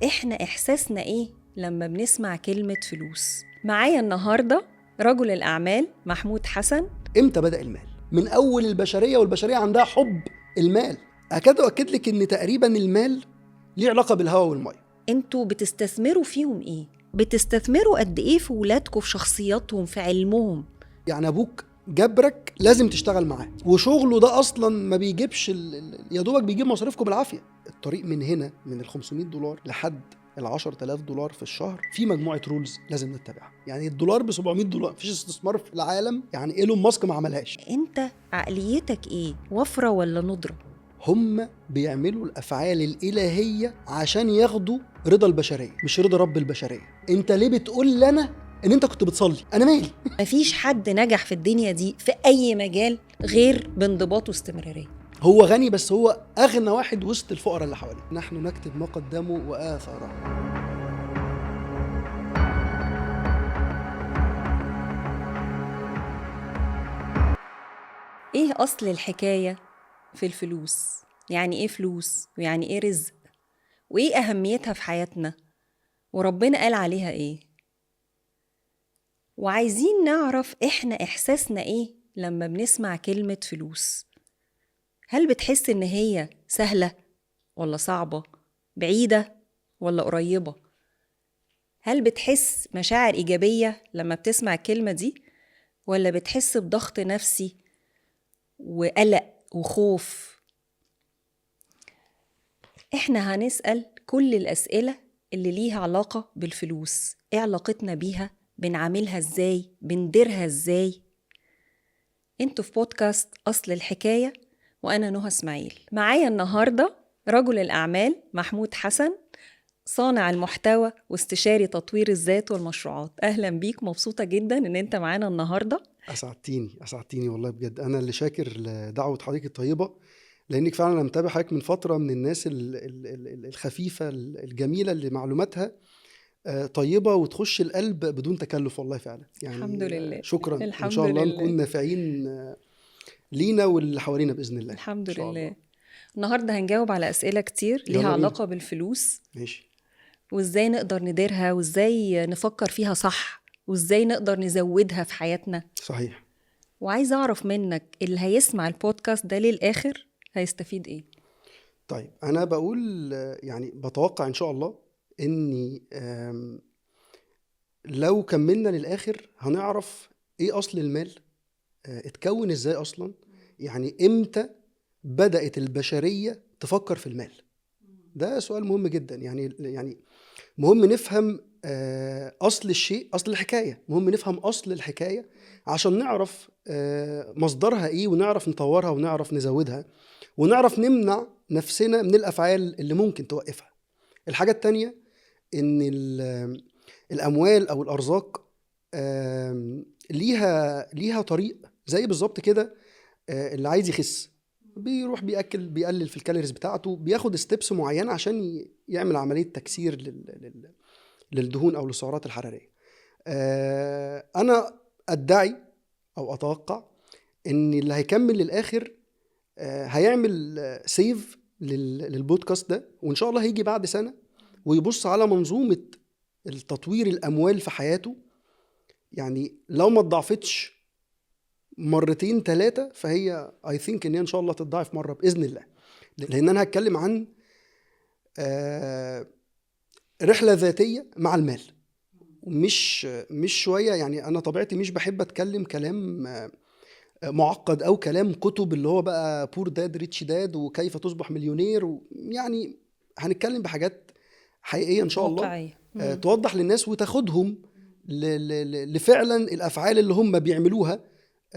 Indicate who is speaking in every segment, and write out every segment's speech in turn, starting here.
Speaker 1: إحنا إحساسنا إيه لما بنسمع كلمة فلوس؟ معايا النهاردة رجل الأعمال محمود حسن.
Speaker 2: امتى بدأ المال؟ من أول البشرية، والبشرية عندها حب المال. أكاد أؤكد لك إن تقريبا المال ليه علاقة بالهواء والمية.
Speaker 1: انتوا بتستثمروا فيهم إيه؟ بتستثمروا قد إيه في ولادكم، في شخصياتهم، في علمهم؟
Speaker 2: يعني أبوك جبرك لازم تشتغل معاه، وشغله ده أصلا ما بيجيبش يا دوبك بيجيب مصاريفكم بالعافية. الطريق من هنا من $500 لحد $10,000 في الشهر في مجموعة رولز لازم نتبعها. يعني الدولار $700، مفيش استثمار في العالم يعني إيلون ماسك ما عملهاش.
Speaker 1: انت عقليتك إيه؟ وفرة ولا ندرة؟
Speaker 2: هم بيعملوا الأفعال الإلهية عشان ياخدوا رضا البشرية، مش رضا رب البشرية. انت ليه بتقول لنا ان انت كنت بتصلي؟ انا مالي.
Speaker 1: مفيش حد نجح في الدنيا دي في أي مجال غير بانضباط واستمرارية.
Speaker 2: هو غني بس هو أغنى واحد وسط الفقراء اللي حواليه. نحن نكتب ما قدموا وآثاره.
Speaker 1: إيه أصل الحكاية في الفلوس؟ يعني إيه فلوس؟ ويعني إيه رزق؟ وإيه أهميتها في حياتنا؟ وربنا قال عليها إيه؟ وعايزين نعرف إحنا إحساسنا إيه لما بنسمع كلمة فلوس. هل بتحس إن هي سهلة ولا صعبة؟ بعيدة ولا قريبة؟ هل بتحس مشاعر إيجابية لما بتسمع الكلمة دي؟ ولا بتحس بضغط نفسي وقلق وخوف؟ إحنا هنسأل كل الأسئلة اللي ليها علاقة بالفلوس. إيه علاقتنا بيها؟ بنعملها إزاي؟ بنديرها إزاي؟ انتوا في بودكاست أصل الحكاية، وأنا نهى اسماعيل. معايا النهاردة رجل الأعمال محمود حسن، صانع المحتوى واستشاري تطوير الذات والمشروعات. أهلا بيك، مبسوطة جدا إن أنت معانا النهاردة.
Speaker 2: أسعدتيني والله بجد. أنا اللي شاكر لدعوة حضرتك الطيبة، لأنك فعلا متابع حضرتك من فترة، من الناس الخفيفة الجميلة اللي معلوماتها طيبة وتخش القلب بدون تكلف. والله فعلا يعني
Speaker 1: الحمد لله.
Speaker 2: شكرا.
Speaker 1: الحمد
Speaker 2: إن شاء الله
Speaker 1: لله.
Speaker 2: نكون نافعين لينا واللي حوالينا بإذن الله.
Speaker 1: الحمد
Speaker 2: إن شاء
Speaker 1: لله.
Speaker 2: الله.
Speaker 1: النهاردة هنجاوب على أسئلة كتير ليها
Speaker 2: يلا بينا.
Speaker 1: علاقة بالفلوس،
Speaker 2: ماشي.
Speaker 1: وإزاي نقدر نديرها، وإزاي نفكر فيها صح، وإزاي نقدر نزودها في حياتنا.
Speaker 2: صحيح.
Speaker 1: وعايزة أعرف منك، اللي هيسمع البودكاست ده للآخر هيستفيد إيه؟
Speaker 2: طيب أنا بقول يعني بتوقع إن شاء الله إني لو كملنا للآخر هنعرف إيه أصل المال، اتكون إزاي أصلا، يعني إمتى بدأت البشرية تفكر في المال. ده سؤال مهم جدا. يعني مهم نفهم أصل الشيء، أصل الحكاية. مهم نفهم أصل الحكاية عشان نعرف مصدرها إيه، ونعرف نطورها، ونعرف نزودها، ونعرف نمنع نفسنا من الأفعال اللي ممكن توقفها. الحاجة التانية إن الأموال أو الأرزاق ليها طريق، زي بالظبط كده اللي عايز يخس بيروح بيقلل في الكالوريز بتاعته، بياخد ستيبس معينة عشان يعمل عملية تكسير للدهون أو للسعرات الحرارية. أنا أدعي أو أتوقع إن اللي هيكمل للآخر هيعمل سيف للبودكاست ده، وإن شاء الله هيجي بعد سنة ويبص على منظومة التطوير الأموال في حياته. يعني لو ما تضاعفتش 2-3 فهي I think إن شاء الله تتضاعف مرة بإذن الله. لأن أنا هتكلم عن رحلة ذاتية مع المال، مش شوية. يعني أنا طبيعتي مش بحب أتكلم كلام معقد أو كلام كتب اللي هو بقى بور داد ريتش داد وكيف تصبح مليونير. يعني هنتكلم بحاجات حقيقية إن شاء الله توضح للناس وتاخدهم لفعلا الأفعال اللي هم بيعملوها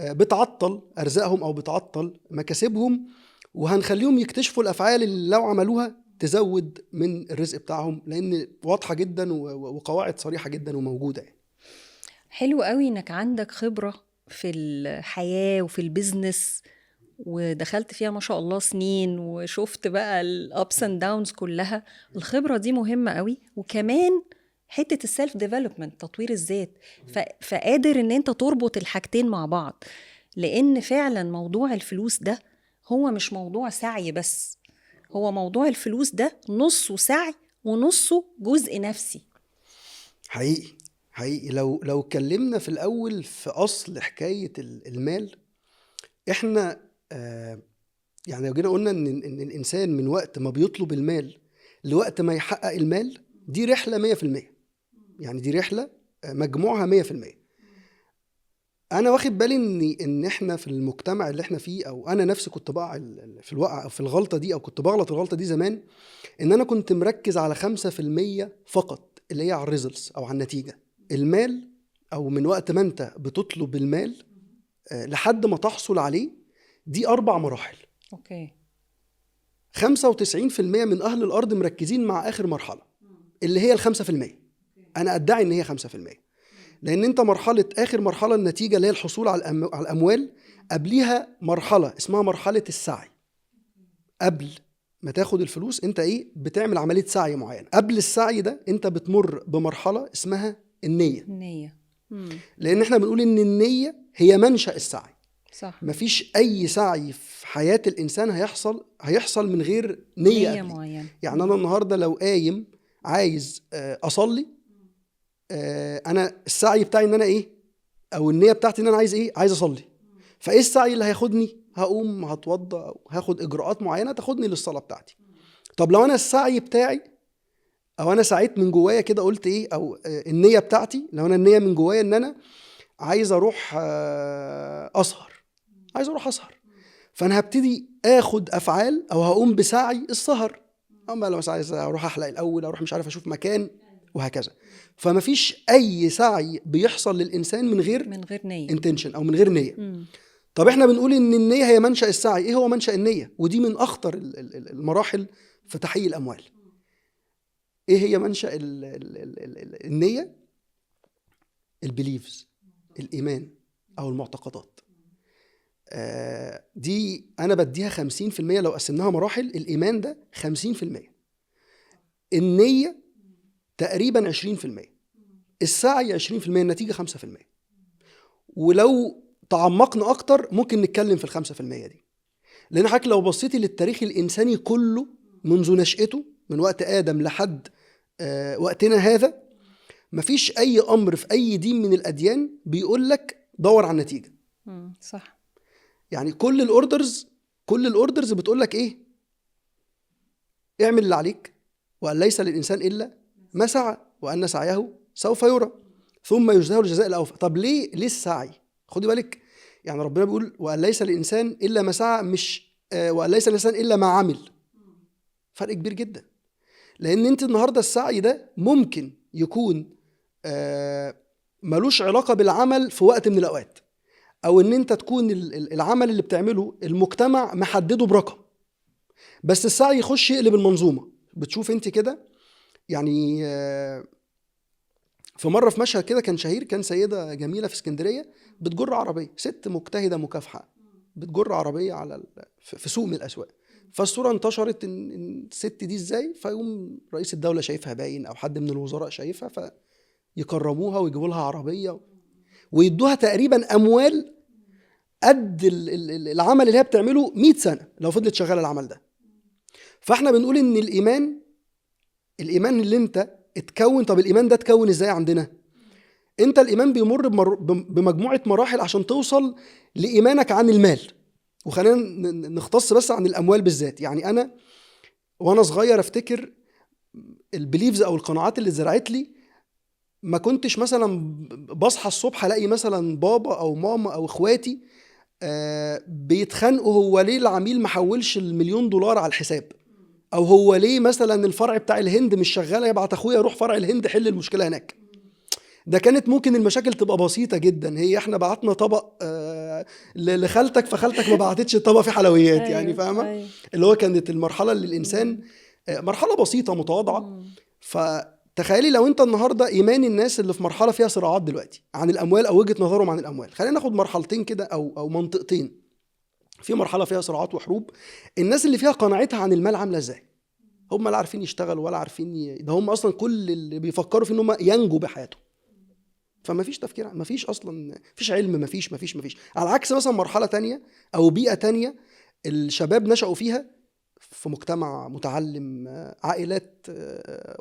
Speaker 2: بتعطل أرزاقهم أو بتعطل مكاسبهم، وهنخليهم يكتشفوا الأفعال اللي لو عملوها تزود من الرزق بتاعهم، لأن واضحة جدا وقواعد صريحة جدا وموجودة.
Speaker 1: حلو قوي إنك عندك خبرة في الحياة وفي البيزنس، ودخلت فيها ما شاء الله سنين، وشفت بقى الابس اند داونز كلها. الخبرة دي مهمة قوي، وكمان حتة السيلف ديفلوبمنت، تطوير الذات. فقادر ان انت تربط الحاجتين مع بعض، لان فعلا موضوع الفلوس ده هو مش موضوع سعي بس، هو موضوع الفلوس ده نصه سعي ونصه جزء نفسي.
Speaker 2: حقيقي لو اتكلمنا في الاول في اصل حكايه المال، احنا يعني لو جينا قلنا ان الانسان من وقت ما بيطلب المال لوقت ما يحقق المال، دي رحله 100%. يعني دي رحله مجموعها 100%. انا واخد بالي ان احنا في المجتمع اللي احنا فيه، او انا نفسي كنت بقع في الوقعه او في الغلطه دي، او كنت بغلط الغلطه دي زمان، ان انا كنت مركز على 5% فقط اللي هي على الريزلتس او على النتيجه. المال، او من وقت ما انت بتطلب المال لحد ما تحصل عليه، دي 4 مراحل.
Speaker 1: اوكي.
Speaker 2: 95% من اهل الارض مركزين مع اخر مرحله اللي هي ال5%. انا ادعي ان هي 5%، لان انت اخر مرحله النتيجه اللي هي الحصول على الاموال، قبليها مرحله اسمها مرحله السعي. قبل ما تاخد الفلوس انت بتعمل عمليه سعي معين. قبل السعي ده انت بتمر بمرحله اسمها النيه. لان احنا بنقول ان النيه هي منشأ السعي.
Speaker 1: صح.
Speaker 2: مفيش اي سعي في حياه الانسان هيحصل من غير نيه
Speaker 1: معينه.
Speaker 2: يعني انا النهارده لو قايم عايز اصلي، انا السعي بتاعي ان انا او النيه بتاعتي ان انا عايز اصلي. فايه السعي اللي هياخدني؟ هقوم هتوضى او هاخد اجراءات معينه تاخدني للصلاه بتاعتي. طب لو انا السعي بتاعي، او انا سعيت من جوايا كده قلت او النيه بتاعتي، لو انا النيه من جوايا ان انا عايز اروح اسهر، فانا هبتدي اخد افعال او هقوم بسعي السهر. اما لو عايز اروح احلق الاول، اروح مش عارف اشوف مكان، وهكذا. فمفيش اي سعي بيحصل للانسان من غير
Speaker 1: نيه،
Speaker 2: intention او من غير نيه. طب احنا بنقول ان النيه هي منشأ السعي. ايه هو منشأ النيه؟ ودي من اخطر المراحل في تحقيق الاموال. ايه هي منشأ النيه؟ البليفز، الايمان او المعتقدات. دي انا بديها 50%. لو قسمناها مراحل، الايمان ده 50%، النيه تقريبا 20%، السعي 20%، النتيجه 5%. ولو تعمقنا اكتر ممكن نتكلم في ال5% دي. لان حضرتك لو بصيتي للتاريخ الانساني كله منذ نشأته، من وقت ادم لحد وقتنا هذا، مفيش اي امر في اي دين من الاديان بيقول لك دور على النتيجه.
Speaker 1: صح.
Speaker 2: يعني كل الاوردرز بتقول لك اعمل اللي عليك، وان ليس للانسان الا ما سعى، وان سعيه سوف يرى ثم يجزاه الجزاء الاوفى. طب ليه السعي؟ خدي بالك، يعني ربنا بيقول وان ليس للانسان الا ما سعى، مش وان ليس للانسان الا ما عمل. فرق كبير جدا. لان انت النهارده السعي ده ممكن يكون ملوش علاقه بالعمل في وقت من الاوقات، او ان انت تكون العمل اللي بتعمله المجتمع محدده برقم، بس السعي يخش يقلب المنظومه. بتشوف انت كده يعني. في مره في مشهد كده كان شهير، كان سيده جميله في اسكندريه بتجر عربيه، ست مجتهده مكافحه بتجر عربيه على في سوق من الاسواق. فالصوره انتشرت ان الست دي ازاي، فيقوم رئيس الدوله شايفها باين، او حد من الوزراء شايفها، فيكرموها ويجيبوا لها عربيه ويدوها تقريبا اموال قد العمل اللي هي بتعمله 100 سنه لو فضلت شغاله العمل ده. فاحنا بنقول ان الايمان اللي انت اتكون. طب الايمان ده اتكون ازاي عندنا؟ انت الايمان بيمر بمجموعه مراحل عشان توصل لايمانك عن المال. وخلينا نختص بس عن الاموال بالذات. يعني انا وانا صغير افتكر البليفز او القناعات اللي اتزرعت لي، ما كنتش مثلا بصحى الصبح الاقي مثلا بابا او ماما او اخواتي بيتخانقوا هو ليه العميل محولش $1,000,000 على الحساب، او هو ليه مثلا الفرع بتاع الهند مش شغال، يبعت اخويا يروح فرع الهند حل المشكله هناك. ده كانت ممكن المشاكل تبقى بسيطه جدا. هي احنا بعتنا طبق لخالتك، فخالتك ما بعتتش الطبق فيه حلويات. أيوة. يعني فاهمه. اللي هو كانت المرحله اللي الانسان مرحله بسيطه متواضعه. فتخيلي لو انت النهارده ايمان الناس اللي في مرحله فيها صراعات دلوقتي عن الاموال، او وجهه نظرهم عن الاموال. خلينا ناخد مرحلتين كده او منطقتين. في مرحله فيها صراعات وحروب، الناس اللي فيها قناعتها عن المال عامله ازاي؟ هم لا عارفين يشتغلوا ولا عارفين ده هم اصلا كل اللي بيفكروا في ان هم ينجوا بحياتهم. فما فيش تفكير، ما فيش اصلا، فيش علم، ما فيش. على عكس مثلا مرحله تانية او بيئه تانية الشباب نشأوا فيها، في مجتمع متعلم، عائلات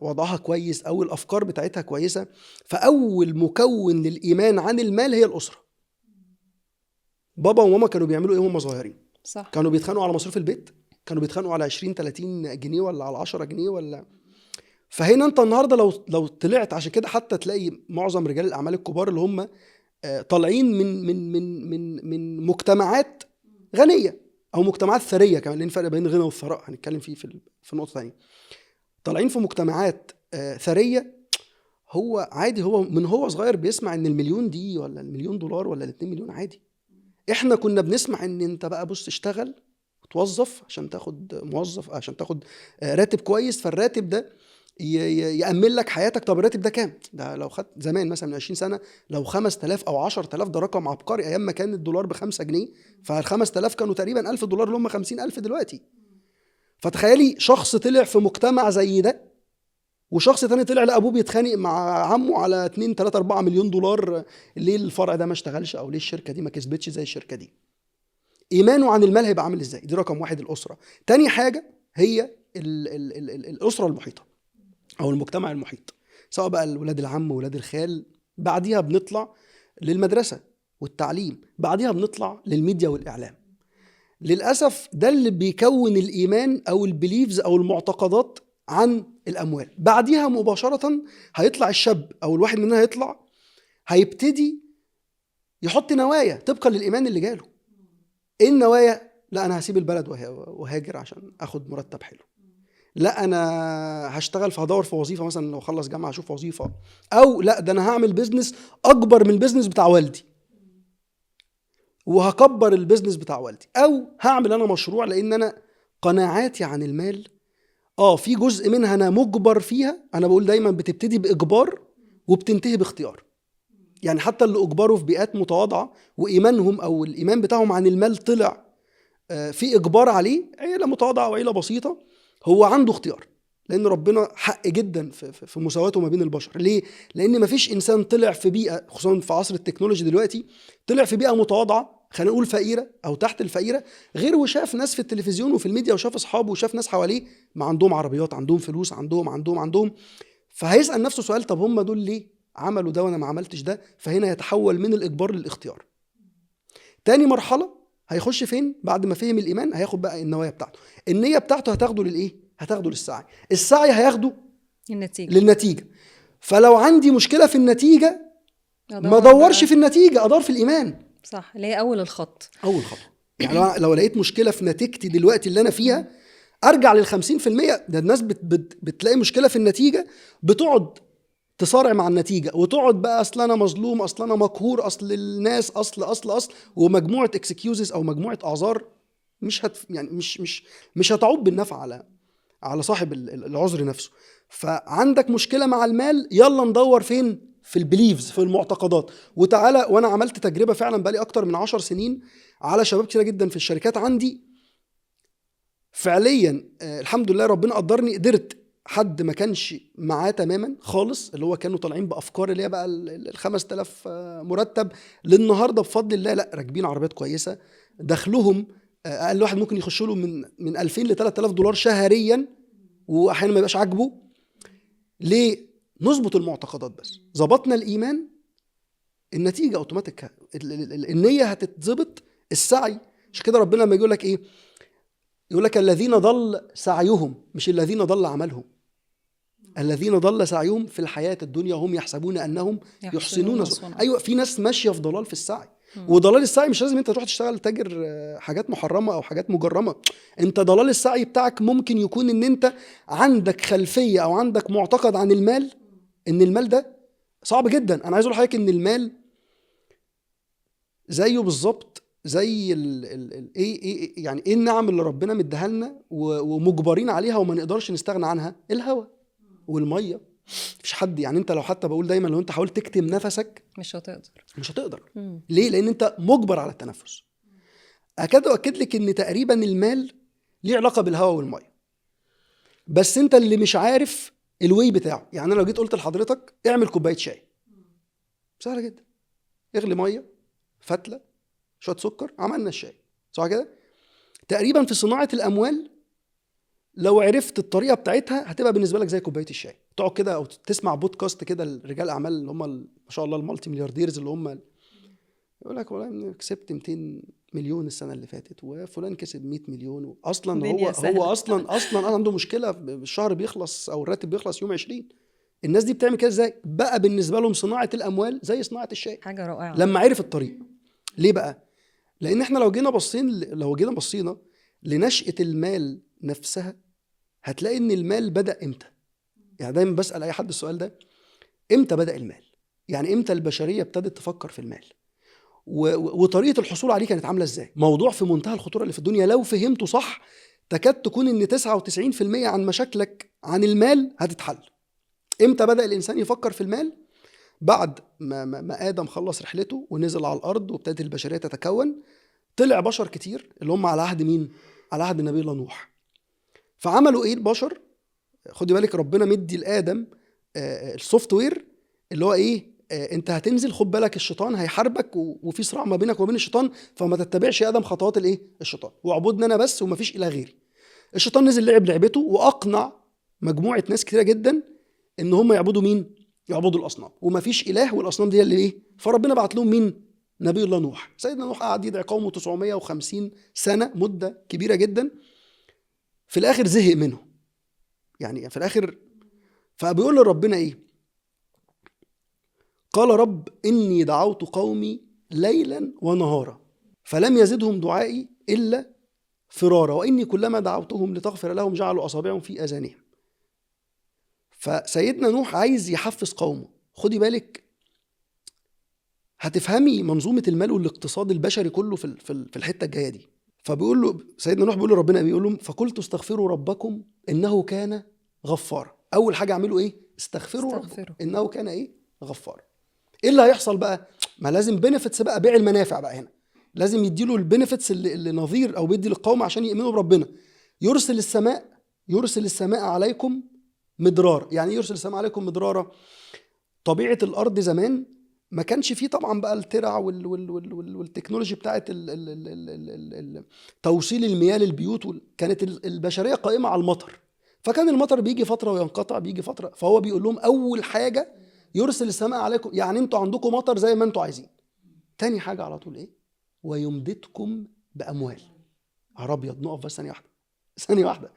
Speaker 2: وضعها كويس او الافكار بتاعتها كويسه، فاول مكون للايمان عن المال هي الاسره. بابا وماما كانوا بيعملوا ايه وهم صغيرين؟
Speaker 1: صح.
Speaker 2: كانوا بيتخانقوا على مصروف البيت، كانوا بيتخانقوا على 20-30 جنيه ولا على 10 جنيه ولا. فهنا انت النهارده لو طلعت، عشان كده حتى تلاقي معظم رجال الاعمال الكبار اللي هم طالعين من مجتمعات غنيه او مجتمعات ثريه كمان، لان فرق بين الغنى والثراء هنتكلم فيه في نقطه ثانيه. طالعين في مجتمعات ثريه، هو عادي، هو من هو صغير بيسمع ان المليون دي ولا المليون دولار ولا ال2 مليون عادي. احنا كنا بنسمع ان انت بقى بص اشتغل وتوظف عشان تاخد موظف عشان تاخد راتب كويس، فالراتب ده يأمن لك حياتك. طب الراتب ده كام؟ ده لو خدت زمان مثلا من 20 سنة لو 5000 أو 10000 ده رقم عبقري. أيام ما كان الدولار ب5 جنيه، فال5000 كانوا تقريبا 1000 دولار اللي هم 50,000 دلوقتي. فتخيلي شخص طلع في مجتمع زي ده، وشخص تاني طلع لأبوه بيتخانق مع عمه على 2 3 4 مليون دولار. ليه الفرع ده ما اشتغلش، أو ليه الشركة دي ما كسبتش زي الشركة دي؟ إيمانه عن المال هيبقى عامل إزاي؟ دي رقم واحد، الأسرة. تاني حاجة هي الأسرة المحيطة أو المجتمع المحيط، سواء بقى الولاد العم وولاد الخال. بعديها بنطلع للمدرسة والتعليم، بعديها بنطلع للميديا والإعلام. للأسف ده اللي بيكون الإيمان أو البليفز أو المعتقدات عن الأموال. بعديها مباشرة هيطلع الشاب أو الواحد مننا هيطلع هيبتدي يحط نوايا طبقا للإيمان اللي جاله. إيه النوايا؟ لا أنا هسيب البلد وهاجر عشان أخد مرتب حلو. لا انا هشتغل فهدور في وظيفه، مثلا لو خلص جامعه هشوف وظيفه. او لا ده انا هعمل بيزنس اكبر من البيزنس بتاع والدي وهكبر البيزنس بتاع والدي. او هعمل انا مشروع، لان انا قناعاتي عن المال في جزء منها انا مجبر فيها. انا بقول دايما بتبتدي باجبار وبتنتهي باختيار. يعني حتى اللي اجبروا في بيئات متواضعه وايمانهم او الايمان بتاعهم عن المال طلع في اجبار عليه، عيله متواضعه وعيله بسيطه، هو عنده اختيار، لان ربنا حق جدا في مساواته ما بين البشر. ليه؟ لان مفيش انسان طلع في بيئه، خصوصا في عصر التكنولوجي دلوقتي، طلع في بيئه متواضعه، خلينا نقول فقيره او تحت الفقيره، غير وشاف ناس في التلفزيون وفي الميديا وشاف اصحابه وشاف ناس حواليه ما عندهم عربيات، عندهم فلوس، عندهم. فهيسال نفسه سؤال، طب هم دول ليه عملوا ده وانا ما عملتش ده؟ فهنا يتحول من الاجبار للاختيار. تاني مرحله هيخش فين؟ بعد ما فهم الايمان هياخد بقى النوايا بتاعته. النيه بتاعته هتاخده للايه؟ هتاخده للسعي. السعي هياخده للنتيجه. فلو عندي مشكله في النتيجه ما ادورش في النتيجه، ادور في الايمان.
Speaker 1: صح، اللي هي اول خطوه.
Speaker 2: يعني لو لقيت مشكله في نتيجتي دلوقتي اللي انا فيها، ارجع لل50%. ده الناس بتلاقي مشكله في النتيجه بتقعد تصارع مع النتيجه، وتقعد بقى اصل انا مظلوم، اصل انا مقهور، اصل الناس، اصل ومجموعه اكسكيوزز او مجموعه اعذار يعني مش هتعود بالنفع على صاحب العذر نفسه. فعندك مشكله مع المال، يلا ندور فين؟ في البليفز، في المعتقدات. وتعالى، وانا عملت تجربه فعلا بقالي اكتر من 10 سنين على شباب كتير جدا في الشركات عندي. فعليا الحمد لله ربنا قدرني، قدرت حد ما كانش معاه تماما خالص، اللي هو كانوا طالعين بافكار اللي هي بقى ال5000 مرتب، للنهارده بفضل الله لا راكبين عربيات كويسه، دخلهم اقل واحد ممكن يخش له من 2000 ل 3000 دولار شهريا، واحيانا ما يبقاش عاجبه. ليه؟ نظبط المعتقدات بس، ظبطنا الايمان، النتيجه اوتوماتيك، النيه هتتظبط، السعي. عشان كده ربنا لما يقول لك ايه؟ يقول لك الذين ضل سعيهم، مش الذين ضل عملهم. الذين ضل سعيهم في الحياة الدنيا هم يحسبون أنهم يحسنون صنعا. أيوة، في ناس ماشية في ضلال في السعي. وضلال السعي مش لازم انت تروح تشتغل تاجر حاجات محرمة أو حاجات مجرمة. انت ضلال السعي بتاعك ممكن يكون ان انت عندك خلفية أو عندك معتقد عن المال، ان المال ده صعب جدا. أنا عايز أقول لحضرتك ان المال زيه بالظبط زي ايه يعني ايه النعم اللي ربنا مديها لنا ومجبرين عليها وما نقدرش نستغنى عنها؟ الهواء والميه. مفيش حد، يعني انت لو حتى بقول دايما لو انت حاولت تكتم نفسك مش هتقدر. ليه؟ لان انت مجبر على التنفس. اكاد اؤكد لك ان تقريبا المال ليه علاقه بالهواء والميه، بس انت اللي مش عارف الوي بتاعه. يعني انا لو جيت قلت لحضرتك اعمل كوبايه شاي، سهله جدا، اغلي ميه، فتله، شويه سكر، عملنا الشاي، صح كده؟ تقريبا في صناعه الاموال لو عرفت الطريقه بتاعتها هتبقى بالنسبه لك زي كوبايه الشاي. تقعد كده او تسمع بودكاست كده الرجال اعمال اللي هم ما شاء الله المالتي مليارديرز اللي هم يقول لك والله أنا كسبت 200 مليون السنه اللي فاتت وفلان كسب 100 مليون. اصلا
Speaker 1: دنيا
Speaker 2: هو
Speaker 1: سهلة.
Speaker 2: اصلا عنده مشكله، الشهر بيخلص او الراتب بيخلص يوم 20. الناس دي بتعمل كده ازاي؟ بقى بالنسبه لهم صناعه الاموال زي صناعه الشاي
Speaker 1: حاجة رائعة.
Speaker 2: لما عرف الطريق. ليه بقى؟ لان احنا لو جينا بصينا لنشأة المال نفسها هتلاقي ان المال بدأ امتى. يعني دايما بسأل اي حد السؤال ده، امتى بدأ المال؟ يعني امتى البشرية ابتدت تفكر في المال وطريقة الحصول عليه كانت عاملة ازاي؟ موضوع في منتهى الخطورة اللي في الدنيا لو فهمته صح تكاد تكون ان 99% عن مشاكلك عن المال هتتحل. امتى بدأ الانسان يفكر في المال؟ بعد ما آدم خلص رحلته ونزل على الأرض وابتدت البشرية تتكون، طلع بشر كتير اللي هم على عهد مين؟ على عهد النبي الله نوح. فعملوا ايه البشر؟ خدي بالك ربنا مدي لآدم السوفت وير اللي هو ايه؟ انت هتنزل، خد بالك الشيطان هيحاربك وفي صراع ما بينك وبين الشيطان، فما تتبعش يا آدم خطوات الايه؟ الشيطان، واعبدنا انا بس ومفيش اله غيري. الشيطان نزل لعب لعبته واقنع مجموعة ناس كتيرة جدا ان هم يعبدوا مين؟ يعبدوا الاصنام، ومفيش اله والاصنام دي اللي ايه؟ فربنا بعت لهم مين؟ نبي الله نوح. سيدنا نوح قعد يدعي قومه 950 سنة، مدة كبيرة جدا. في الاخر زهق منه، يعني في الاخر فبيقول لربنا ايه؟ قال رب اني دعوت قومي ليلا ونهارا فلم يزدهم دعائي الا فرارا واني كلما دعوتهم لتغفر لهم جعلوا اصابعهم في اذانهم. فسيدنا نوح عايز يحفز قومه. خدي بالك هتفهمي منظومة المال والاقتصاد البشري كله في الحتة الجاية دي. فبيقول له سيدنا نوح، بيقول له ربنا، بيقول لهم فقلت استغفروا ربكم انه كان غفارا. اول حاجة اعملوا ايه؟ استغفروا ربكم انه كان ايه؟ غفارا. ايه اللي هيحصل بقى؟ ما لازم بنفتس بقى، بيع المنافع بقى هنا. لازم يديله البنفتس اللي نظير او بيدي للقوم عشان يؤمنوا بربنا. يرسل السماء عليكم مدرار. يعني يرسل السماء عليكم مدرارا. طبيعة الارض زمان ما كانش فيه طبعا بقى الترع والتكنولوجي بتاعت توصيل المياه للبيوت. كانت البشرية قائمة على المطر، فكان المطر بيجي فترة وينقطع، بيجي فترة. فهو بيقول لهم أول حاجة يرسل السماء عليكم، يعني انتوا عندكم مطر زي ما انتوا عايزين. تاني حاجة على طول ايه؟ ويمددكم بأموال. عربيض، نقف بس ثانية واحدة.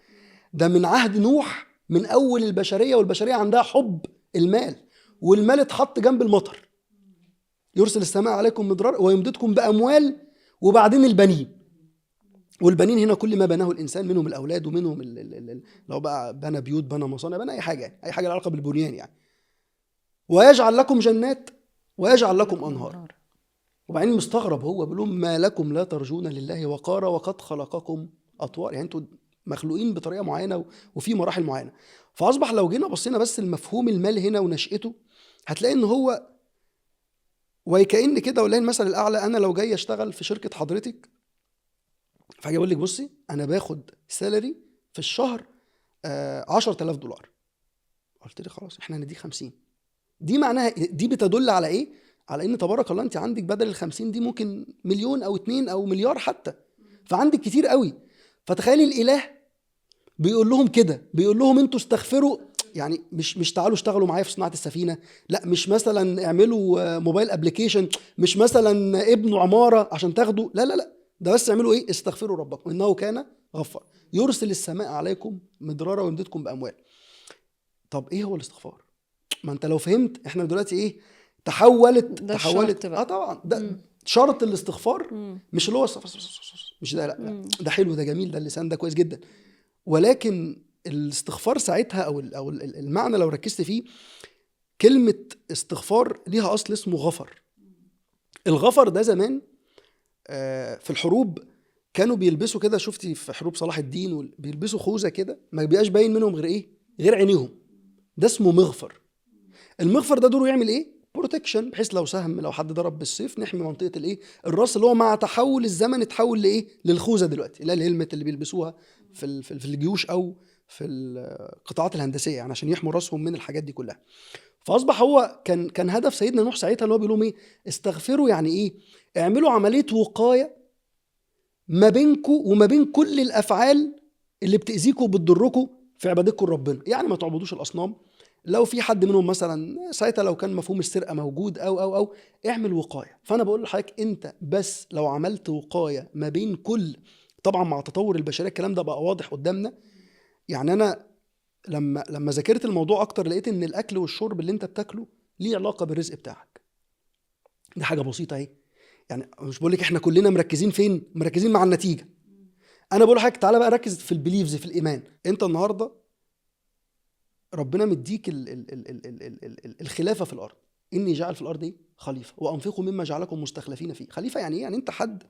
Speaker 2: ده من عهد نوح، من أول البشرية، والبشرية عندها حب المال، والمال اتحط جنب المطر. يرسل السماء عليكم مدرار ويمددكم بأموال، وبعدين البنين. والبنين هنا كل ما بناه الإنسان، منهم الأولاد ومنهم لو بقى بنى بيوت، بنى مصانع، بنى أي حاجة، أي حاجة لها علاقة بالبنيان يعني. ويجعل لكم جنات ويجعل لكم أنهار. وبعدين مستغرب هو بيقول لهم ما لكم لا ترجون لله وقارا وقد خلقكم أطوار. يعني انتوا مخلوقين بطريقة معينة وفي مراحل معينة. فأصبح لو جينا بصينا بس المفهوم المال هنا ونشأته، هتلاقي إن هو وكأن كده، والله المثل الأعلى، أنا لو جاي أشتغل في شركة حضرتك فاجي أقول لك بصي أنا باخد سالري في الشهر 10,000 دولار. قلت لي خلاص إحنا هنديك 50. دي معناها دي بتدل على إيه؟ على إن تبارك الله أنت عندك بدل ال50 دي ممكن مليون أو 2 أو مليار حتى، فعندك كتير قوي. فتخيلي الإله بيقول لهم كده، بيقول لهم أنتوا استغفروا، يعني مش تعالوا اشتغلوا معايا في صناعة السفينة، لا، مش مثلا اعملوا موبايل ابليكيشن، مش مثلا ابنوا عمارة عشان تاخدوا، لا، ده بس اعملوا ايه؟ استغفروا ربكم انه كان غفار يرسل السماء عليكم مدرارا ويمددكم باموال. طب ايه هو الاستغفار؟ ما انت لو فهمت احنا دلوقتي ايه تحولت طبعا ده شرط الاستغفار. مش اللي هو مش ده، لا ده حلو، ده جميل، ده اللسان ده كويس جدا، ولكن الاستغفار ساعتها او المعنى لو ركزت فيه، كلمة استغفار ليها اصل اسمه غفر. الغفر ده زمان في الحروب كانوا بيلبسوا كده، شفتي في حروب صلاح الدين بيلبسوا خوذة كده ما بيبقاش باين منهم غير ايه؟ غير عينيهم. ده اسمه مغفر. المغفر ده دوره يعمل ايه؟ بروتكشن، بحيث لو سهم، لو حد ضرب بالسيف نحمي منطقة الايه؟ الراس، اللي هو مع تحول الزمن اتحول لايه؟ للخوذة دلوقتي، اللي هي الهلمت اللي بيلبسوها في الجيوش او في القطاعات الهندسية، يعني عشان يحموا راسهم من الحاجات دي كلها. فاصبح هو كان هدف سيدنا نوح ساعتها اللي هو بيقول لهم ايه؟ استغفروا. يعني ايه؟ اعملوا عملية وقاية ما بينكم وما بين كل الافعال اللي بتأذيكوا وبتضركوا في عبادتكم لربنا. يعني ما تعبدوش الأصنام. لو في حد منهم مثلا ساعتها لو كان مفهوم السرقة موجود أو اعمل وقاية. فأنا بقول لحضرتك أنت بس لو عملت وقاية ما بين كل، طبعا مع تطور البشرية الكلام ده بقى واضح قدامنا. يعني أنا لما ذاكرت الموضوع أكتر لقيت إن الأكل والشرب اللي أنت بتاكله ليه علاقة بالرزق بتاعك. دي حاجة بسيطة اهي. يعني مش بقول لك احنا كلنا مركزين فين، مركزين مع النتيجة. انا بقول لحضرتك تعالى بقى ركز في البليفز، في الايمان. انت النهارده ربنا مديك الخلافه في الارض. اني جعل في الارض ايه خليفه وانفقوا مما جعلكم مستخلفين فيه. خليفه يعني ايه؟ يعني انت حد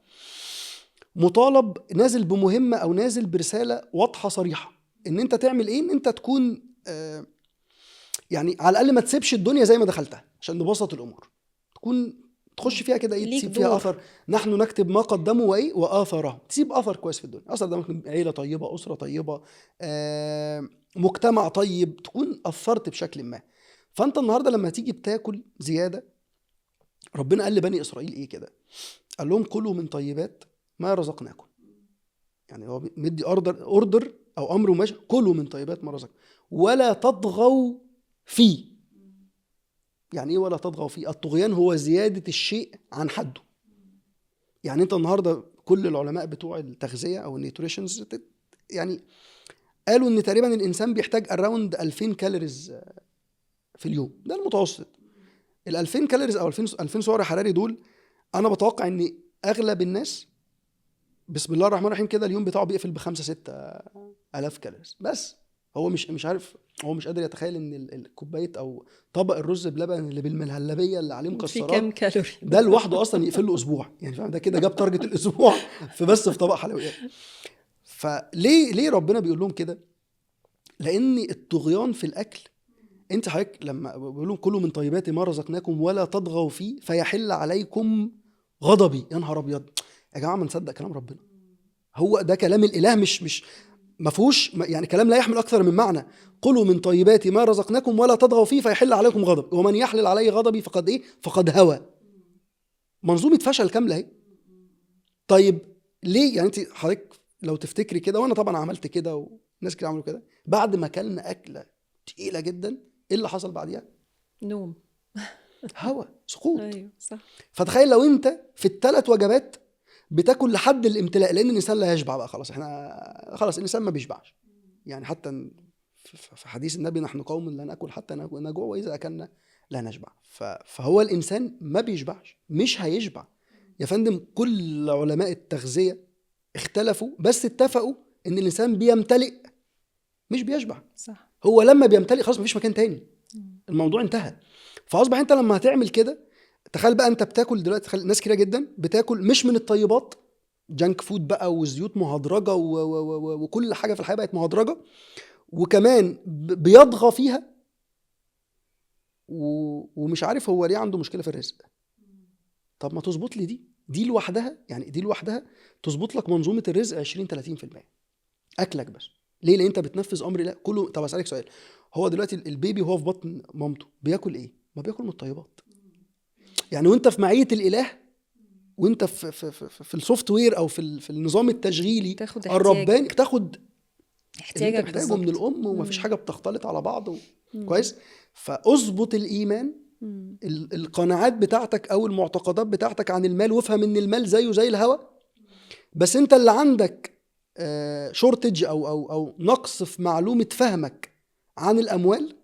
Speaker 2: مطالب نازل بمهمه او نازل برساله واضحه صريحه ان انت تعمل ايه. ان انت تكون يعني على الاقل ما تسيبش الدنيا زي ما دخلتها، عشان نبسط الامور. تكون تخش فيها كده ايه،
Speaker 1: ليك
Speaker 2: تسيب فيها
Speaker 1: دور.
Speaker 2: اثر. نحن نكتب ما قدموا وايه واثرهم. تسيب اثر كويس في الدنيا. اثر ده ممكن عيله طيبه، اسره طيبه، مجتمع طيب، تكون اثرت بشكل ما. فانت النهارده لما تيجي بتاكل زياده، ربنا قال لبني اسرائيل ايه كده؟ قال لهم كلوا من طيبات ما رزقناكم. يعني هو مدي اوردر او امر ماشي، كلوا من طيبات ما رزقناكم ولا تطغوا فيه. يعني ايه ولا تطغوا فيه؟ الطغيان هو زياده الشيء عن حده. يعني انت النهارده كل العلماء بتوع التغذيه او النيوتريشنز يعني قالوا ان تقريبا الانسان بيحتاج اراوند 2000 كالوريز في اليوم. ده المتوسط. ال 2000 كالوريز او 2000 سعر حراري دول، انا بتوقع ان اغلب الناس بسم الله الرحمن الرحيم كده اليوم بتاعه بيقفل ب5-6 آلاف كالوريز بس. هو مش عارف، هو مش قادر يتخيل ان الكوبايه او طبق الرز بلبن اللي بالمهلبيه اللي عليه
Speaker 1: في
Speaker 2: مكسرات
Speaker 1: كام كالوري؟
Speaker 2: ده لوحده اصلا يقفل له اسبوع. يعني فاهم؟ ده كده جاب تارجت الاسبوع في طبق حلويات. فليه ربنا بيقول لهم كده؟ لان الطغيان في الاكل، انت حضرتك لما بيقول لهم كلوا من طيبات ما رزقناكم ولا تطغوا فيه فيحل عليكم غضبي. يا نهار ابيض يا جماعه، ما نصدق كلام ربنا. هو ده كلام الاله، مش ما فيهوش يعني كلام لا يحمل اكثر من معنى. كلوا من طيبات ما رزقناكم ولا تطغوا فيه فيحل عليكم غضبي ومن يحلل عليه غضبي فقد ايه؟ فقد هوى. منظومه فشل كامله اهي. طيب ليه؟ يعني انت حضرتك لو تفتكري كده، وانا طبعا عملت كده وناس كتير عملوا كده، بعد ما اكلنا اكله تقيله جدا ايه اللي حصل بعديها؟
Speaker 1: نوم.
Speaker 2: هوا، سقوط.
Speaker 1: ايوه صح.
Speaker 2: فتخيل لو انت في ال3 وجبات بتاكل لحد الامتلاء، لان الانسان لا يشبع بقى خلاص. احنا خلاص الانسان ما بيشبعش. يعني حتى في حديث النبي نحن قوم لا ناكل حتى نجوع واذا اكلنا لا نشبع. فهو الانسان ما بيشبعش، مش هيشبع يا فندم. كل علماء التغذيه اختلفوا بس اتفقوا ان الانسان بيمتلئ مش بيشبع.
Speaker 1: صح.
Speaker 2: هو لما بيمتلئ خلاص مفيش مكان تاني، الموضوع انتهى. فاصبح انت لما هتعمل كده، تخيل بقى انت بتاكل دلوقتي، ناس كتير جدا بتاكل مش من الطيبات، جانك فود بقى وزيوت مهدرجه وكل حاجه في الحياه بقت مهدرجه، وكمان بيضغى فيها ومش عارف هو ليه عنده مشكله في الرزق. طب ما تظبط لي دي لوحدها، يعني دي لوحدها تظبط لك منظومه الرزق 20-30% اكلك بس. ليه؟ لان انت بتنفذ امر الله كله. طب اسالك سؤال، هو دلوقتي البيبي وهو في بطن مامته بياكل ايه؟ ما بياكل من الطيبات. يعني وانت في معيه الاله، وانت في السوفت وير او في النظام التشغيلي
Speaker 1: تاخد
Speaker 2: الرباني، تاخد اللي انت
Speaker 1: احتياجك
Speaker 2: محتاجه من
Speaker 1: بالظبط.
Speaker 2: الام، ومفيش حاجه بتختلط على بعض كويس. فاظبط الايمان، القناعات بتاعتك او المعتقدات بتاعتك عن المال، وافهم ان المال زيه زي الهواء. بس انت اللي عندك شورتج او نقص في معلومه فهمك عن الاموال،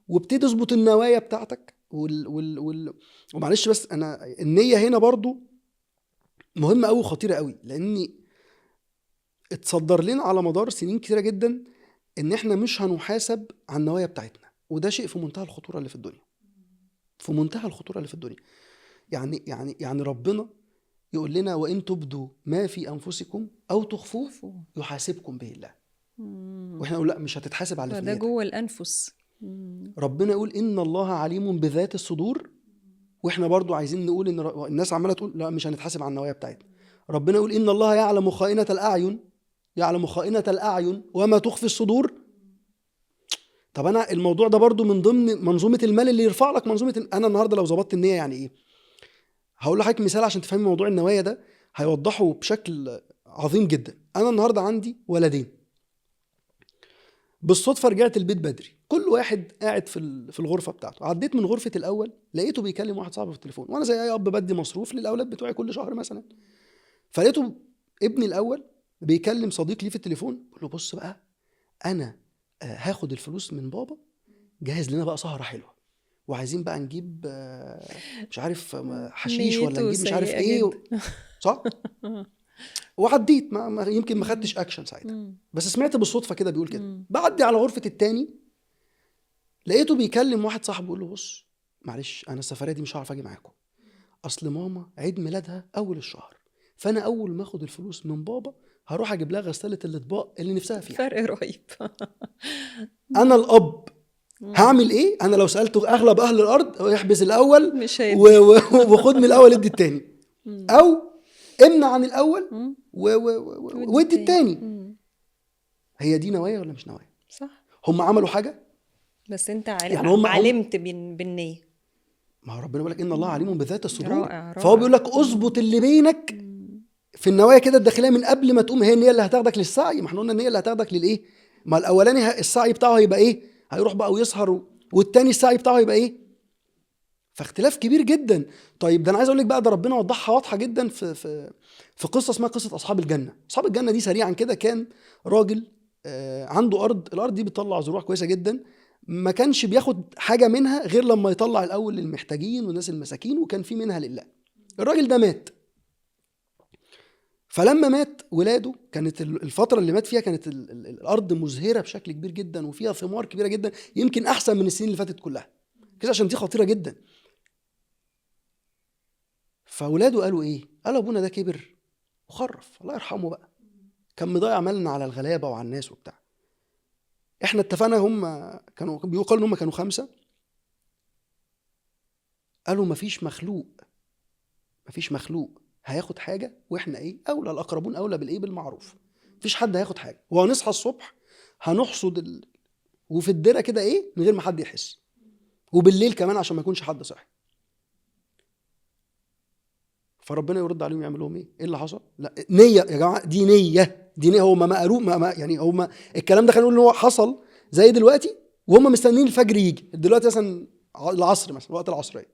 Speaker 2: وابتدي اظبط النوايا بتاعتك ومعلش بس انا النيه هنا برضو مهمه قوي وخطيره قوي، لاني اتصدر لنا على مدار سنين كتيره جدا ان احنا مش هنحاسب عن النوايا بتاعتنا، وده شيء في منتهى الخطوره اللي في الدنيا، في منتهى الخطوره اللي في الدنيا. يعني ربنا يقول لنا وان تبدوا ما في انفسكم او تخفوه يحاسبكم به الله. واحنا نقول لا مش هتتحاسب على
Speaker 1: ده
Speaker 2: نيتك.
Speaker 1: جوه الانفس.
Speaker 2: ربنا يقول ان الله عليم بذات الصدور، واحنا برضو عايزين نقول ان الناس عماله تقول لا مش هنتحاسب عن النوايا بتاعتنا. ربنا يقول ان الله يعلم خائنة الاعين، يعلم خائنة الاعين وما تخفي الصدور. طب انا الموضوع ده برضو من ضمن منظومه المال اللي يرفع لك منظومه. انا النهارده لو ظبطت النيه يعني ايه؟ هقول لحضرتك مثال عشان تفهمي موضوع النوايا ده هيوضحه بشكل عظيم جدا. انا النهارده عندي ولدين، بالصدفه رجعت البيت بدري، كل واحد قاعد في الغرفه بتاعته. عديت من غرفه الاول لقيته بيكلم واحد صاحبه في التليفون، وانا زي اي اب بدي مصروف للاولاد بتوعي كل شهر مثلا. فلقيته ابني الاول بيكلم صديق ليه في التليفون، بيقول له بص بقى انا هاخد الفلوس من بابا، جهز لنا بقى سهره حلوه، وعايزين بقى نجيب مش عارف حشيش ولا
Speaker 1: نيته
Speaker 2: نجيب مش عارف
Speaker 1: سيئة
Speaker 2: ايه
Speaker 1: جدا.
Speaker 2: صح. وعديت يمكن ما خدتش اكشن ساعتها، بس سمعت بالصدفه كده بيقول كده. بعدي على غرفه التاني لقيته بيكلم واحد صاحبه بيقول له بص معلش انا السفريه دي مش هعرف اجي معاكم، اصل ماما عيد ميلادها اول الشهر، فانا اول ما اخد الفلوس من بابا هروح اجيب لها غساله الاطباق اللي نفسها فيها.
Speaker 1: فرق رهيب.
Speaker 2: انا الاب هعمل ايه؟ انا لو سالته اغلب اهل الارض هو يحبس الاول
Speaker 1: مش هيدي.
Speaker 2: وخد من الاول ادي التاني، او امنع عن الاول وادي التاني. هي دي نوايا ولا مش نوايا؟
Speaker 1: صح.
Speaker 2: هم عملوا حاجه
Speaker 1: بس انت
Speaker 2: يعني هم
Speaker 1: علمت بالنية.
Speaker 2: ما هو ربنا بيقول لك ان الله عليم بذات الصدور.
Speaker 1: رائع.
Speaker 2: فهو بيقول لك اظبط اللي بينك في النوايا كده الداخليه من قبل ما تقوم. هي النيه اللي هتاخدك للسعي، ما احنا قلنا النيه اللي هتاخدك للايه؟ ما الاولاني السعي بتاعه هيبقى ايه؟ هيروح بقى ويسهر، والتاني السعي بتاعه هيبقى ايه؟ فاختلاف كبير جدا. طيب ده انا عايز اقول لك بقى، ده ربنا وضحها واضحه جدا في قصه اسمها قصه اصحاب الجنه. اصحاب الجنه دي سريعا كده، كان راجل عنده الارض دي بتطلع زروع كويسه جدا، ما كانش بياخد حاجه منها غير لما يطلع الاول للمحتاجين والناس المساكين، وكان في منها لله. الراجل ده مات، فلما مات ولاده كانت الفتره اللي مات فيها كانت الارض مزهره بشكل كبير جدا وفيها ثمار كبيره جدا، يمكن احسن من السنين اللي فاتت كلها كده، عشان دي خطيره جدا. فاولاده قالوا ايه؟ قالوا ابونا ده كبر وخرف، الله يرحمه بقى، كان مضيع مالنا على الغلابه وعلى الناس وبتاع. احنا اتفقنا، هم كانوا بيقال ان هم كانوا 5، قالوا مفيش مخلوق هياخد حاجه، واحنا ايه اولى، الاقربون اولى بالايه؟ بالمعروف. مفيش حد هياخد حاجه، وهنصحى الصبح هنحصد وفي الدره كده ايه من غير ما حد يحس، وبالليل كمان عشان ما يكونش حد صاحي. فربنا يرد عليهم يعمل لهم ايه اللي حصل؟ لا نيه يا جماعه، دي نيه. هو ما قالوا ما يعني هم الكلام ده خلينا نقول ان هو حصل زي دلوقتي، وهم مستنيين الفجر يجي دلوقتي مثلا العصر، مثلا وقت العصريه.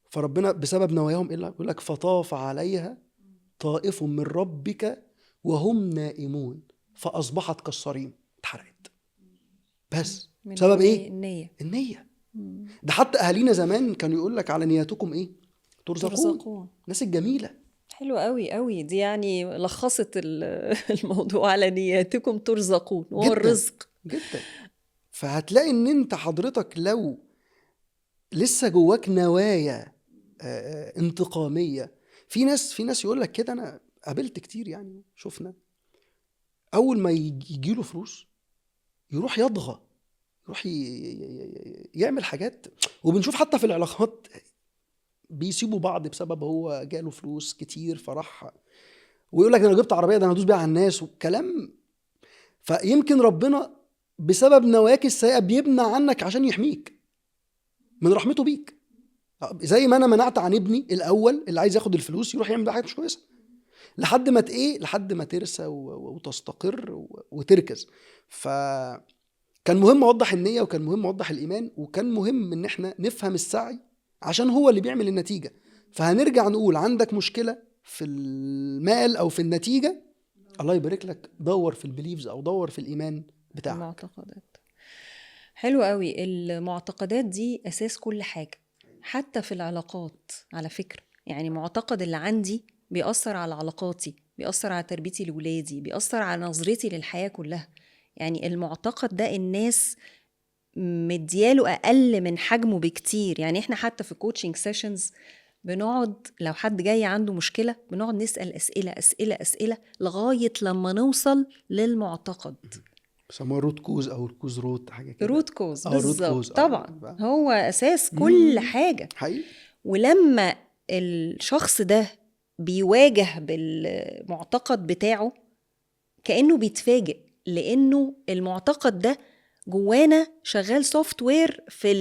Speaker 2: فربنا بسبب نواياهم ايه اللي يقول لك؟ فطاف عليها طائف من ربك وهم نائمون فاصبحت كالصريم، اتحرقت. بس بسبب ايه؟ النيه. ده حتى اهالينا زمان كانوا يقول لك على نياتكم ايه؟ ترزقون. الناس الجميله.
Speaker 1: حلو قوي قوي دي، يعني لخصت الموضوع على نياتكم ترزقون، وهو الرزق
Speaker 2: جدا. فهتلاقي ان انت حضرتك لو لسه جواك نوايا انتقاميه، في ناس يقول لك كده، انا قابلت كتير يعني، شفنا اول ما يجيله فلوس يروح يضغى، يروح يعمل حاجات. وبنشوف حتى في العلاقات بيسيبوا بعض بسبب هو جاله فلوس كتير فرح، ويقول لك انا جبت عربيه ده انا هدوس بيها على الناس وكلام. فيمكن ربنا بسبب نواياك السيئه بيمنع عنك عشان يحميك من رحمته بيك. زي ما انا منعت عن ابني الاول اللي عايز ياخد الفلوس يروح يعمل حاجه مش كويسه، لحد ما لحد ما ترسى وتستقر وتركز. فكان مهم اوضح النيه، وكان مهم اوضح الايمان، وكان مهم ان احنا نفهم السعي عشان هو اللي بيعمل النتيجه. فهنرجع نقول عندك مشكله في المال او في النتيجه، الله يبارك لك، دور في البليفز او دور في الايمان بتاعك.
Speaker 1: المعتقدات حلو قوي. المعتقدات دي اساس كل حاجه، حتى في العلاقات على فكره. يعني معتقد اللي عندي بيأثر على علاقاتي، بيأثر على تربيتي لولادي، بيأثر على نظرتي للحياه كلها. يعني المعتقد ده الناس مدياله اقل من حجمه بكتير. يعني احنا حتى في كوتشنج سيشنز بنقعد، لو حد جاي عنده مشكله بنقعد نسأل اسئله لغايه لما نوصل للمعتقد.
Speaker 2: بيسموها روت كوز او الكوز روت، حاجه كده.
Speaker 1: روت كوز بالظبط. طبعا
Speaker 2: هو
Speaker 1: هو اساس كل حاجه
Speaker 2: حقيقي.
Speaker 1: ولما الشخص ده بيواجه بالمعتقد بتاعه كأنه بيتفاجئ، لانه المعتقد ده جوانا شغال سوفت وير في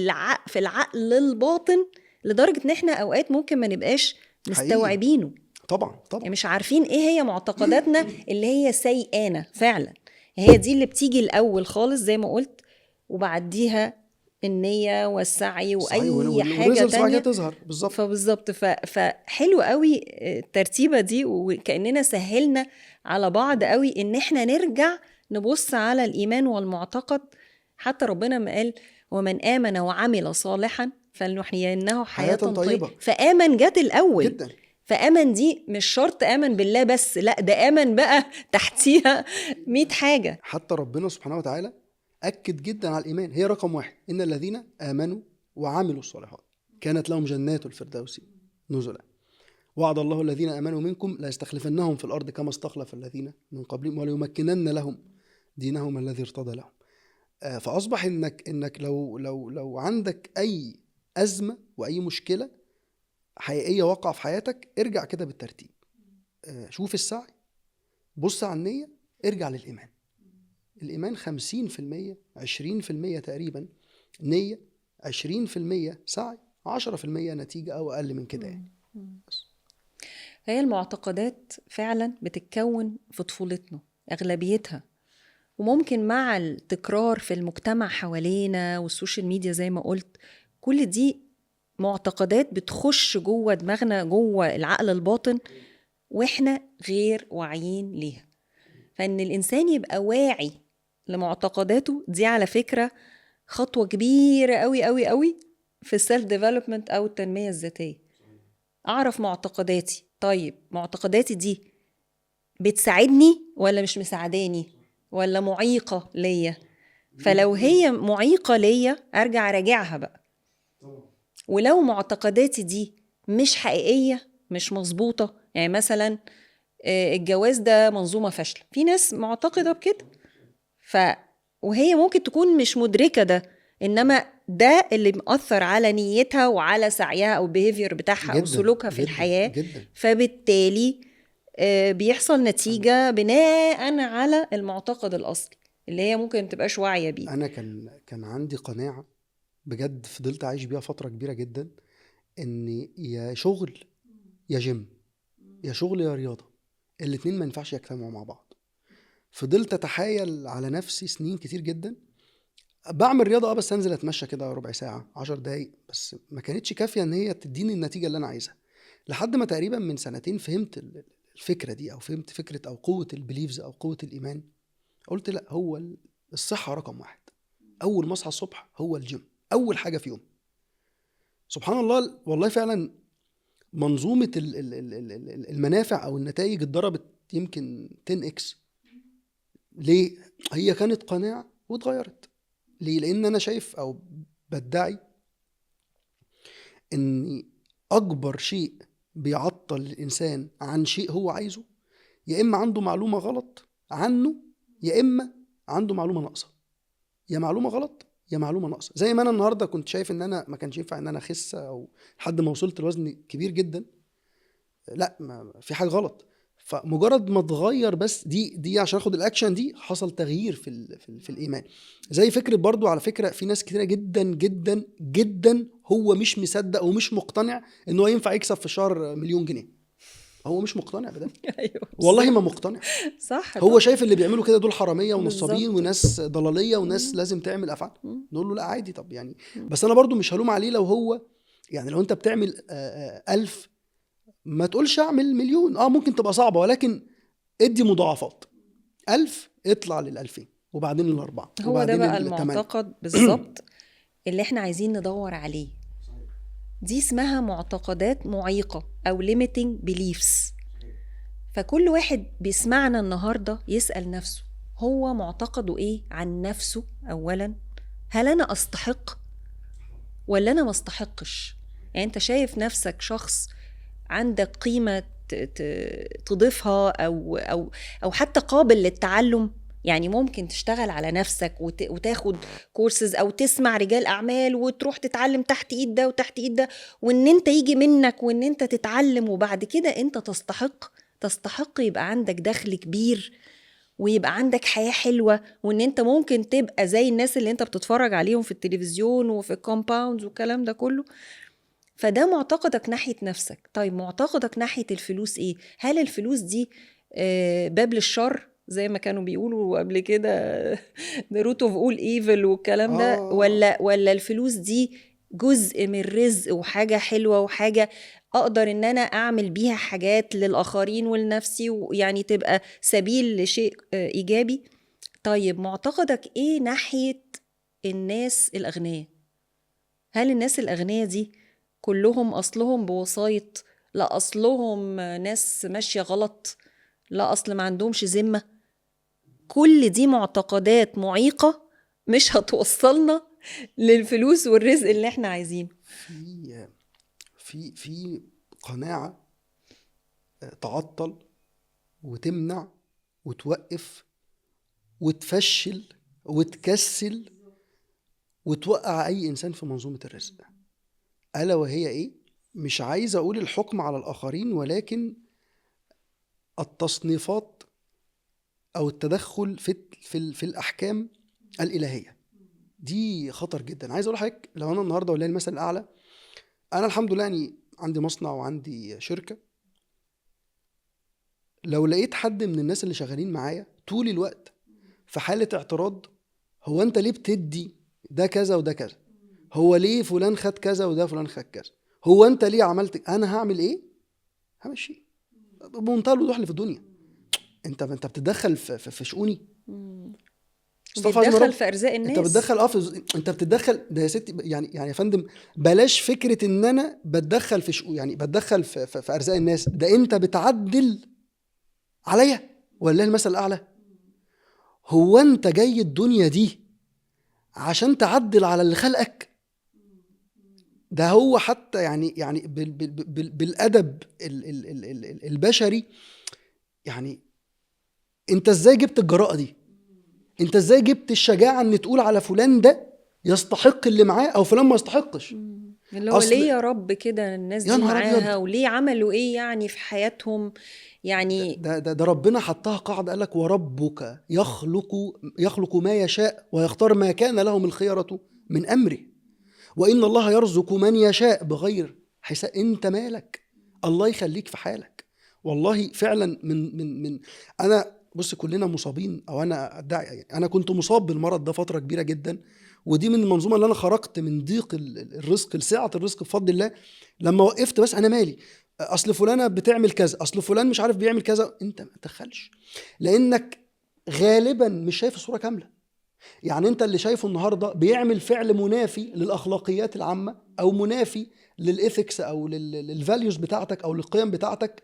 Speaker 1: العقل الباطن، لدرجه ان احنا اوقات ممكن ما نبقاش مستوعبينه.
Speaker 2: طبعا
Speaker 1: يعني مش عارفين ايه هي معتقداتنا اللي هي سيئانه فعلا. هي دي اللي بتيجي الاول خالص زي ما قلت، وبعديها النية والسعي
Speaker 2: صحيح،
Speaker 1: واي حاجة
Speaker 2: والريزلتس بعد كده
Speaker 1: تانية.
Speaker 2: تظهر بالظبط.
Speaker 1: فبالظبط فحلو قوي الترتيبة دي، وكأننا سهلنا على بعض قوي ان احنا نرجع نبص على الإيمان والمعتقد. حتى ربنا ما قال ومن آمن وعمل صالحا فلنحيينه حياة طيبة، فآمن جت الأول
Speaker 2: جدا.
Speaker 1: فآمن دي مش شرط آمن بالله بس، لا ده آمن بقى تحتيها 100 حاجة.
Speaker 2: حتى ربنا سبحانه وتعالى أكد جدا على الإيمان، هي رقم 1: إن الذين آمنوا وعملوا الصالحات كانت لهم جنات الفردوس نزلا، وعد الله الذين آمنوا منكم لا يستخلفنهم في الأرض كما استخلف الذين من قبلهم وليمكنن لهم دينهم الذي ارتضى لهم. فأصبح إنك لو عندك أي أزمة وأي مشكلة حقيقية وقع في حياتك، ارجع كده بالترتيب، شوف السعي، بص على النية، ارجع للإيمان. الإيمان 50%، 20% تقريبا نية، 20% سعي، 10% نتيجة أو أقل من كده يعني.
Speaker 1: هي المعتقدات فعلا بتتكون في طفولتنا أغلبيتها، وممكن مع التكرار في المجتمع حوالينا والسوشيال ميديا زي ما قلت، كل دي معتقدات بتخش جوه دماغنا، جوه العقل الباطن، واحنا غير واعيين ليها. فإن الإنسان يبقى واعي لمعتقداته دي على فكرة خطوة كبيرة قوي قوي قوي في السيلف ديفلوبمنت أو التنمية الذاتية. أعرف معتقداتي، طيب معتقداتي دي بتساعدني ولا مش مساعداني ولا معيقة ليا؟ فلو هي معيقة ليا أرجع أراجعها بقى. ولو معتقداتي دي مش حقيقية مش مظبوطة، يعني مثلا الجواز ده منظومة فاشلة، في ناس معتقدة بكده، وهي ممكن تكون مش مدركة ده، إنما ده اللي مؤثر على نيتها وعلى سعيها أو behavior بتاعها أو سلوكها في الحياة
Speaker 2: جدا.
Speaker 1: فبالتالي بيحصل نتيجة بناء على المعتقد الأصلي اللي هي ممكن متبقاش واعية بيه.
Speaker 2: أنا كان عندي قناعة بجد فضلت عايش بيها فترة كبيرة جدا، إن يا شغل يا جيم، يا شغل يا رياضة، الاتنين ما ينفعش يجتمعوا مع بعض. فضلت أتحايل على نفسي سنين كتير جدا، بعمل رياضة بس أنزل أتمشى كده ربع ساعة 10 دقايق، بس ما كانتش كافية إن هي تديني النتيجة اللي أنا عايزها. لحد ما تقريبا من 2 سنين فهمت الفكرة دي، أو فهمت فكرة أو قوة البليفز أو قوة الإيمان. قلت لا، هو الصحة رقم 1. أول ما أصحى الصبح هو الجيم أول حاجة في يوم. سبحان الله، والله فعلا منظومة المنافع أو النتائج اتضربت يمكن 10x. ليه؟ هي كانت قناعة واتغيرت. ليه؟ لأن أنا شايف أو بدعي إن أكبر شيء بيعطل الإنسان عن شيء هو عايزه، يا إما عنده معلومة غلط عنه، يا إما عنده معلومة ناقصة. يا معلومة غلط يا معلومة ناقصة. زي ما أنا النهاردة كنت شايف إن أنا ما كانش ينفع إن أنا أخس، أو لحد ما وصلت لوزن كبير جدا، لا، ما في حاجة غلط. فمجرد ما اتغير بس دي عشان اخد الاكشن دي، حصل تغيير في الايمان. زي فكره برضو، على فكره في ناس كتيره جدا جدا جدا هو مش مصدق ومش مقتنع ان هو ينفع يكسب في الشهر 1,000,000 جنيه. هو مش مقتنع بده.
Speaker 1: أيوة
Speaker 2: والله ما مقتنع.
Speaker 1: صح.
Speaker 2: هو شايف اللي بيعملوا كده دول حراميه ونصابين
Speaker 1: بالظبط.
Speaker 2: وناس ضلاليه وناس لازم تعمل افعال. نقول له لا عادي. طب يعني بس انا برضو مش هلوم عليه لو هو، يعني لو انت بتعمل 1000 ما تقولش اعمل 1,000,000. ممكن تبقى صعبة، ولكن ادي مضاعفات. 1000 اطلع لل2000 وبعدين ل4
Speaker 1: هو ده
Speaker 2: وبعدين
Speaker 1: بقى
Speaker 2: ل8.
Speaker 1: المعتقد بالظبط اللي احنا عايزين ندور عليه. دي اسمها معتقدات معيقة أو limiting beliefs. فكل واحد بيسمعنا النهاردة يسأل نفسه هو معتقده ايه عن نفسه أولا. هل أنا أستحق ولا أنا ما استحقش؟ يعني أنت شايف نفسك شخص عندك قيمة تضيفها أو حتى قابل للتعلم. يعني ممكن تشتغل على نفسك وتاخد كورسز أو تسمع رجال أعمال وتروح تتعلم تحت إيد ده وتحت إيد ده، وإن أنت يجي منك وإن أنت تتعلم، وبعد كده أنت تستحق يبقى عندك دخل كبير ويبقى عندك حياة حلوة، وإن أنت ممكن تبقى زي الناس اللي أنت بتتفرج عليهم في التلفزيون وفي الكومباوندز والكلام ده كله. فده معتقدك ناحية نفسك. طيب معتقدك ناحية الفلوس إيه؟ هل الفلوس دي باب للشر زي ما كانوا بيقولوا قبل كده the root of all evil والكلام ده،
Speaker 2: آه.
Speaker 1: ولا الفلوس دي جزء من رزق وحاجة حلوة وحاجة أقدر إن أنا أعمل بيها حاجات للآخرين ولنفسي، ويعني تبقى سبيل لشيء إيجابي. طيب معتقدك إيه ناحية الناس الأغنياء؟ هل الناس الأغنياء دي كلهم أصلهم بوسايط؟ لا أصلهم ناس ماشية غلط؟ لا أصل ما عندهمش ذمة؟ كل دي معتقدات معيقة مش هتوصلنا للفلوس والرزق اللي احنا عايزينه.
Speaker 2: في قناعة تعطل وتمنع وتوقف وتفشل وتكسل وتوقع أي إنسان في منظومة الرزق، ألا وهي إيه؟ مش عايز أقول الحكم على الآخرين، ولكن التصنيفات أو التدخل في الأحكام الإلهية. دي خطر جدا. عايز أقول لحضرتك، لو أنا النهاردة ولله المثل الأعلى، أنا الحمد لله يعني عندي مصنع وعندي شركة، لو لقيت حد من الناس اللي شغالين معايا طول الوقت في حالة اعتراض، هو أنت ليه بتدي ده كذا وده كذا؟ هو ليه فلان خد كذا وده فلان خد كذا؟ هو أنت ليه عملت؟ أنا هعمل إيه؟ همشي بمنتهى الوضوح اللي في الدنيا. انت بتتدخل في شؤوني،
Speaker 1: بتدخل في ارزاق الناس.
Speaker 2: انت بتدخل انت بتتدخل ده يا ستي. يعني يا فندم، بلاش فكره ان انا بتدخل في يعني بتدخل في ارزاق الناس، ده انت بتعدل عليا. والله المثل الاعلى. هو انت جاي الدنيا دي عشان تعدل على اللي خلقك؟ ده هو حتى يعني بالادب البشري، يعني انت ازاي جبت الجراءه دي؟ انت ازاي جبت الشجاعه ان تقول على فلان ده يستحق اللي معاه او فلان ما يستحقش؟
Speaker 1: اللي هو ليه يا رب كده الناس دي معاها، وليه عملوا ايه يعني في حياتهم؟ يعني
Speaker 2: ده ربنا حطها قاعده، قالك وربك يخلق ما يشاء ويختار ما كان لهم الخيرة من امره وان الله يرزق من يشاء بغير حساب. انت مالك؟ الله يخليك في حالك. والله فعلا من انا بص، كلنا مصابين، او انا ادعي يعني انا كنت مصاب بالمرض ده فتره كبيره جدا، ودي من المنظومه اللي انا خرجت من ضيق الرزق لسعه الرزق بفضل الله لما وقفت. بس انا مالي؟ اصل فلانه بتعمل كذا، اصل فلان مش عارف بيعمل كذا. انت ما تدخلش، لانك غالبا مش شايف الصوره كامله. يعني انت اللي شايفه النهارده بيعمل فعل منافي للاخلاقيات العامه، او منافي للايثكس او للفاليوز بتاعتك او للقيم بتاعتك،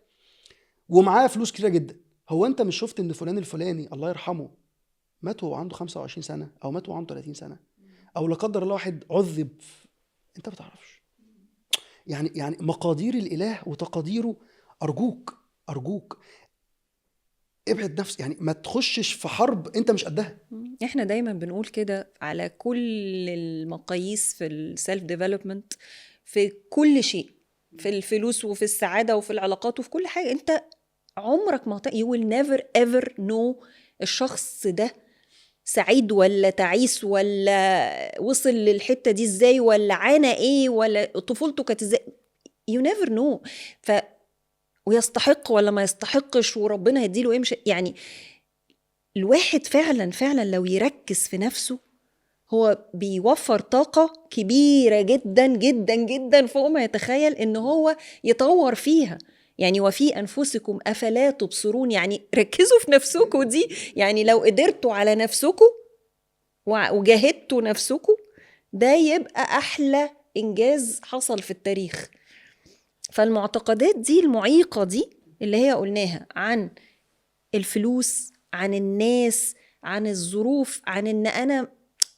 Speaker 2: ومعاه فلوس كتيره جدا. هو انت مش شفت ان فلان الفلاني الله يرحمه مات وهو عنده 25 سنه، او مات وهو عنده 30 سنه، او لا قدر الله واحد عذب؟ انت ما تعرفش. يعني مقادير الاله وتقاديره. ارجوك ابعد نفسك، يعني ما تخشش في حرب انت مش قدها.
Speaker 1: احنا دايما بنقول كده على كل المقاييس في السيلف ديفلوبمنت، في كل شيء، في الفلوس وفي السعاده وفي العلاقات وفي كل حاجه. انت عمرك ما you will never ever know الشخص ده سعيد ولا تعيس، ولا وصل للحته دي ازاي، ولا عانى ايه، ولا طفولته كانت ازاي. you never know. ويستحق ولا ما يستحقش، وربنا يديله ايه. مش يعني الواحد فعلا لو يركز في نفسه، هو بيوفر طاقة كبيرة جدا جدا جدا فوق ما يتخيل ان هو يطور فيها. يعني وفي أنفسكم أفلا تبصرون، يعني ركزوا في نفسكم دي. يعني لو قدرتوا على نفسكم وجاهدتوا نفسكم، ده يبقى أحلى إنجاز حصل في التاريخ. فالمعتقدات دي المعيقة دي اللي هي قلناها عن الفلوس، عن الناس، عن الظروف، عن ان انا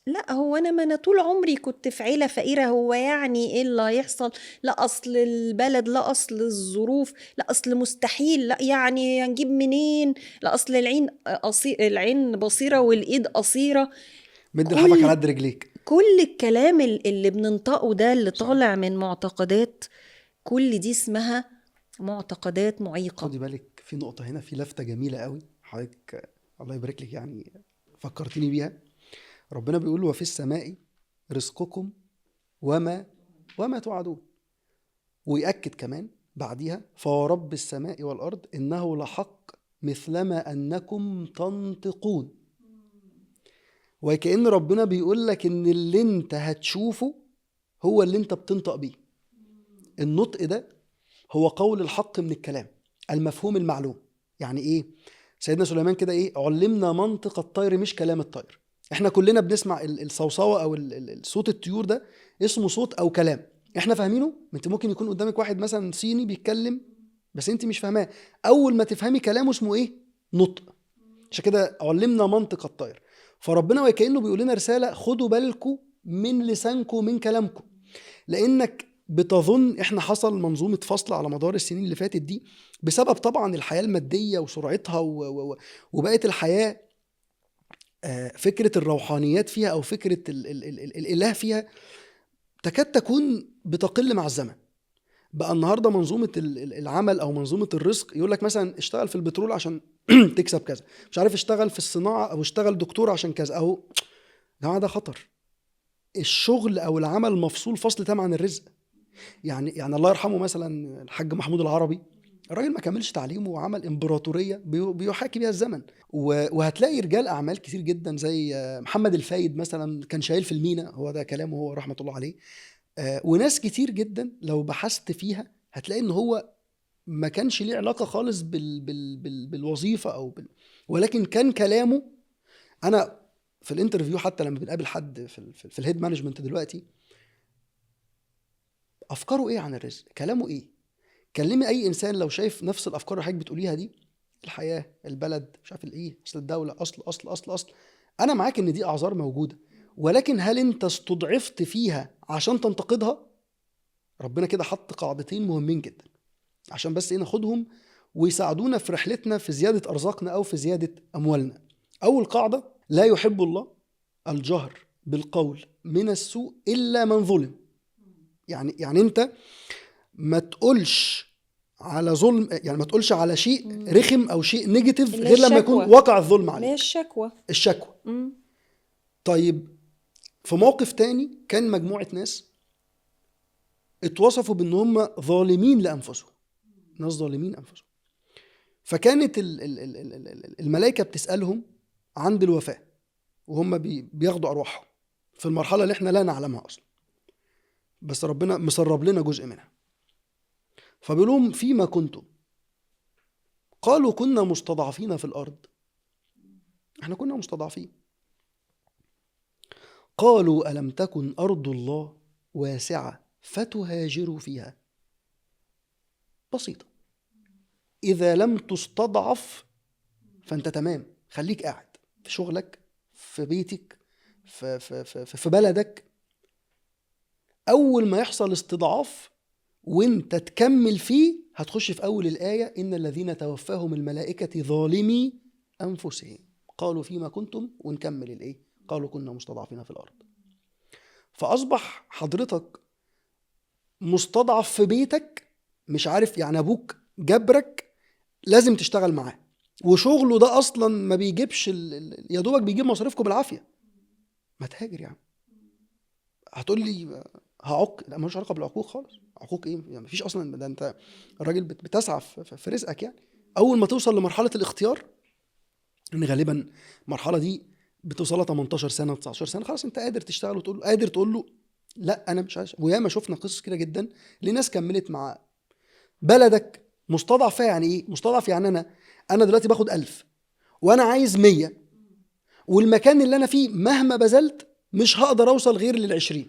Speaker 1: لا هو انا ما انا طول عمري كنت في عيله فقيره، هو يعني ايه اللي هيحصل؟ لا اصل البلد، لا اصل الظروف، لا اصل مستحيل، لا يعني هنجيب منين، لا اصل العين بصيره والايد قصيره.
Speaker 2: مد لحافك على قد رجليك.
Speaker 1: كل الكلام اللي بننطقه ده اللي طالع من معتقدات، كل دي اسمها معتقدات معيقه.
Speaker 2: خدي بالك في نقطه هنا، في لفته جميله قوي حضرتك، الله يبارك لك، يعني فكرتني بيها. ربنا بيقول وفي السماء رزقكم وما توعدون، ويأكد كمان بعديها فورب السماء والأرض إنه لحق مثلما أنكم تنطقون. وكأن ربنا بيقول لك إن اللي أنت هتشوفه هو اللي أنت بتنطق بيه. النطق ده هو قول الحق من الكلام، المفهوم المعلوم. يعني إيه؟ سيدنا سليمان كده إيه؟ علمنا منطق الطير مش كلام الطير. إحنا كلنا بنسمع الصوصوة أو صوت الطيور ده اسمه صوت أو كلام، إحنا فاهمينه. أنت ممكن يكون قدامك واحد مثلا صيني بيتكلم بس أنت مش فاهماه، أول ما تفهمي كلامه اسمه إيه؟ نطق. عشان كده علمنا منطق الطير. فربنا وكأنه بيقول لنا رسالة: خدوا بالكم من لسانكم ومن كلامكم، لأنك بتظن. احنا حصل منظومة فصل على مدار السنين اللي فاتت دي بسبب طبعا الحياة المادية وسرعتها وبقت الحياة فكرة الروحانيات فيها أو فكرة الإله فيها تكاد تكون بتقل مع الزمن. بقى النهاردة منظومة العمل أو منظومة الرزق يقول لك مثلا اشتغل في البترول عشان تكسب كذا، مش عارف اشتغل في الصناعة أو اشتغل دكتور عشان كذا. أهو جماعة ده خطر. الشغل أو العمل مفصول فصل تام عن الرزق. يعني الله يرحمه مثلا الحاج محمود العربي، الراجل ما كملش تعليمه وعمل امبراطورية بيحاكي بيها الزمن. وهتلاقي رجال أعمال كتير جدا زي محمد الفايد مثلا كان شايل في المينا، هو ده كلامه هو رحمة الله عليه. وناس كتير جدا لو بحثت فيها هتلاقي ان هو ما كانش ليه علاقة خالص بالوظيفة ولكن كان كلامه. انا في الانترفيو حتى لما بنقابل حد في الهيد مانجمنت دلوقتي، افكاره ايه عن الرزق، كلامه ايه. كلمي اي انسان لو شايف نفس الافكار اللي حضرتك بتقوليها دي، الحياة، البلد، مش عارف الايه، اصل الدولة، اصل انا معاك ان دي اعذار موجودة، ولكن هل انت استضعفت فيها عشان تنتقدها؟ ربنا كده حط قاعدتين مهمين جدا عشان بس ايه ناخدهم ويساعدونا في رحلتنا في زيادة أرزاقنا أو في زيادة أموالنا. أول قاعدة: لا يحب الله الجهر بالقول من السوء إلا من ظلم. يعني أنت ما تقولش على ظلم، يعني ما تقولش على شيء رخم أو شيء نيجاتيف غير لما يكون وقع الظلم عليك. الشكوى. طيب في موقف تاني كان مجموعة ناس اتوصفوا بأن هم ظالمين لأنفسهم، ناس ظالمين أنفسهم. فكانت الملائكة بتسألهم عند الوفاة وهم بياخدوا أرواحهم في المرحلة اللي احنا لا نعلمها أصلا، بس ربنا مسرب لنا جزء منها. فبيقولهم: فيما كنتم؟ قالوا: كنا مستضعفين في الأرض. احنا كنا مستضعفين. قالوا: ألم تكن أرض الله واسعة فتهاجروا فيها. بسيطة. إذا لم تستضعف فأنت تمام، خليك قاعد في شغلك، في بيتك، في بلدك. أول ما يحصل استضعاف وانت تكمل فيه هتخش في أول الآية: إن الذين توفاهم الملائكة ظالمي أنفسهم قالوا فيما كنتم، ونكمل الإيه؟ قالوا كنا مستضعفين في الأرض. فأصبح حضرتك مستضعف في بيتك، مش عارف، يعني أبوك جبرك لازم تشتغل معاه، وشغله ده أصلا ما بيجيبش يا دوبك بيجيب مصاريفكم بالعافية. ما تهاجر يعني. هتقول لي هعق؟ لا، ملوش علاقة بالعقوق خالص. عقوق ايه يعني؟ مفيش اصلا. ده انت الراجل بتسعى في رزقك. يعني اول ما توصل لمرحله الاختيار، ان غالبا المرحله دي بتوصلها 18 سنه 19 سنه، خلاص انت قادر تشتغل وتقول قادر تقول له لا انا مش عايز. وياما شفنا قصص كده جدا لناس كملت مع بلدك مستضعف فيها. يعني ايه مستضعف؟ يعني انا دلوقتي باخد 1000 وانا عايز 100، والمكان اللي انا فيه مهما بذلت مش هقدر اوصل غير لل20.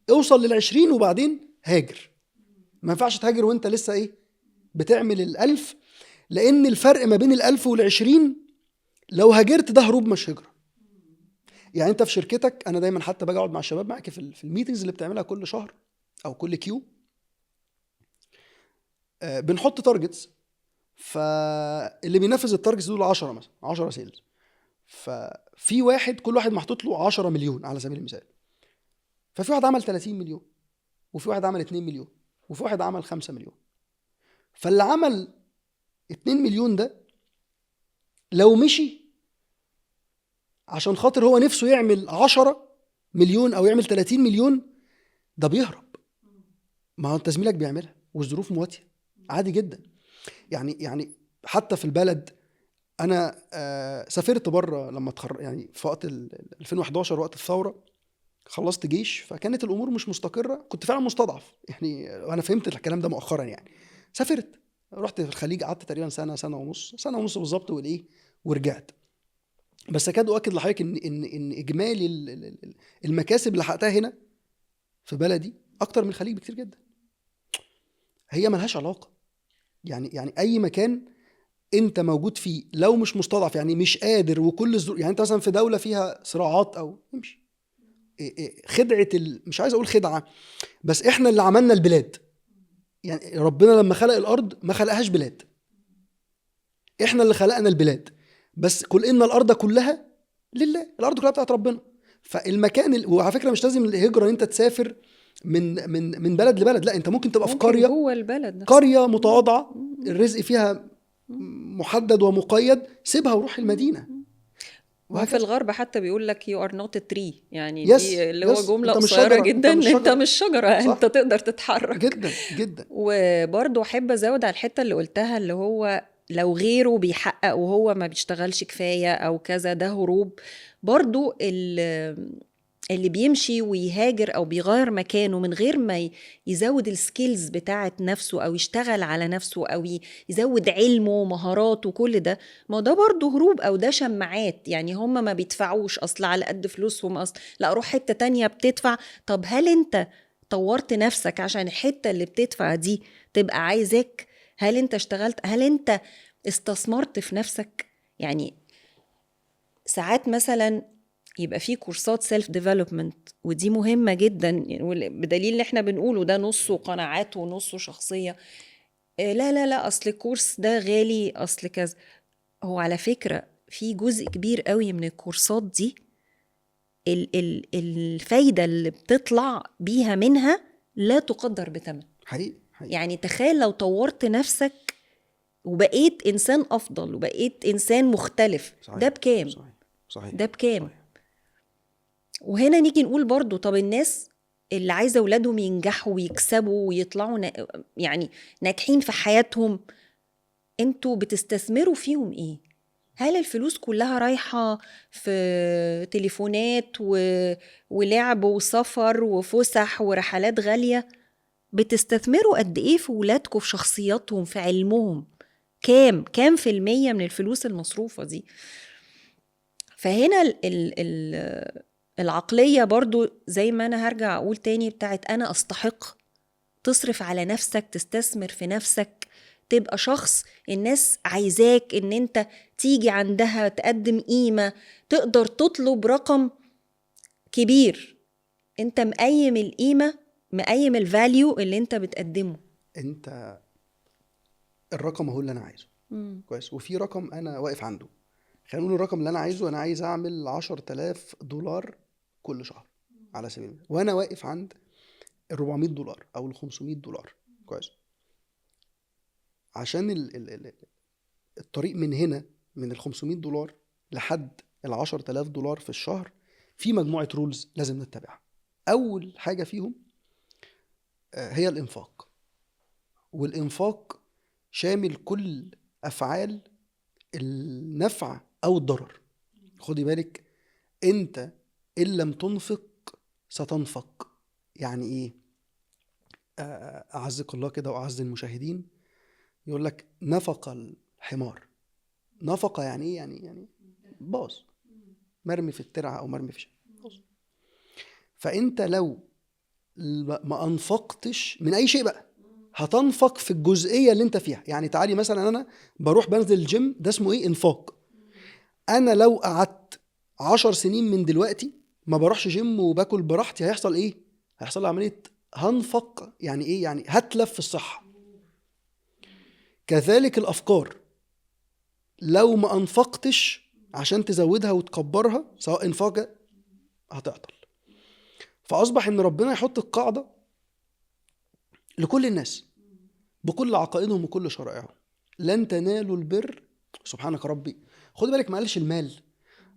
Speaker 2: اوصل لل20 وبعدين هاجر. ما ينفعش تهاجر وانت لسه ايه بتعمل 1000، لان الفرق ما بين 1000 وال20 لو هاجرت ده هروب مش هجرة. يعني انت في شركتك، انا دايما حتى باجي اقعد مع الشباب معاك في الميتنجز اللي بتعملها كل شهر او كل كيو، بنحط تارجتس. فاللي بينفذ التارجتس دول 10 مثلا 10 سيلز. ففي واحد كل واحد محطوط له 10 مليون على سبيل المثال. ففي واحد عمل 30 مليون، وفي واحد عمل 2 مليون، وفي واحد عمل 5 مليون. فاللي عمل 2 مليون ده لو مشي عشان خاطر هو نفسه يعمل 10 مليون او يعمل 30 مليون، ده بيهرب. ما هو انت زميلك بيعملها والظروف مواتيه عادي جدا. يعني حتى في البلد انا سافرت بره لما يعني في وقت 2011 وقت الثوره، خلصت جيش، فكانت الامور مش مستقره، كنت فعلا مستضعف يعني، وانا فهمت الكلام ده مؤخرا يعني. سافرت، رحت في الخليج، قعدت تقريبا سنه ونص بالظبط ورجعت. بس اكاد اؤكد لحضرتك ان اجمالي المكاسب اللي حققتها هنا في بلدي اكتر من الخليج بكتير جدا. هي ملهاش علاقه يعني اي مكان انت موجود فيه لو مش مستضعف، يعني مش قادر، وكل الظروف، يعني انت مثلا في دوله فيها صراعات او امشي، خدعه مش عايز اقول خدعه، بس احنا اللي عملنا البلاد. يعني ربنا لما خلق الارض ما خلقهاش بلاد، احنا اللي خلقنا البلاد. بس قل ان الارض كلها لله، الارض كلها بتاعت ربنا. فالمكان وعلى فكره مش لازم الهجره ان انت تسافر من بلد لبلد، لا، انت ممكن تبقى في
Speaker 1: ممكن
Speaker 2: قريه،
Speaker 1: جوه البلد نفسها.
Speaker 2: قريه متواضعه الرزق فيها محدد ومقيد، سيبها وروح المدينه.
Speaker 1: وهو في الغرب حتى بيقول لك you are not a tree، يعني
Speaker 2: يس
Speaker 1: دي اللي هو جملة
Speaker 2: انت مش
Speaker 1: قصيرة
Speaker 2: شجره،
Speaker 1: جدا، انت مش شجرة،
Speaker 2: صح.
Speaker 1: انت تقدر تتحرك
Speaker 2: جدا جدا.
Speaker 1: وبرضو احب ازود على الحتة اللي قلتها، اللي هو لو غيره بيحقق وهو ما بيشتغلش كفاية او كذا، ده هروب. برضو اللي بيمشي ويهاجر او بيغير مكانه من غير ما يزود السكيلز بتاعت نفسه او يشتغل على نفسه او يزود علمه ومهاراته وكل ده، ما ده برضه هروب او ده شماعات. يعني هم ما بيدفعوش اصل على قد فلوسهم، اصل لا روح حتة تانية بتدفع. طب هل انت طورت نفسك عشان الحتة اللي بتدفع دي تبقى عايزاك؟ هل انت اشتغلت؟ هل انت استثمرت في نفسك؟ يعني ساعات مثلا يبقى فيه كورسات سيلف ديفلوبمنت، ودي مهمة جدا، يعني بدليل اللي احنا بنقوله ده نصه قناعات ونصه شخصية. لا لا لا اصل الكورس ده غالي، اصل كذا. هو على فكرة في جزء كبير قوي من الكورسات دي الفايدة اللي بتطلع بيها منها لا تقدر بثمن.
Speaker 2: حقيقي.
Speaker 1: يعني تخيل لو طورت نفسك وبقيت إنسان أفضل وبقيت إنسان مختلف،
Speaker 2: صحيح.
Speaker 1: ده بكام؟
Speaker 2: صحيح.
Speaker 1: ده بكام؟ صحيح. وهنا نيجي نقول برضو، طب الناس اللي عايزة أولادهم ينجحوا ويكسبوا ويطلعوا يعني ناجحين في حياتهم، انتوا بتستثمروا فيهم ايه؟ هل الفلوس كلها رايحة في تليفونات ولعب وسفر وفسح ورحلات غالية؟ بتستثمروا قد ايه في ولادكم، في شخصياتهم، في علمهم؟ كام في المية من الفلوس المصروفة دي؟ فهنا العقلية برضو زي ما أنا هرجع أقول تاني بتاعت أنا أستحق، تصرف على نفسك، تستثمر في نفسك، تبقى شخص الناس عايزاك ان انت تيجي عندها، تقدم قيمة، تقدر تطلب رقم كبير، انت مقيم القيمة، مقيم الفاليو اللي انت بتقدمه.
Speaker 2: انت الرقم هو اللي انا عايزه كويس، وفي رقم انا واقف عنده. خلينا نقول الرقم اللي انا عايزه، انا عايز اعمل $10,000 كل شهر على سبيل المثال، وانا واقف عند $400 او $500 كويس. عشان الطريق من هنا من $500 لحد $10,000 في الشهر في مجموعة رولز لازم نتبعها. أول حاجة فيهم هي الإنفاق، والإنفاق شامل كل أفعال النفع أو الضرر. خدي بالك، أنت إن لم تنفق ستنفق. يعني إيه؟ أعزك الله كده وأعز المشاهدين، يقول لك نفق الحمار. نفق يعني إيه؟ يعني باظ، مرمي في الترعة أو مرمي في شيء. فأنت لو ما أنفقتش من أي شيء بقى، هتنفق في الجزئية اللي انت فيها. يعني تعالي مثلا أنا بنزل الجيم، ده اسمه إيه؟ إنفاق. أنا لو قعدت 10 سنين من دلوقتي ما بروحش جيم وباكل براحتي، هيحصل إيه؟ هيحصل لي عملية هنفق. يعني إيه؟ يعني هتلف في الصحة. كذلك الأفكار، لو ما أنفقتش عشان تزودها وتكبرها، سواء إنفاق، هتعطل. فأصبح إن ربنا يحط القاعدة لكل الناس بكل عقائدهم وكل شرائعهم: لن تنالوا البر، سبحانك ربي، خد بالك، ما قالش المال،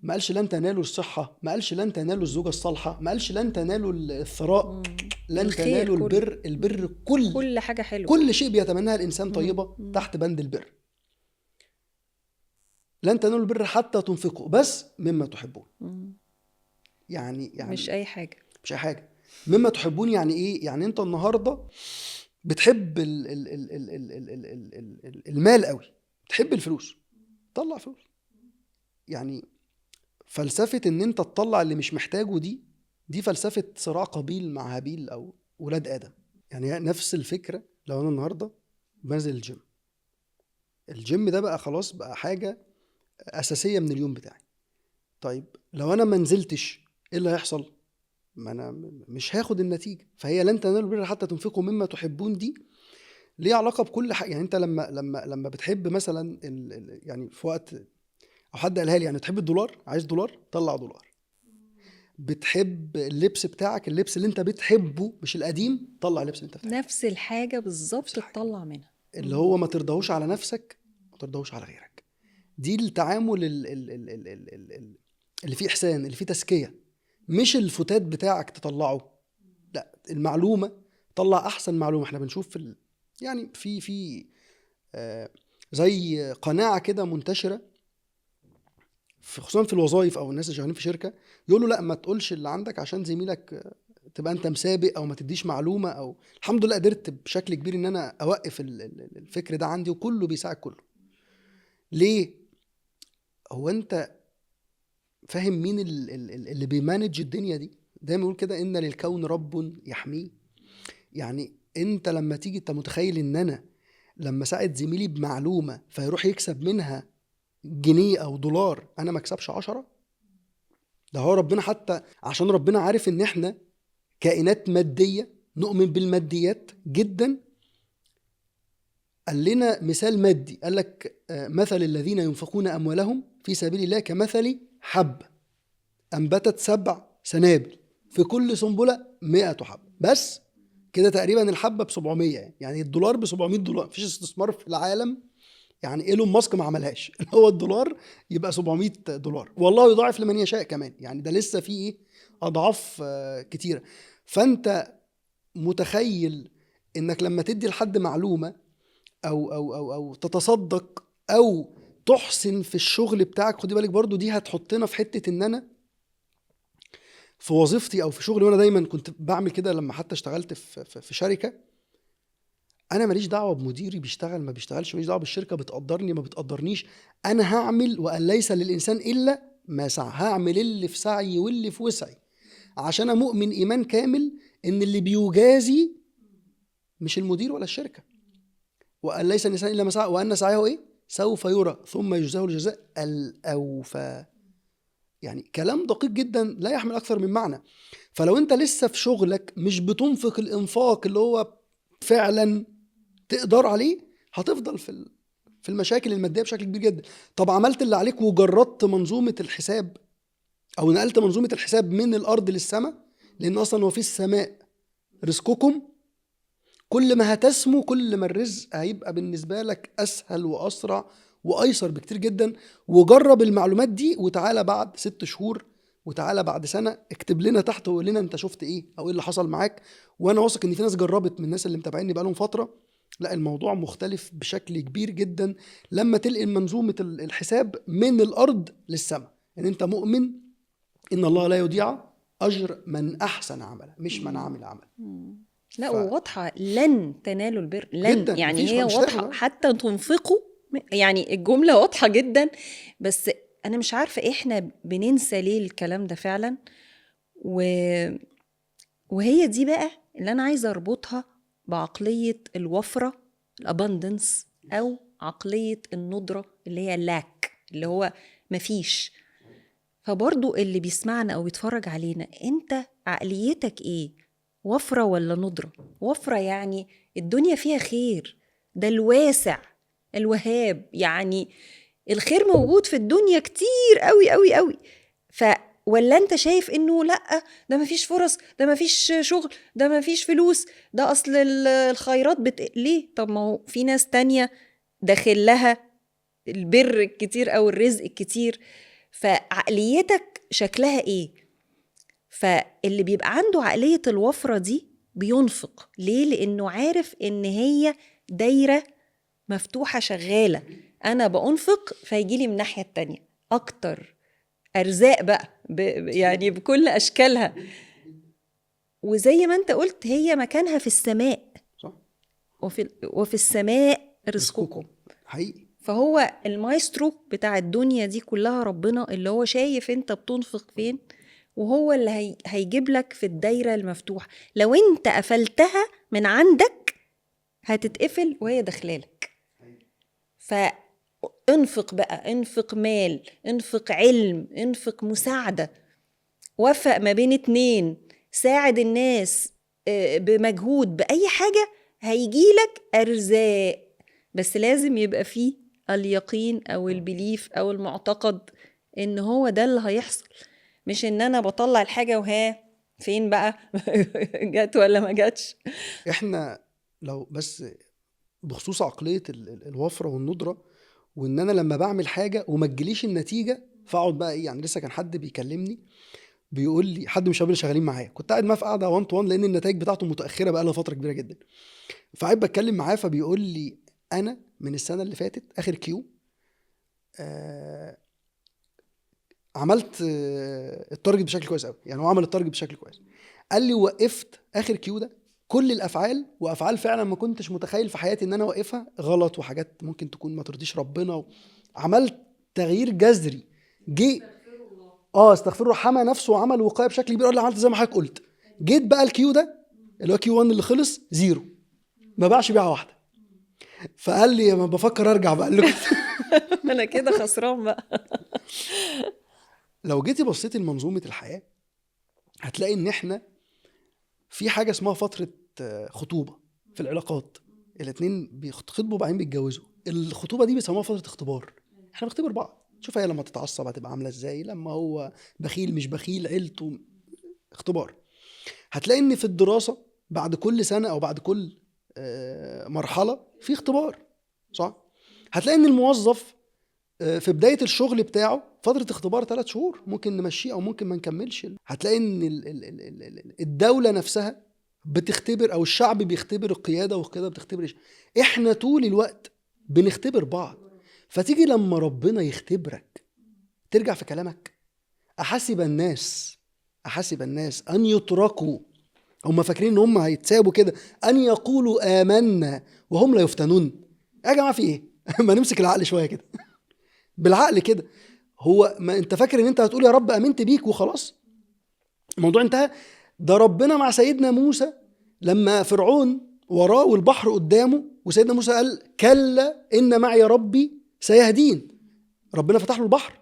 Speaker 2: ما قالش لن تنالوا الصحة، ما قالش لن تنالوا الزوجة الصالحة، ما قالش لن تنالوا الثراء، لن تنالوا البر. البر
Speaker 1: كل حاجة حلوة،
Speaker 2: كل شيء بيتمناها الإنسان طيبة تحت بند البر. لن تنالوا البر حتى تنفقوا بس مما تحبون. يعني
Speaker 1: مش أي حاجة.
Speaker 2: مش اي حاجه. مما تحبون يعني ايه؟ يعني انت النهارده بتحب المال قوي، بتحب الفلوس، طلع فلوس. يعني فلسفه ان انت تطلع اللي مش محتاجه دي فلسفه صراع قابيل مع هابيل او ولاد ادم. يعني نفس الفكره. لو انا النهارده بنزل الجيم ده بقى خلاص بقى حاجه اساسيه من اليوم بتاعي. طيب لو انا ما نزلتش ايه اللي هيحصل؟ ما انا مش هاخد النتيجه. فهي لن تنالوا البر حتى تنفقوا مما تحبون دي ليه علاقه بكل حاجه. يعني انت لما بتحب مثلا يعني في وقت او حد قالها لي، يعني تحب الدولار، عايز دولار، طلع دولار. بتحب اللبس بتاعك، اللبس اللي انت بتحبه مش القديم، طلع اللبس اللي انت بتحبه.
Speaker 1: نفس الحاجة بالظبط تطلع منها.
Speaker 2: اللي هو ما ترضاهوش على نفسك، ما ترضاهوش على غيرك. دي التعامل اللي فيه احسان، اللي فيه تزكيه. مش الفتات بتاعك تطلعه، لا، المعلومه. طلع احسن معلومه. احنا بنشوف يعني في زي قناعه كده منتشره خصوصا في الوظائف او الناس اللي شغالين في شركه، يقولوا لا ما تقولش اللي عندك عشان زميلك تبقى انت مسابق، او ما تديش معلومه. او الحمد لله قدرت بشكل كبير ان انا اوقف الفكر ده عندي، وكله بيساعد كله. ليه؟ هو انت فاهم مين اللي بيمانج الدنيا دي؟ دايما يقول كده ان للكون رب يحميه. يعني انت لما تيجي، انت متخيل ان انا لما ساعد زميلي بمعلومه فيروح يكسب منها جنيه او دولار، انا ما اكسبش 10؟ ده هو ربنا، حتى عشان ربنا عارف ان احنا كائنات ماديه نؤمن بالماديات جدا، قال لنا مثال مادي. قال لك مثل الذين ينفقون اموالهم في سبيل الله كمثل حب انبتت 7 سنابل في كل سنبله 100 حب. بس كده تقريبا الحبه ب 700. يعني الدولار ب 700 دولار. مفيش استثمار في العالم يعني ايلون ماسك ما عملهاش اللي هو الدولار يبقى 700 دولار، والله يضاعف لمن يشاء كمان. يعني ده لسه فيه ايه؟ اضعاف كتيره. فانت متخيل انك لما تدي لحد معلومه او تتصدق او تحسن في الشغل بتاعك، خدي بالك برضو دي هتحطنا في حته ان انا في وظيفتي او في شغلي، وانا دايما كنت بعمل كده لما حتى اشتغلت في شركه. انا ماليش دعوه بمديري بيشتغل ما بيشتغلش، ماليش دعوه بالشركه بتقدرني ما بتقدرنيش. انا هعمل، وان ليس للانسان الا ما سعى. هعمل اللي في سعي واللي في وسعي، عشان انا مؤمن ايمان كامل ان اللي بيجازي مش المدير ولا الشركه. وان ليس للانسان الا ما سعى وان سعيه ايه؟ سوف يرى ثم يجزاه الجزاء الاوفى. يعني كلام دقيق جدا لا يحمل اكثر من معنى. فلو انت لسه في شغلك مش بتنفق الانفاق اللي هو فعلا تقدر عليه، هتفضل في المشاكل الماديه بشكل كبير جدا. طب عملت اللي عليك وجربت منظومه الحساب، او نقلت منظومه الحساب من الارض للسماء، لان اصلا هو في السماء رزقكم. كل ما هتسمو كل ما الرزق هيبقى بالنسبه لك اسهل واسرع وايسر بكتير جدا. وجرب المعلومات دي، وتعالى بعد 6 شهور، وتعالى بعد سنه، اكتب لنا تحت وقول لنا انت شفت ايه او ايه اللي حصل معاك. وانا واثق ان في ناس جربت من الناس اللي متابعيني بقالهم فتره، لا الموضوع مختلف بشكل كبير جدا لما تلقي منظومه الحساب من الارض للسماء. ان انت مؤمن ان الله لا يضيع اجر من احسن عملا، مش من عمل عملا.
Speaker 1: لا وواضحة لن تنالوا البر، لن
Speaker 2: جدا،
Speaker 1: يعني
Speaker 2: مفيش،
Speaker 1: هي
Speaker 2: مش
Speaker 1: واضحة
Speaker 2: هتعمل.
Speaker 1: حتى تنفقوا. يعني الجملة واضحة جدا، بس أنا مش عارفة إحنا بننسى ليه الكلام ده فعلا. وهي دي بقى اللي أنا عايزة أربطها بعقلية الوفرة الاباندنس، أو عقلية الندرة اللي هي اللاك، اللي هو مفيش. فبرضو اللي بيسمعنا أو يتفرج علينا، أنت عقليتك إيه؟ وفرة ولا ندرة؟ وفرة يعني الدنيا فيها خير، ده الواسع الوهاب، يعني الخير موجود في الدنيا كتير قوي قوي قوي. ولا انت شايف انه لأ، ده مفيش فرص، ده مفيش شغل، ده مفيش فلوس، ده اصل الخيرات ليه؟ طب ما هو في ناس تانية داخل لها البر الكتير او الرزق الكتير. فعقليتك شكلها ايه؟ فاللي بيبقى عنده عقلية الوفرة دي بينفق ليه؟ لأنه عارف إن هي دايرة مفتوحة شغالة. انا بأنفق فيجيلي من الناحية التانية اكتر ارزاق بقى يعني بكل اشكالها. وزي ما انت قلت هي مكانها في السماء،
Speaker 2: صح.
Speaker 1: وفي السماء رزقكم.
Speaker 2: حقيقي.
Speaker 1: فهو المايسترو بتاع الدنيا دي كلها ربنا، اللي هو شايف انت بتنفق فين، وهو اللي هيجيب لك في الدايرة المفتوحة. لو انت قفلتها من عندك هتتقفل وهي داخلالك. فانفق بقى، انفق مال، انفق علم، انفق مساعدة، وفق ما بين اتنين، ساعد الناس بمجهود، بأي حاجة هيجيلك أرزاق. بس لازم يبقى فيه اليقين أو البليف أو المعتقد إن هو ده اللي هيحصل، مش إن أنا بطلع الحاجة وها فين بقى جات ولا ما جاتش.
Speaker 2: احنا لو بس بخصوص عقلية الوفرة والندرة، وان انا لما بعمل حاجة وما تجيليش النتيجة فاقعد بقى ايه، يعني لسه كان حد بيكلمني بيقول لي، حد من الشباب اللي شغالين معايا، كنت قاعد معاه في قاعده 1 تو 1 لان النتائج بتاعته متاخره بقى لها فتره كبيره جدا، فقاعد بتكلم معاه فبيقول لي انا من السنه اللي فاتت اخر كيو عملت التارجت بشكل كويس قوي، يعني هو عمل التارجت بشكل كويس. قال لي وقفت اخر كيو ده كل الافعال، وافعال فعلا ما كنتش متخيل في حياتي ان انا اوقفها، غلط وحاجات ممكن تكون ما ترضيش ربنا، عملت تغيير جذري. جي استغفر الله، حمى نفسه وعمل وقايه بشكل كبير. اللي عملت زي ما حضرتك قلت، جيت بقى الكيو ده اللي هو كيو 1 اللي خلص زيرو، ما باعش بيعه واحده. فقال لي ما بفكر ارجع بقى لكم
Speaker 1: انا كده خسران بقى.
Speaker 2: لو جيتي بصيتي لمنظومه الحياه هتلاقي ان احنا في حاجه اسمها فتره خطوبه في العلاقات. الاتنين بيخطبوا بعدين بيتجوزوا، الخطوبه دي بيسموها فتره اختبار. احنا بنختبر بعض، شوف هي لما تتعصب هتبقى عامله ازاي، لما هو بخيل مش بخيل، عيلته، اختبار. هتلاقي ان في الدراسه بعد كل سنه او بعد كل مرحله في اختبار، صح. هتلاقي ان الموظف في بدايه الشغل بتاعه فتره اختبار 3 شهور، ممكن نمشيه او ممكن ما نكملش. هتلاقي ان الدوله نفسها بتختبر، او الشعب بيختبر القياده، والقياده بتختبر احنا طول الوقت بنختبر بعض. فتيجي لما ربنا يختبرك ترجع في كلامك. احسب الناس ان يتركوا، هم فاكرين ان هم هيتسابوا كده، ان يقولوا آمنا وهم لا يفتنون. يا جماعه في ايه؟ ما نمسك العقل شويه كده بالعقل كده. هو ما انت فاكر ان انت هتقول يا رب امنت بيك وخلاص الموضوع انتهى؟ ده ربنا مع سيدنا موسى لما فرعون وراه والبحر قدامه، وسيدنا موسى قال كلا ان معي ربي سيهدين، ربنا فتح له البحر.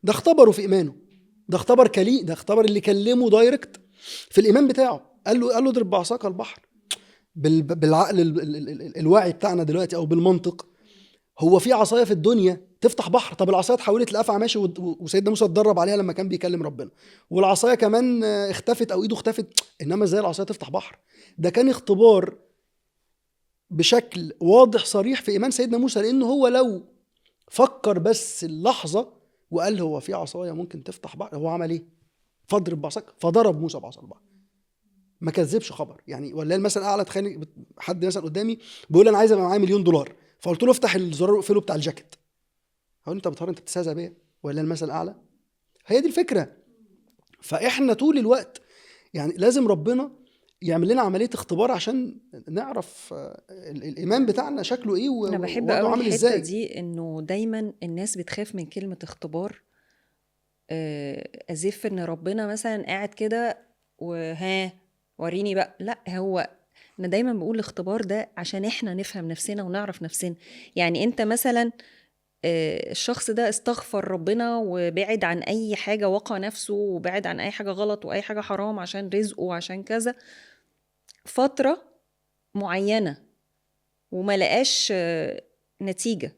Speaker 2: ده اختبره في ايمانه، ده اختبر اللي كلمه دايركت في الايمان بتاعه. قال له اضرب بعصاك البحر. بالعقل الواعي بتاعنا دلوقتي او بالمنطق، هو في عصايه في الدنيا تفتح بحر؟ طب العصايه اتحولت لافعى ماشي، وسيدنا موسى اتدرب عليها لما كان بيكلم ربنا، والعصايه كمان اختفت او ايده اختفت، انما ازاي العصايه تفتح بحر؟ ده كان اختبار بشكل واضح صريح في ايمان سيدنا موسى، لانه هو لو فكر بس اللحظه وقال هو في عصايه ممكن تفتح بحر، هو عمل ايه؟ فاضرب بعصاك، فضرب موسى بعصا البحر، ما كذبش خبر. يعني ولا المثل الاعلى، تخيل حد مثلا قدامي بيقول انا عايز ابقى معايا $1,000,000، فقلت له افتح الزرار واقفله بتاع الجاكيت، هقول انت بتهرج، انت بتستهزأ بيا؟ ولا المثل الاعلى؟ هي دي الفكره. فاحنا طول الوقت يعني لازم ربنا يعمل لنا عمليه اختبار عشان نعرف الايمان بتاعنا شكله ايه
Speaker 1: انا بحب
Speaker 2: ووضعه
Speaker 1: قوي
Speaker 2: عامل
Speaker 1: الحته
Speaker 2: ازاي.
Speaker 1: دي، انه دايما الناس بتخاف من كلمه اختبار، ازف ان ربنا مثلا قاعد كده وها وريني بقى. لا، هو انا دايما بقول الاختبار ده عشان احنا نفهم نفسنا ونعرف نفسنا. يعني انت مثلا الشخص ده استغفر ربنا وبعد عن اي حاجه وقع نفسه، وبعد عن اي حاجه غلط واي حاجه حرام عشان رزقه وعشان كذا فتره معينه، وما لقاش نتيجه،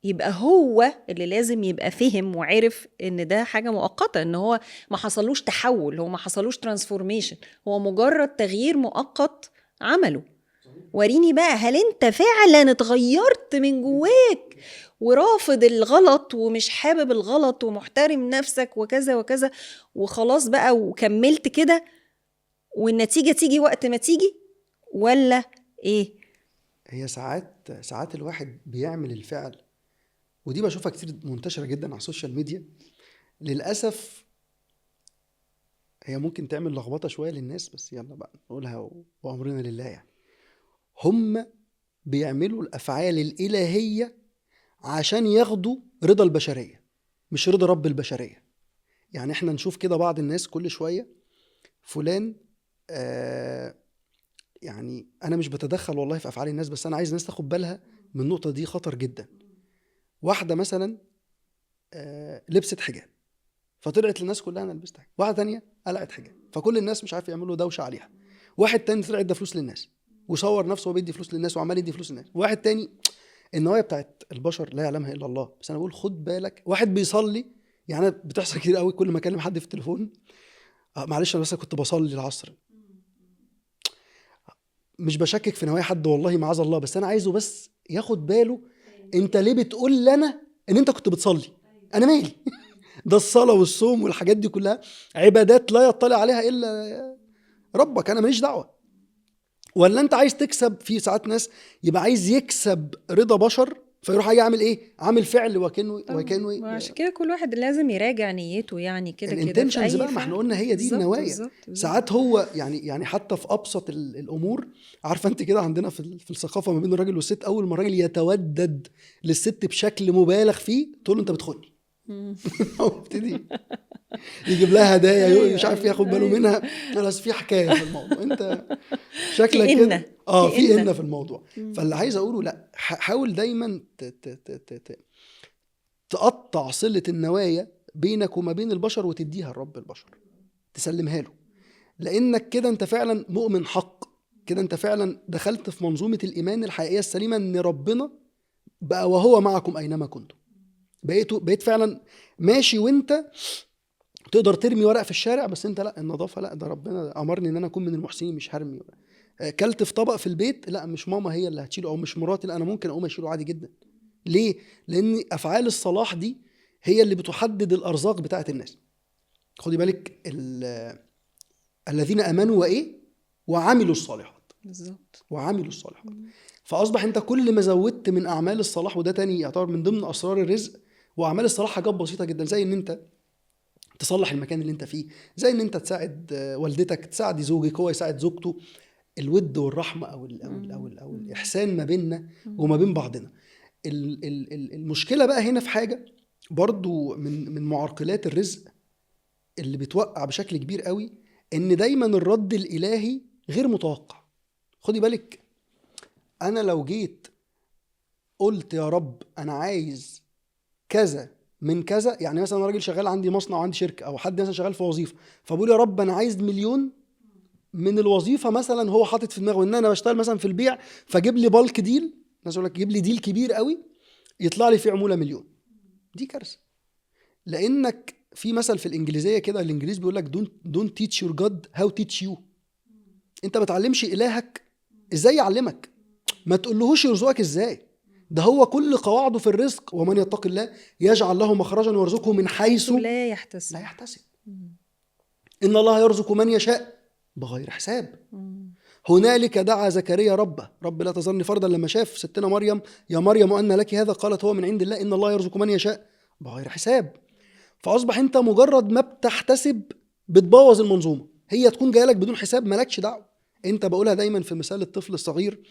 Speaker 1: يبقى هو اللي لازم يبقى فهم وعرف ان ده حاجة مؤقتة، ان هو ما حصلوش تحول، هو ما حصلوش ترانسفورميشن، هو مجرد تغيير مؤقت عمله. وريني بقى هل انت فعلا اتغيرت من جواك ورافض الغلط ومش حابب الغلط ومحترم نفسك وكذا وكذا وخلاص بقى وكملت كده، والنتيجة تيجي وقت ما تيجي، ولا ايه؟
Speaker 2: هي ساعات الواحد بيعمل الفعل ودي بشوفها كتير منتشرة جدا على السوشيال ميديا للأسف. هي ممكن تعمل لخبطة شوية للناس، بس يلا بقى نقولها وأمرنا لله. يعني هم بيعملوا الأفعال الإلهية عشان ياخدوا رضا البشرية، مش رضا رب البشرية. يعني احنا نشوف كده بعض الناس كل شوية فلان يعني أنا مش بتدخل والله في أفعال الناس، بس أنا عايز الناس تاخد بالها من النقطة دي، خطر جدا. واحدة مثلا لبست حجاب فطلعت للناس كلها انا لبست حجاب، واحده تانية قلعت حجاب فكل الناس مش عارف يعملوا دوشه عليها، واحد تاني طلع ادى فلوس للناس وصور نفسه وهو بيدي فلوس للناس وعمال يدي فلوس للناس، واحد تاني النوايا بتاعت البشر لا يعلمها الا الله. بس انا بقول خد بالك، واحد بيصلي، يعني أنا بتحصل كتير قوي كل ما اكلم حد في التليفون معلش انا بس كنت بصلي العصر، مش بشكك في نوايا حد والله معاذ الله، بس انا عايزه بس ياخد باله انت ليه بتقول لنا ان انت كنت بتصلي؟ انا مالي؟ ده الصلاة والصوم والحاجات دي كلها عبادات لا يطلع عليها إلا ربك، أنا ماليش دعوة. ولا أنت عايز تكسب؟ في ساعات ناس يبقى عايز يكسب رضا بشر فيروح يعمل إيه؟ عامل فعل وكأنه
Speaker 1: عشان كده كل واحد لازم يراجع نيته، يعني كده كده في
Speaker 2: الانتنشنز
Speaker 1: أي
Speaker 2: بقى، ما احنا
Speaker 1: فعل.
Speaker 2: قلنا هي دي
Speaker 1: بالظبط،
Speaker 2: النوايا.
Speaker 1: بالظبط.
Speaker 2: ساعات هو يعني حتى في ابسط الامور، عارفه انت كده عندنا في الثقافه ما بين الراجل والست، اول ما الراجل يتودد للست بشكل مبالغ فيه تقول له انت بتخوني. هو ابتدي يجيب لها هدايا مش عارف ياخد باله منها، بس في حكايه في الموضوع، انت شكلك
Speaker 1: في
Speaker 2: كده في
Speaker 1: إن
Speaker 2: في الموضوع. فاللي عايز اقوله لا، حاول دايما تقطع صله النوايا بينك وما بين البشر وتديها لرب البشر، تسلمها له، لانك كده انت فعلا مؤمن حق، كده انت فعلا دخلت في منظومه الايمان الحقيقيه السليمه، ان ربنا بقى وهو معكم اينما كنتم، بقيت فعلا ماشي، وانت تقدر ترمي ورق في الشارع بس انت لا، النظافه لا، ده ربنا امرني ان انا اكون من المحسنين مش هرمي ورق. كلت في طبق في البيت، لا مش ماما هي اللي هتشيله او مش مراتي، لا انا ممكن اقوم اشيله عادي جدا. ليه؟ لان افعال الصلاح دي هي اللي بتحدد الارزاق بتاعت الناس. خدي بالك الذين امنوا وعملوا الصالحات.
Speaker 1: بالظبط.
Speaker 2: وعملوا الصالحات. فاصبح انت كل ما زودت من اعمال الصلاح، وده تاني يعتبر من ضمن اسرار الرزق، واعمال الصلاح حاجات بسيطه جدا، زي ان انت تصلح المكان اللي انت فيه، زي ان انت تساعد والدتك، تساعد زوجك هو يساعد زوجته، الود والرحمه او الاحسان ما بيننا وما بين بعضنا. المشكله بقى هنا في حاجه برضو من معرقلات الرزق اللي بتوقع بشكل كبير قوي، ان دايما الرد الالهي غير متوقع. خدي بالك، انا لو جيت قلت يا رب انا عايز كذا من كذا، يعني مثلا راجل شغال عندي مصنع وعندي شركه، او حد مثلا شغال في وظيفه، فبقول يا رب انا عايز 1,000,000 من الوظيفه، مثلا هو حاطط في دماغه ان انا بشتغل مثلا في البيع، فجيب لي بالك ديل، الناس يقول لك جيب لي ديل كبير قوي يطلع لي فيه عموله 1,000,000. دي كارثه، لانك في مثل في الانجليزيه كده، الانجليز بيقول لك don't teach your God how teach you. انت ما تعلمش الهك ازاي يعلمك، ما تقولهوش يرزقك ازاي، ده هو كل قواعده في الرزق، ومن يتق الله يجعل له مخرجا ويرزقه من حيث
Speaker 1: لا يحتسب.
Speaker 2: ان الله يرزق من يشاء بغير حساب. هنالك دعا زكريا ربه رب لا تذرني فردا، لما شاف ستنا مريم يا مريم أن لك هذا، قالت هو من عند الله ان الله يرزق من يشاء بغير حساب. فاصبح انت مجرد ما بتحتسب بتبوظ المنظومه، هي تكون جايه لك بدون حساب مالكش دعوه. انت بقولها دايما في مثال الطفل الصغير،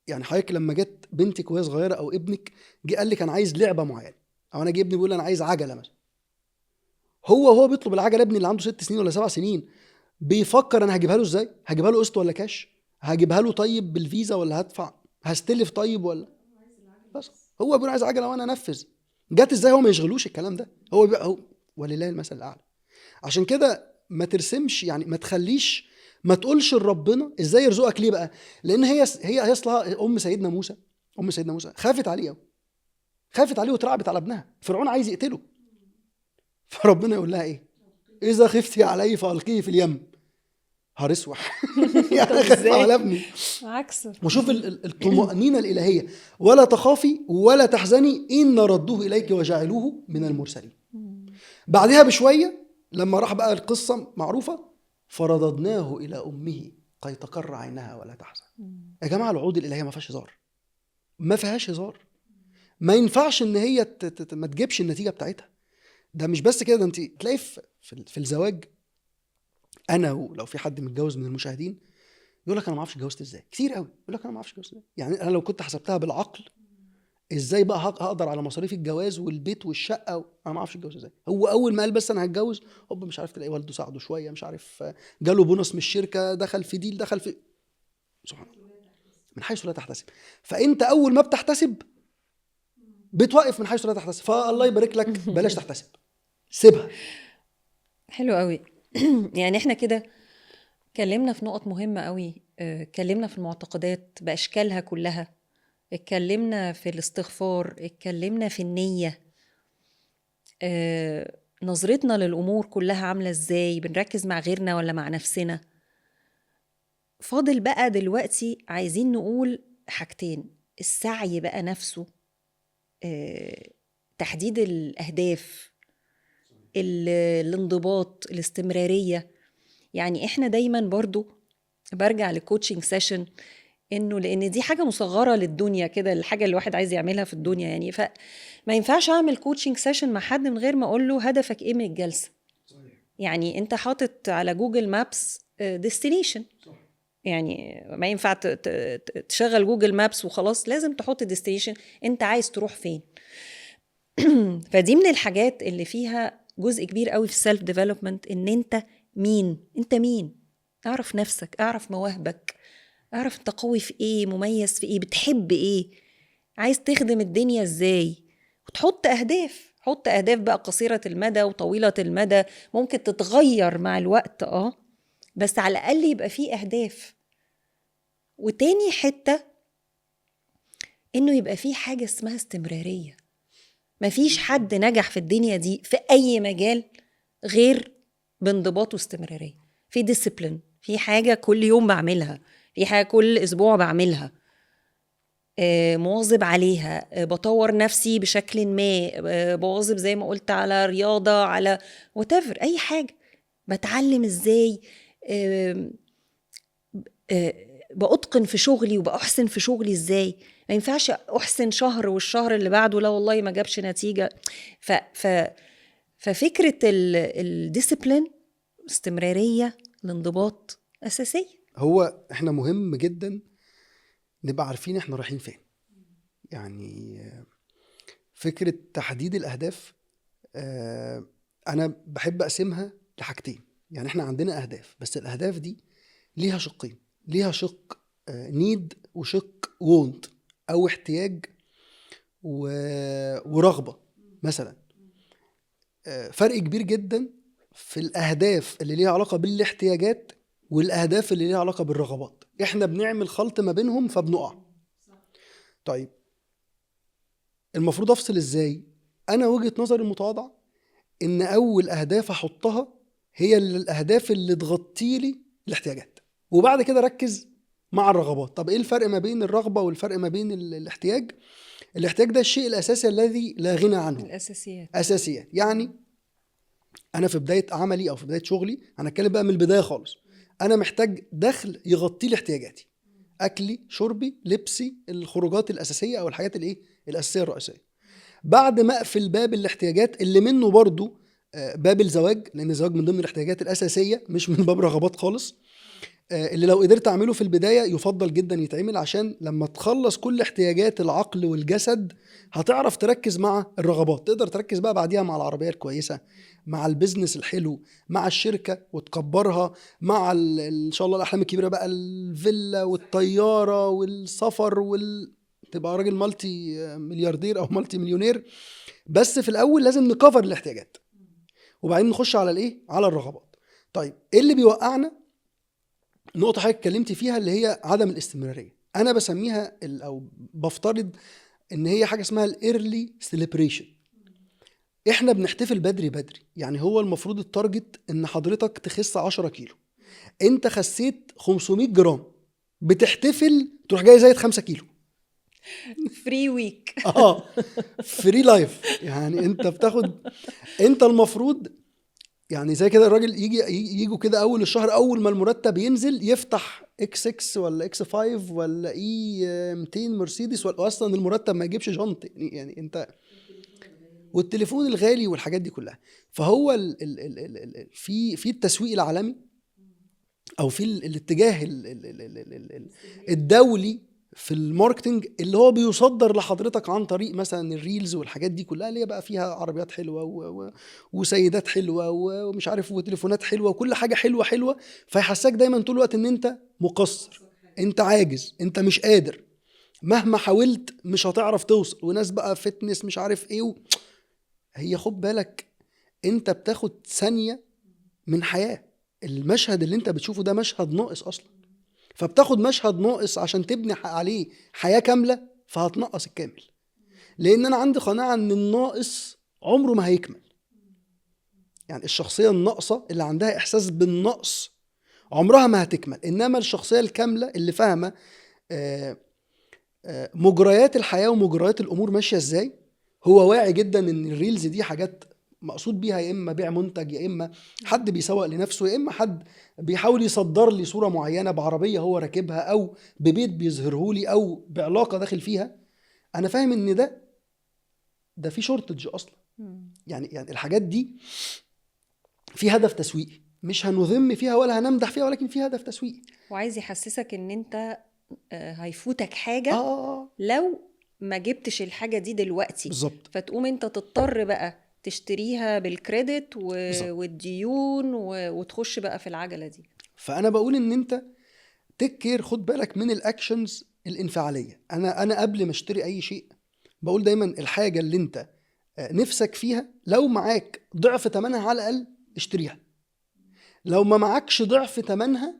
Speaker 2: يعني حضرتك لما جت بنتك وهي صغيره او ابنك جه قال لك انا عايز لعبه معينه، او انا جه ابني بيقول انا عايز عجله مثلا، هو بيطلب العجله، ابني اللي عنده 6 سنين ولا 7 سنين بيفكر انا هجيبها له ازاي، هجيبها له قسط ولا كاش، هجيبها له طيب بالفيزا ولا هدفع، هستلف طيب ولا، بس هو بيقول عايز عجله وانا انفذ. جت ازاي؟ هو ما يشغلوش الكلام ده، هو ولله المثل الاعلى. عشان كده ما ترسمش، يعني ما تخليش، ما تقولش لربنا ازاي يرزقك. ليه بقى؟ لان هي اصلها ام سيدنا موسى خافت عليه وترعبت على ابنها، فرعون عايز يقتله، فربنا يقول لها ايه؟ اذا خفتي عليه فالقيه في اليم. هرسوح يعني خاف على ابني
Speaker 1: عكسه.
Speaker 2: وشوف الطمأنينة الإلهية، ولا تخافي ولا تحزني إن ردوه إليك وجعلوه من المرسلين. بعدها بشوية لما راح بقى القصة معروفة، فرددناه إلى أمه كي تقر عينها ولا تحزن. يا جماعة الوعود الإلهية ما فيهاش هزار، ما فيهاش هزار. ما ينفعش ان هي ما تجيبش النتيجه بتاعتها. ده مش بس كده، ده انت تلاقي في الزواج، انا لو في حد متجوز من المشاهدين يقول لك انا ما اعرفش اتجوزت ازاي، كتير قوي يقول لك انا ما اعرفش اتجوزت ازاي. يعني انا لو كنت حسبتها بالعقل ازاي بقى هقدر على مصاريف الجواز والبيت والشقه انا ما اعرفش اتجوز ازاي. هو اول ما قال بس انا هتجوز، هوب مش عارف، تلاقي والده ساعده شويه، مش عارف جاله بونص من الشركه، دخل في ديل، دخل في، سبحان الله، من حيث لا تحتسب. فانت اول ما بتحتسب بتوقف من حيث لا تحتسب، فالله يبارك لك بلاش تحتسب، سيبها.
Speaker 1: حلو قوي. يعني احنا كده اتكلمنا في نقط مهمة قوي، اتكلمنا في المعتقدات بأشكالها كلها، اتكلمنا في الاستغفار، اتكلمنا في النية، نظرتنا للأمور كلها عاملة ازاي، بنركز مع غيرنا ولا مع نفسنا. فاضل بقى دلوقتي عايزين نقول حاجتين: السعي بقى نفسه، تحديد الأهداف، الانضباط، الاستمرارية. يعني احنا دايما برضو برجع للكوتشنج سيشن، انه لان دي حاجه مصغره للدنيا كده، الحاجه اللي الواحد عايز يعملها في الدنيا يعني، فما ينفعش اعمل كوتشنج سيشن مع حد من غير ما اقول له هدفك ايه من الجلسه. يعني انت حاطط على جوجل مابس ديستنيشن، يعني ما ينفع تشغل جوجل مابس وخلاص، لازم تحط ديستنيشن، انت عايز تروح فين. فدي من الحاجات اللي فيها جزء كبير قوي في السيلف ديفلوبمنت، ان انت مين، اعرف نفسك، اعرف مواهبك، اعرف انت قوي في ايه، مميز في ايه، بتحب ايه، عايز تخدم الدنيا ازاي، وتحط اهداف. حط اهداف بقى قصيرة المدى وطويلة المدى، ممكن تتغير مع الوقت بس على الاقل يبقى فيه اهداف. وتاني حتة انه يبقى فيه حاجة اسمها استمرارية. مفيش حد نجح في الدنيا دي في اي مجال غير بانضباط واستمرارية، في ديسيبلين، في حاجة كل يوم بعملها، في حاجة كل اسبوع بعملها، مواظب عليها، بطور نفسي بشكل ما، بواظب زي ما قلت على رياضة، على whatever، أي حاجة، بتعلم إزاي، بأتقن في شغلي وبأحسن في شغلي إزاي. ما ينفعش أحسن شهر والشهر اللي بعده لا والله ما جابش نتيجة. ففكرة الديسيبلين، استمرارية، الانضباط أساسية.
Speaker 2: هو احنا مهم جدا نبقى عارفين احنا رايحين فين. يعني فكرة تحديد الأهداف أنا بحب أقسمها لحاجتين. يعني احنا عندنا أهداف، بس الأهداف دي ليها شقين، ليها شق نيد وشق وونت، أو احتياج ورغبة مثلا. فرق كبير جدا في الأهداف اللي ليها علاقة بالاحتياجات والأهداف اللي ليها علاقة بالرغبات. احنا بنعمل خلط ما بينهم فبنقع. طيب المفروض أفصل إزاي؟ أنا وجهة نظري المتواضعة إن أول أهداف أحطها هي الأهداف اللي تغطي لي الاحتياجات، وبعد كده ركز مع الرغبات. طب إيه الفرق ما بين الرغبة والفرق ما بين الاحتياج؟ الاحتياج ده الشيء الأساسي الذي لا غنى عنه،
Speaker 1: الأساسيات.
Speaker 2: أساسيات. يعني أنا في بداية عملي أو في بداية شغلي، أنا أتكلم بقى من البداية خالص، أنا محتاج دخل يغطي لي احتياجاتي، أكلي، شربي، لبسي، الخروجات الأساسية أو الحاجات الأساسية الرئيسية. بعد ما أقفل باب الاحتياجات اللي منه برضو باب الزواج، لأن الزواج من ضمن الاحتياجات الأساسية مش من باب رغبات خالص، اللي لو قدرت أعمله في البداية يفضل جدا يتعمل، عشان لما تخلص كل احتياجات العقل والجسد هتعرف تركز مع الرغبات، تقدر تركز بقى بعديها مع العربية الكويسة، مع البيزنس الحلو، مع الشركة وتكبرها، مع إن شاء الله الأحلام الكبيرة بقى، الفيلا والطيارة والسفر تبقى راجل مالتي ملياردير أو مالتي مليونير. بس في الأول لازم نكفر الاحتياجات وبعدين نخش على على الرغبات. طيب إيه اللي بيوقعنا؟ نقطة حضرتك اتكلمتي فيها اللي هي عدم الاستمرارية. أنا بسميها أو بفترض إن هي حاجة اسمها الإيرلي سيليبريشن. إحنا بنحتفل بدري. يعني هو المفروض التارجت إن حضرتك تخس 10 كيلو، أنت خسيت 500 جرام، بتحتفل تروح جاي زايد 5 كيلو.
Speaker 1: فري ويك.
Speaker 2: فري لايف. يعني أنت بتاخد، أنت المفروض يعني زي كده الراجل يجوا كده اول الشهر، اول ما المرتب ينزل يفتح اكس 6 ولا اكس 5 ولا اي 200 مرسيدس، ولا اصلا المرتب ما يجيبش جنط يعني انت، والتليفون الغالي والحاجات دي كلها. فهو في التسويق العالمي او في الاتجاه الدولي في الماركتنج اللي هو بيصدر لحضرتك عن طريق مثلا الريلز والحاجات دي كلها، اللي هي بقى فيها عربيات حلوه وسيدات حلوه ومش عارف وتليفونات حلوه وكل حاجه حلوه حلوه، فيحسسك دايما طول الوقت ان انت مقصر، انت عاجز، انت مش قادر، مهما حاولت مش هتعرف توصل، وناس بقى فتنس مش عارف ايه هي خد بالك، انت بتاخد ثانيه من حياه. المشهد اللي انت بتشوفه ده مشهد ناقص اصلا، فبتاخد مشهد ناقص عشان تبني عليه حياة كاملة، فهتنقص الكامل. لان انا عندي قناعة ان الناقص عمره ما هيكمل. يعني الشخصية الناقصة اللي عندها احساس بالنقص عمرها ما هتكمل، انما الشخصية الكاملة اللي فاهمة مجريات الحياة ومجريات الامور ماشية ازاي، هو واعي جدا ان الريلز دي حاجات مقصود بيها يا اما بيع منتج، يا اما حد بيسوق لنفسه، يا اما حد بيحاول يصدر لي صورة معينة بعربية هو راكبها، او ببيت بيظهره لي، او بعلاقة داخل فيها. انا فاهم ان ده في شورتج اصلا. يعني الحاجات دي في هدف تسويقي، مش هنذم فيها ولا هنمدح فيها، ولكن في هدف تسويقي.
Speaker 1: وعايز يحسسك ان انت هيفوتك حاجة
Speaker 2: اه
Speaker 1: لو ما جبتش الحاجة دي دلوقتي،
Speaker 2: بالظبط
Speaker 1: فتقوم انت تضطر بقى تشتريها بالكريدت
Speaker 2: بالظبط.
Speaker 1: والديون وتخش بقى في العجلة دي.
Speaker 2: فانا بقول ان انت تكير، خد بالك من الاكشنز الانفعاليه. انا قبل ما اشتري اي شيء بقول دايما الحاجه اللي انت نفسك فيها لو معاك ضعف ثمنها على الاقل اشتريها، لو ما معكش ضعف ثمنها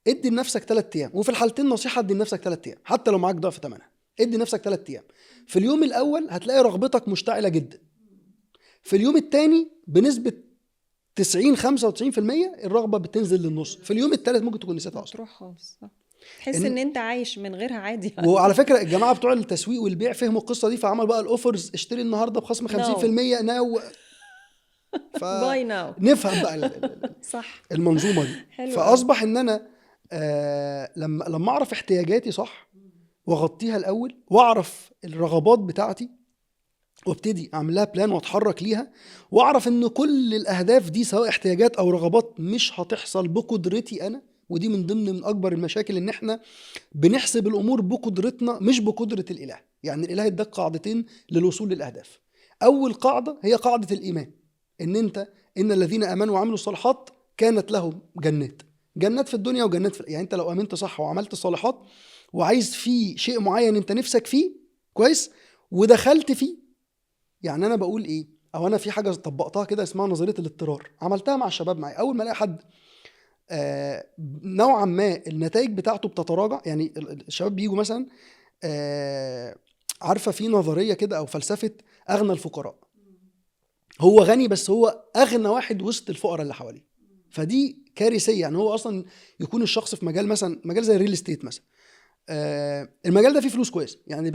Speaker 2: ادي لنفسك 3 ايام، وفي الحالتين نصيحه ادي لنفسك 3 ايام حتى لو معاك ضعف ثمنها، ادي لنفسك 3 ايام. في اليوم الاول هتلاقي رغبتك مشتعله جدا، في اليوم الثاني بنسبه 90-95% الرغبه بتنزل للنص، في اليوم الثالث ممكن تكون نسيتها اصلا.
Speaker 1: تروح خالص، تحس ان انت عايش من غيرها عادي يعني.
Speaker 2: وعلى فكره الجماعه بتوع التسويق والبيع فهموا القصه دي، فعمل بقى الاوفرز، اشتري النهارده بخصم 50% ناو.
Speaker 1: باي ناو.
Speaker 2: فنفهم بقى
Speaker 1: صح،
Speaker 2: المنظومه دي.
Speaker 1: حلو قوي.
Speaker 2: فاصبح ان انا لما اعرف احتياجاتي صح واغطيها الاول، واعرف الرغبات بتاعتي وابتدي اعمل لها بلان واتحرك ليها، واعرف ان كل الاهداف دي سواء احتياجات او رغبات مش هتحصل بقدرتي انا. ودي من ضمن من اكبر المشاكل، ان احنا بنحسب الامور بقدرتنا مش بقدرة الاله. يعني الاله اداك قاعدتين للوصول للاهداف. اول قاعدة هي قاعدة الايمان، ان انت ان الذين امنوا وعملوا الصالحات كانت لهم جنات في الدنيا وجنات يعني انت لو امنت صح وعملت الصالحات وعايز فيه شيء معين انت نفسك فيه كويس ودخلت فيه. يعني انا بقول ايه، او انا في حاجه طبقتها كده اسمها نظريه الاضطرار، عملتها مع الشباب معايا. اول ما الاقي حد نوعا ما النتائج بتاعته بتتراجع، يعني الشباب بيجوا مثلا عارفه في نظريه كده او فلسفه اغنى الفقراء، هو غني بس هو اغنى واحد وسط الفقراء اللي حواليه. فدي كارثيه. يعني هو اصلا يكون الشخص في مجال مثلا مجال زي الريل استيت مثلا، المجال ده فيه فلوس كويس، يعني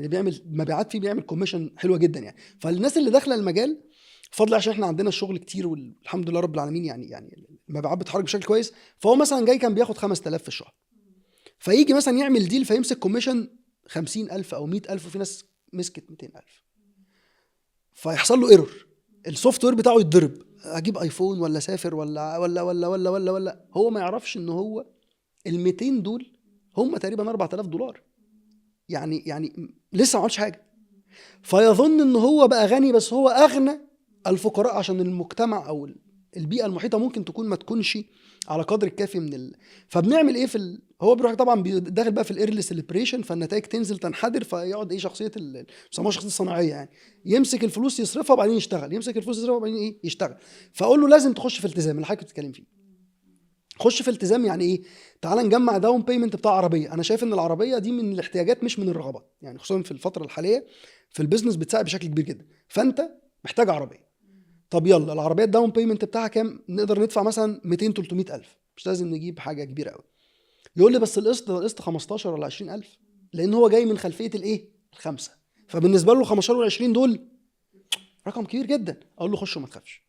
Speaker 2: بيعمل مبيعات فيه، بيعمل كوميشن حلوه جدا يعني. فالناس اللي داخله المجال فضل عشان احنا عندنا الشغل كتير والحمد لله رب العالمين، يعني المبيعات بتتحرك بشكل كويس، فهو مثلا جاي كان بياخد 5000 في الشهر، فيجي مثلا يعمل ديل فيمسك كوميشن 50,000 او 100,000، وفي ناس مسكت 200,000، فيحصل له ايرور، السوفت وير بتاعه يتضرب، اجيب ايفون ولا سافر ولا هو ما يعرفش ان هو ال 200 دول هم تقريبا 4000 دولار، يعني لسه ما عملش حاجه. فيظن ان هو بقى غني، بس هو اغنى الفقراء عشان المجتمع او البيئه المحيطه ممكن تكون ما تكونش على قدر الكافي فبنعمل ايه هو بيروح طبعا داخل بقى في الايرلي سيلبريشن، فالنتائج تنزل تنحدر، فيقعد ايه شخصيه بيسموها شخصيه الصناعيه، يعني يمسك الفلوس يصرفها وبعدين يشتغل، يمسك الفلوس يصرفها وبعدين ايه يشتغل. فاقول له لازم تخش في التزام اللي حضرتك بتتكلم فيه. خش في التزام يعني ايه؟ تعال نجمع داون بيمنت بتاع عربيه. انا شايف ان العربيه دي من الاحتياجات مش من الرغبات، يعني خصوصا في الفتره الحاليه في البيزنس بتساعد بشكل كبير جدا. فانت محتاج عربيه، طب يلا العربيه الداون بيمنت بتاعها كام؟ نقدر ندفع مثلا 200-300 الف، مش لازم نجيب حاجه كبيره قوي. يقول لي بس القسط 15 ولا 20 الف، لان هو جاي من خلفيه الايه الخمسه، فبالنسبه له 15 ولا 20 دول رقم كبير جدا. اقول له خش وما تخافش،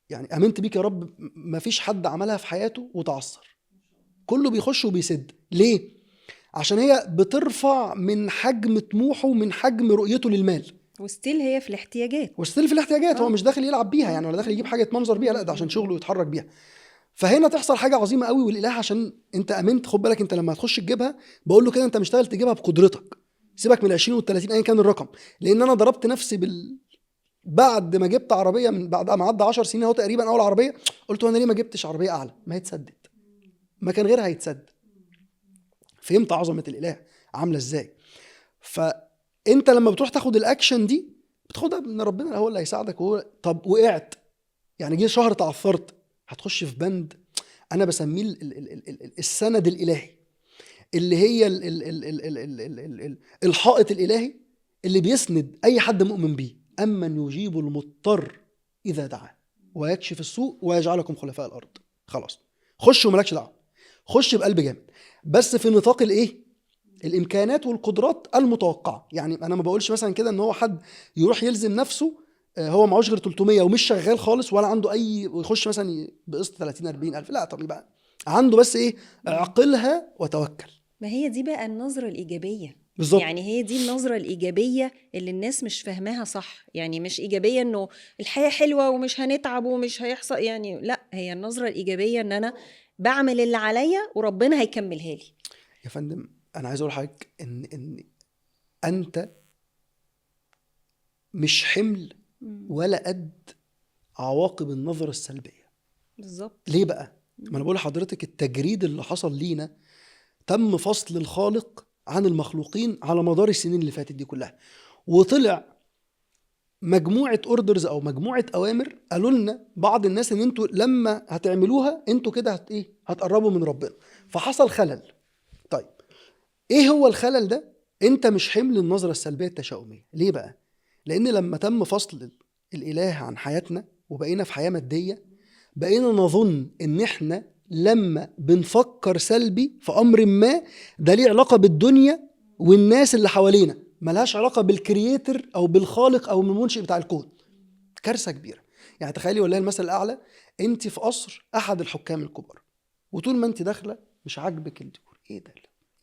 Speaker 2: يعني امنت بيك يا رب، مفيش حد عملها في حياته وتعثر، كله بيخش وبيسد. ليه؟ عشان هي بترفع من حجم طموحه ومن حجم رؤيته للمال،
Speaker 1: وستيل هي في الاحتياجات.
Speaker 2: وستيل في الاحتياجات. هو
Speaker 1: آه.
Speaker 2: مش داخل يلعب بيها يعني، ولا داخل يجيب حاجه يتمنظر بيها، لا ده عشان شغله ويتحرك بيها. فهنا تحصل حاجه عظيمه قوي، والاله عشان انت امنت. خد بالك انت لما هتخش تجيبها، بقول له كده انت مشتغل تجيبها بقدرتك، سيبك من 20 وال30 ايا كان الرقم. لان انا ضربت نفسي بعد ما جبت عربيه، من بعد ما عدى 10 سنين اهو تقريبا اول عربيه، قلت انا ليه ما جبتش عربيه اعلى؟ ما هيتسدد، ما كان غيرها هيتسدد. فهمت عظمه الاله عامله ازاي. فانت لما بتروح تاخد الاكشن دي، بتاخدها من ربنا، هو اللي هيساعدك. وهو طب وقعت يعني، جه شهر تعثرت، هتخش في بند انا بسميه السند الالهي، اللي هي الحائط الالهي اللي بيسند اي حد مؤمن بيه. امن يجيب المضطر اذا دعاه ويكشف السوء ويجعلكم خلفاء الارض. خلاص خش ومالكش دعوه، خش بقلب جامد، بس في نطاق الايه؟ الامكانات والقدرات المتوقعه. يعني انا ما بقولش مثلا كده ان هو حد يروح يلزم نفسه هو معهوش غير 300 ومش شغال خالص ولا عنده اي، ويخش مثلا بقسط 30 40 الف. لا طب يبقى عنده بس ايه؟ اعقلها وتوكل.
Speaker 1: ما هي دي بقى النظرة الإيجابية.
Speaker 2: بالظبط.
Speaker 1: يعني هي دي النظرة الإيجابية اللي الناس مش فاهماها صح. يعني مش إيجابية إنه الحياة حلوة ومش هنتعب ومش هيحصل، يعني لا، هي النظرة الإيجابية إن أنا بعمل اللي عليا وربنا هيكملها لي.
Speaker 2: يا فندم انا عايز اقول لحضرتك ان انت مش حمل ولا قد عواقب النظرة السلبية.
Speaker 1: بالظبط.
Speaker 2: ليه بقى؟ ما انا بقول لحضرتك التجريد اللي حصل لينا تم فصل الخالق عن المخلوقين على مدار السنين اللي فاتت دي كلها، وطلع مجموعة اوردرز او مجموعة اوامر قالوا لنا بعض الناس ان انتوا لما هتعملوها انتوا كده هتقربوا من ربنا. فحصل خلل. طيب ايه هو الخلل ده؟ انت مش حمل النظرة السلبية التشاؤمية. ليه بقى؟ لان لما تم فصل الاله عن حياتنا وبقينا في حياة مادية، بقينا نظن ان احنا لما بنفكر سلبي في امر ما ده ليه علاقة بالدنيا والناس اللي حوالينا، ملهاش علاقة بالكرييتر او بالخالق او المنشئ بتاع الكون. كارثة كبيرة. يعني تخيلي والله المثل الاعلى، انت في قصر احد الحكام الكبار، وطول ما انت داخلة مش عاجبك الديكور. ايه ده؟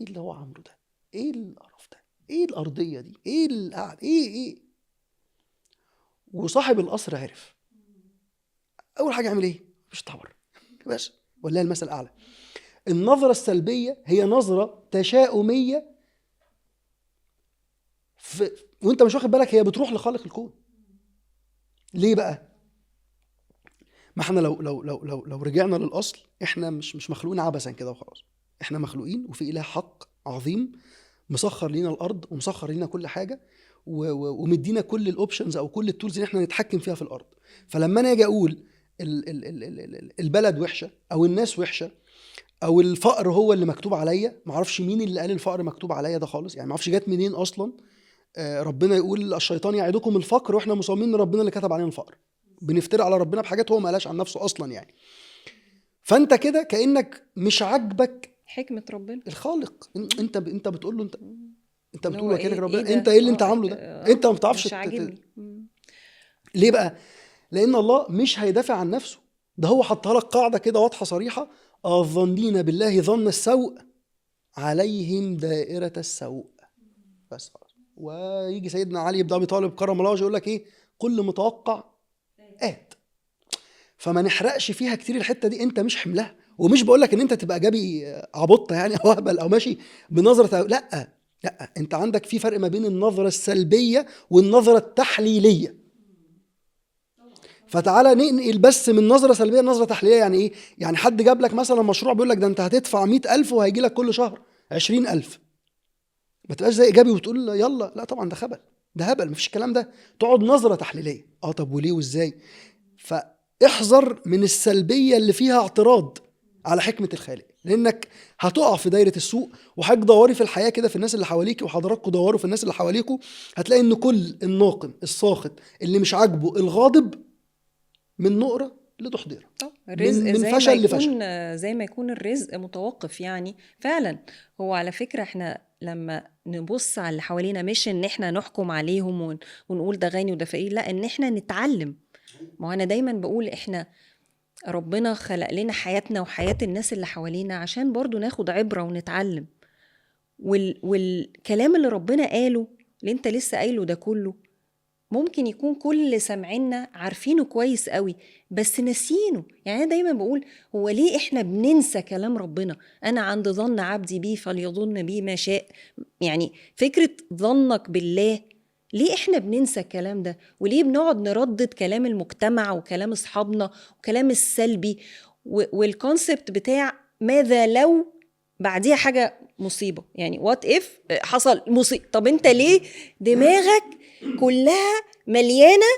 Speaker 2: ايه اللي هو عامله ده؟ ايه القرف ده؟ ايه الارضية دي؟ ايه القعد؟ ايه وصاحب القصر عرف اول حاجة يعمل ايه؟ مش طور بس. والله المثل الاعلى. النظرة السلبية هي نظرة تشاؤمية وانت مش واخد بالك، هي بتروح لخالق الكون. ليه بقى؟ ما احنا لو رجعنا للاصل، احنا مش مخلوقين عبثا كده وخلاص. احنا مخلوقين وفي اله حق عظيم مسخر لينا الارض ومسخر لينا كل حاجه ومدينا كل الاوبشنز او كل التولز اللي احنا نتحكم فيها في الارض. فلما انا اجي اقول البلد وحشه او الناس وحشه او الفقر هو اللي مكتوب عليا، ما اعرفش مين اللي قال الفقر مكتوب عليا ده خالص، يعني ما اعرفش جت منين اصلا. ربنا يقول الشيطان يعدكم الفقر واحنا مصممين ان ربنا اللي كتب علينا الفقر، بنفتري على ربنا بحاجات هو ما قالش عن نفسه اصلا يعني. فانت كده كانك مش عاجبك
Speaker 1: حكمة ربنا
Speaker 2: الخالق. انت بتقول له انت
Speaker 1: اللي هو
Speaker 2: بتقول وكانك ربنا
Speaker 1: ده؟
Speaker 2: انت ايه اللي انت عامله ده؟ انت ما بتعرفش
Speaker 1: مش عاجبني.
Speaker 2: ليه بقى؟ لان الله مش هيدافع عن نفسه، ده هو حطها لك قاعده كده واضحه صريحه: الظنين بالله ظن السوء عليهم دائره السوء. بس خلاص. ويجي سيدنا علي بن ابي طالب كرم الله وجهه يقول لك ايه؟ كل متوقع آت. فما نحرقش فيها كتير الحته دي، انت مش حملها. ومش بقول لك ان انت تبقى جابي عبطه يعني او اهبل او ماشي بنظره، لا انت عندك في فرق ما بين النظره السلبيه والنظره التحليليه. فتعالى ننقل بس من نظره سلبيه لنظره تحليليه. يعني ايه؟ يعني حد جاب لك مثلا مشروع بيقول لك ده انت هتدفع 100,000 وهيجي لك كل شهر 20,000. ما تبقاش زي ايجابي وتقول يلا، لا طبعا ده خبل، ده هبل، مفيش الكلام ده. تقعد نظره تحليليه. طب وليه وازاي؟ فاحذر من السلبيه اللي فيها اعتراض على حكمه الخالق، لانك هتقع في دايره السوء. وحضرتك دوري في الحياه كده في الناس اللي حواليك، وحضراتكم دوروا في الناس اللي حواليكم، هتلاقي ان كل الناقم الساخط اللي مش عاجبه الغاضب من نقره لتحضيره،
Speaker 1: الرزق
Speaker 2: من
Speaker 1: زي
Speaker 2: فشل
Speaker 1: ما
Speaker 2: لفشل.
Speaker 1: يكون زي ما يكون الرزق متوقف يعني فعلا. هو على فكرة احنا لما نبص على اللي حوالينا، مش ان احنا نحكم عليهم ونقول ده غني وده فقير، لا، ان احنا نتعلم ما انا دايما بقول احنا ربنا خلق لنا حياتنا وحياة الناس اللي حوالينا عشان برضو ناخد عبرة ونتعلم. والكلام اللي ربنا قاله اللي انت لسه قايله ده كله ممكن يكون كل اللي سامعيننا عارفينه كويس قوي بس ناسينه. يعني انا دايما بقول هو ليه احنا بننسى كلام ربنا؟ انا عند ظن عبدي بي فليظن بي ما شاء. يعني فكرة ظنك بالله، ليه احنا بننسى الكلام ده؟ وليه بنقعد نردد كلام المجتمع وكلام اصحابنا وكلام السلبي والكونسبت بتاع ماذا لو بعديها حاجة مصيبة؟ يعني وات اف حصل مصيبة. طب انت ليه دماغك كلها مليانة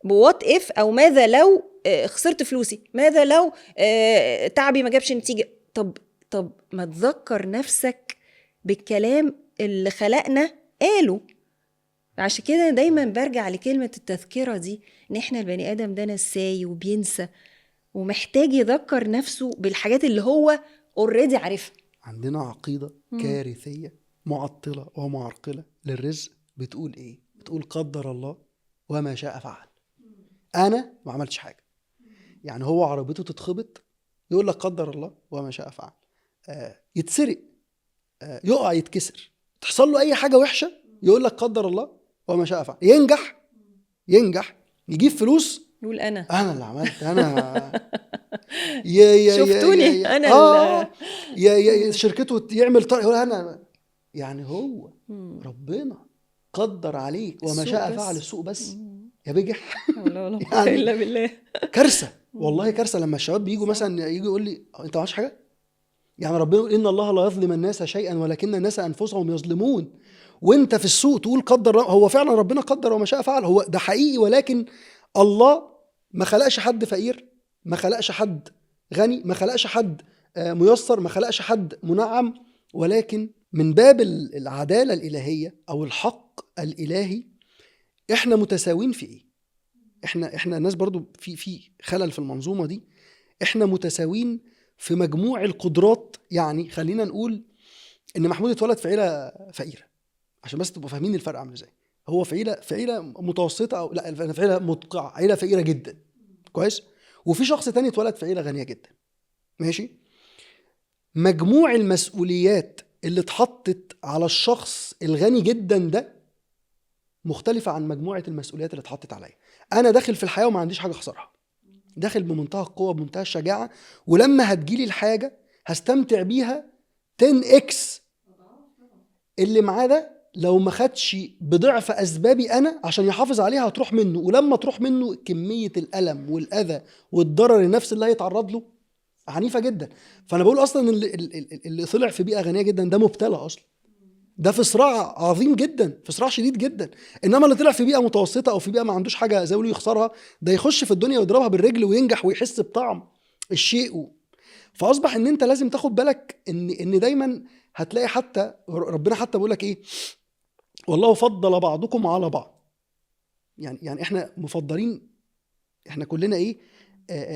Speaker 1: بوات اف او ماذا لو خسرت فلوسي، ماذا لو تعبي ما جابش نتيجة؟ طب ما تذكر نفسك بالكلام اللي خلقنا قاله. عشان كده دايما برجع لكلمة التذكرة دي، ان احنا البني ادم ده نساي وبينسى ومحتاج يذكر نفسه بالحاجات اللي هو اوريدي عارفها.
Speaker 2: عندنا عقيدة كارثية معطلة ومعرقلة للرزق. بتقول ايه؟ بتقول قدر الله وما شاء فعل. انا ما عملتش حاجة. يعني هو عربيته تتخبط يقول لك قدر الله وما شاء فعل. يتسرق، يقع يتكسر، تحصل له اي حاجة وحشة يقول لك قدر الله وما شاء فعل. ينجح يجيب فلوس
Speaker 1: يقول انا
Speaker 2: اللي عملت، انا
Speaker 1: شفتوني انا
Speaker 2: يا شركته يعمل طريق يقول انا. يعني هو ربنا قدر عليك وما شاء فعل. السوق بس يا بجح.
Speaker 1: يعني الا بالله
Speaker 2: كارثه والله، كارثه. لما الشباب بييجوا مثلا يجي يقول لي انت ما عملتش حاجه. يعني ربنا يقول ان الله لا يظلم الناس شيئا ولكن الناس انفسهم يظلمون. وانت في السوق تقول قدر. هو فعلا ربنا قدر وما شاء فعل، هو ده حقيقي. ولكن الله ما خلقش حد فقير، ما خلقش حد غني، ما خلقش حد ميسر، ما خلقش حد منعم. ولكن من باب العدالة الإلهية أو الحق الإلهي إحنا متساوين في إيه؟ إحنا الناس برضو في خلل في المنظومة دي. إحنا متساوين في مجموع القدرات. يعني خلينا نقول إن محمود اتولد في عيلة فقيرة عشان بس تبقوا فاهمين الفرق عامل إزاي. هو في عيلة متوسطة أو لا، في عيلة مدقعة، عيلة فقيرة جدا، كويس. وفي شخص تاني اتولد في عيلة غنية جدا، ماشي. مجموع المسؤوليات اللي اتحطت على الشخص الغني جدا ده مختلفة عن مجموعة المسؤوليات اللي اتحطت عليا. أنا داخل في الحياة وما عنديش حاجة أخسرها، داخل بمنتهى القوة بمنتهى الشجاعة، ولما هتجيلي الحاجة هستمتع بيها 10x. اللي معاه ده لو ما خدش بضعف أسبابي أنا عشان يحافظ عليها هتروح منه، ولما تروح منه كمية الألم والأذى والضرر النفسي اللي هيتعرض له عنيفة جدا. فأنا بقول أصلا اللي طلع في بيئة غنية جدا ده مبتلى أصلا، ده في صراع عظيم جدا، في صراع شديد جدا. انما اللي طلع في بيئه متوسطه او في بيئه ما عندوش حاجه زي ما يخسرها، ده يخش في الدنيا ويضربها بالرجل وينجح ويحس بطعم الشيء. فاصبح ان انت لازم تاخد بالك ان دايما هتلاقي حتى ربنا حتى بيقول لك ايه؟ والله فضل بعضكم على بعض. يعني احنا مفضلين، احنا كلنا ايه؟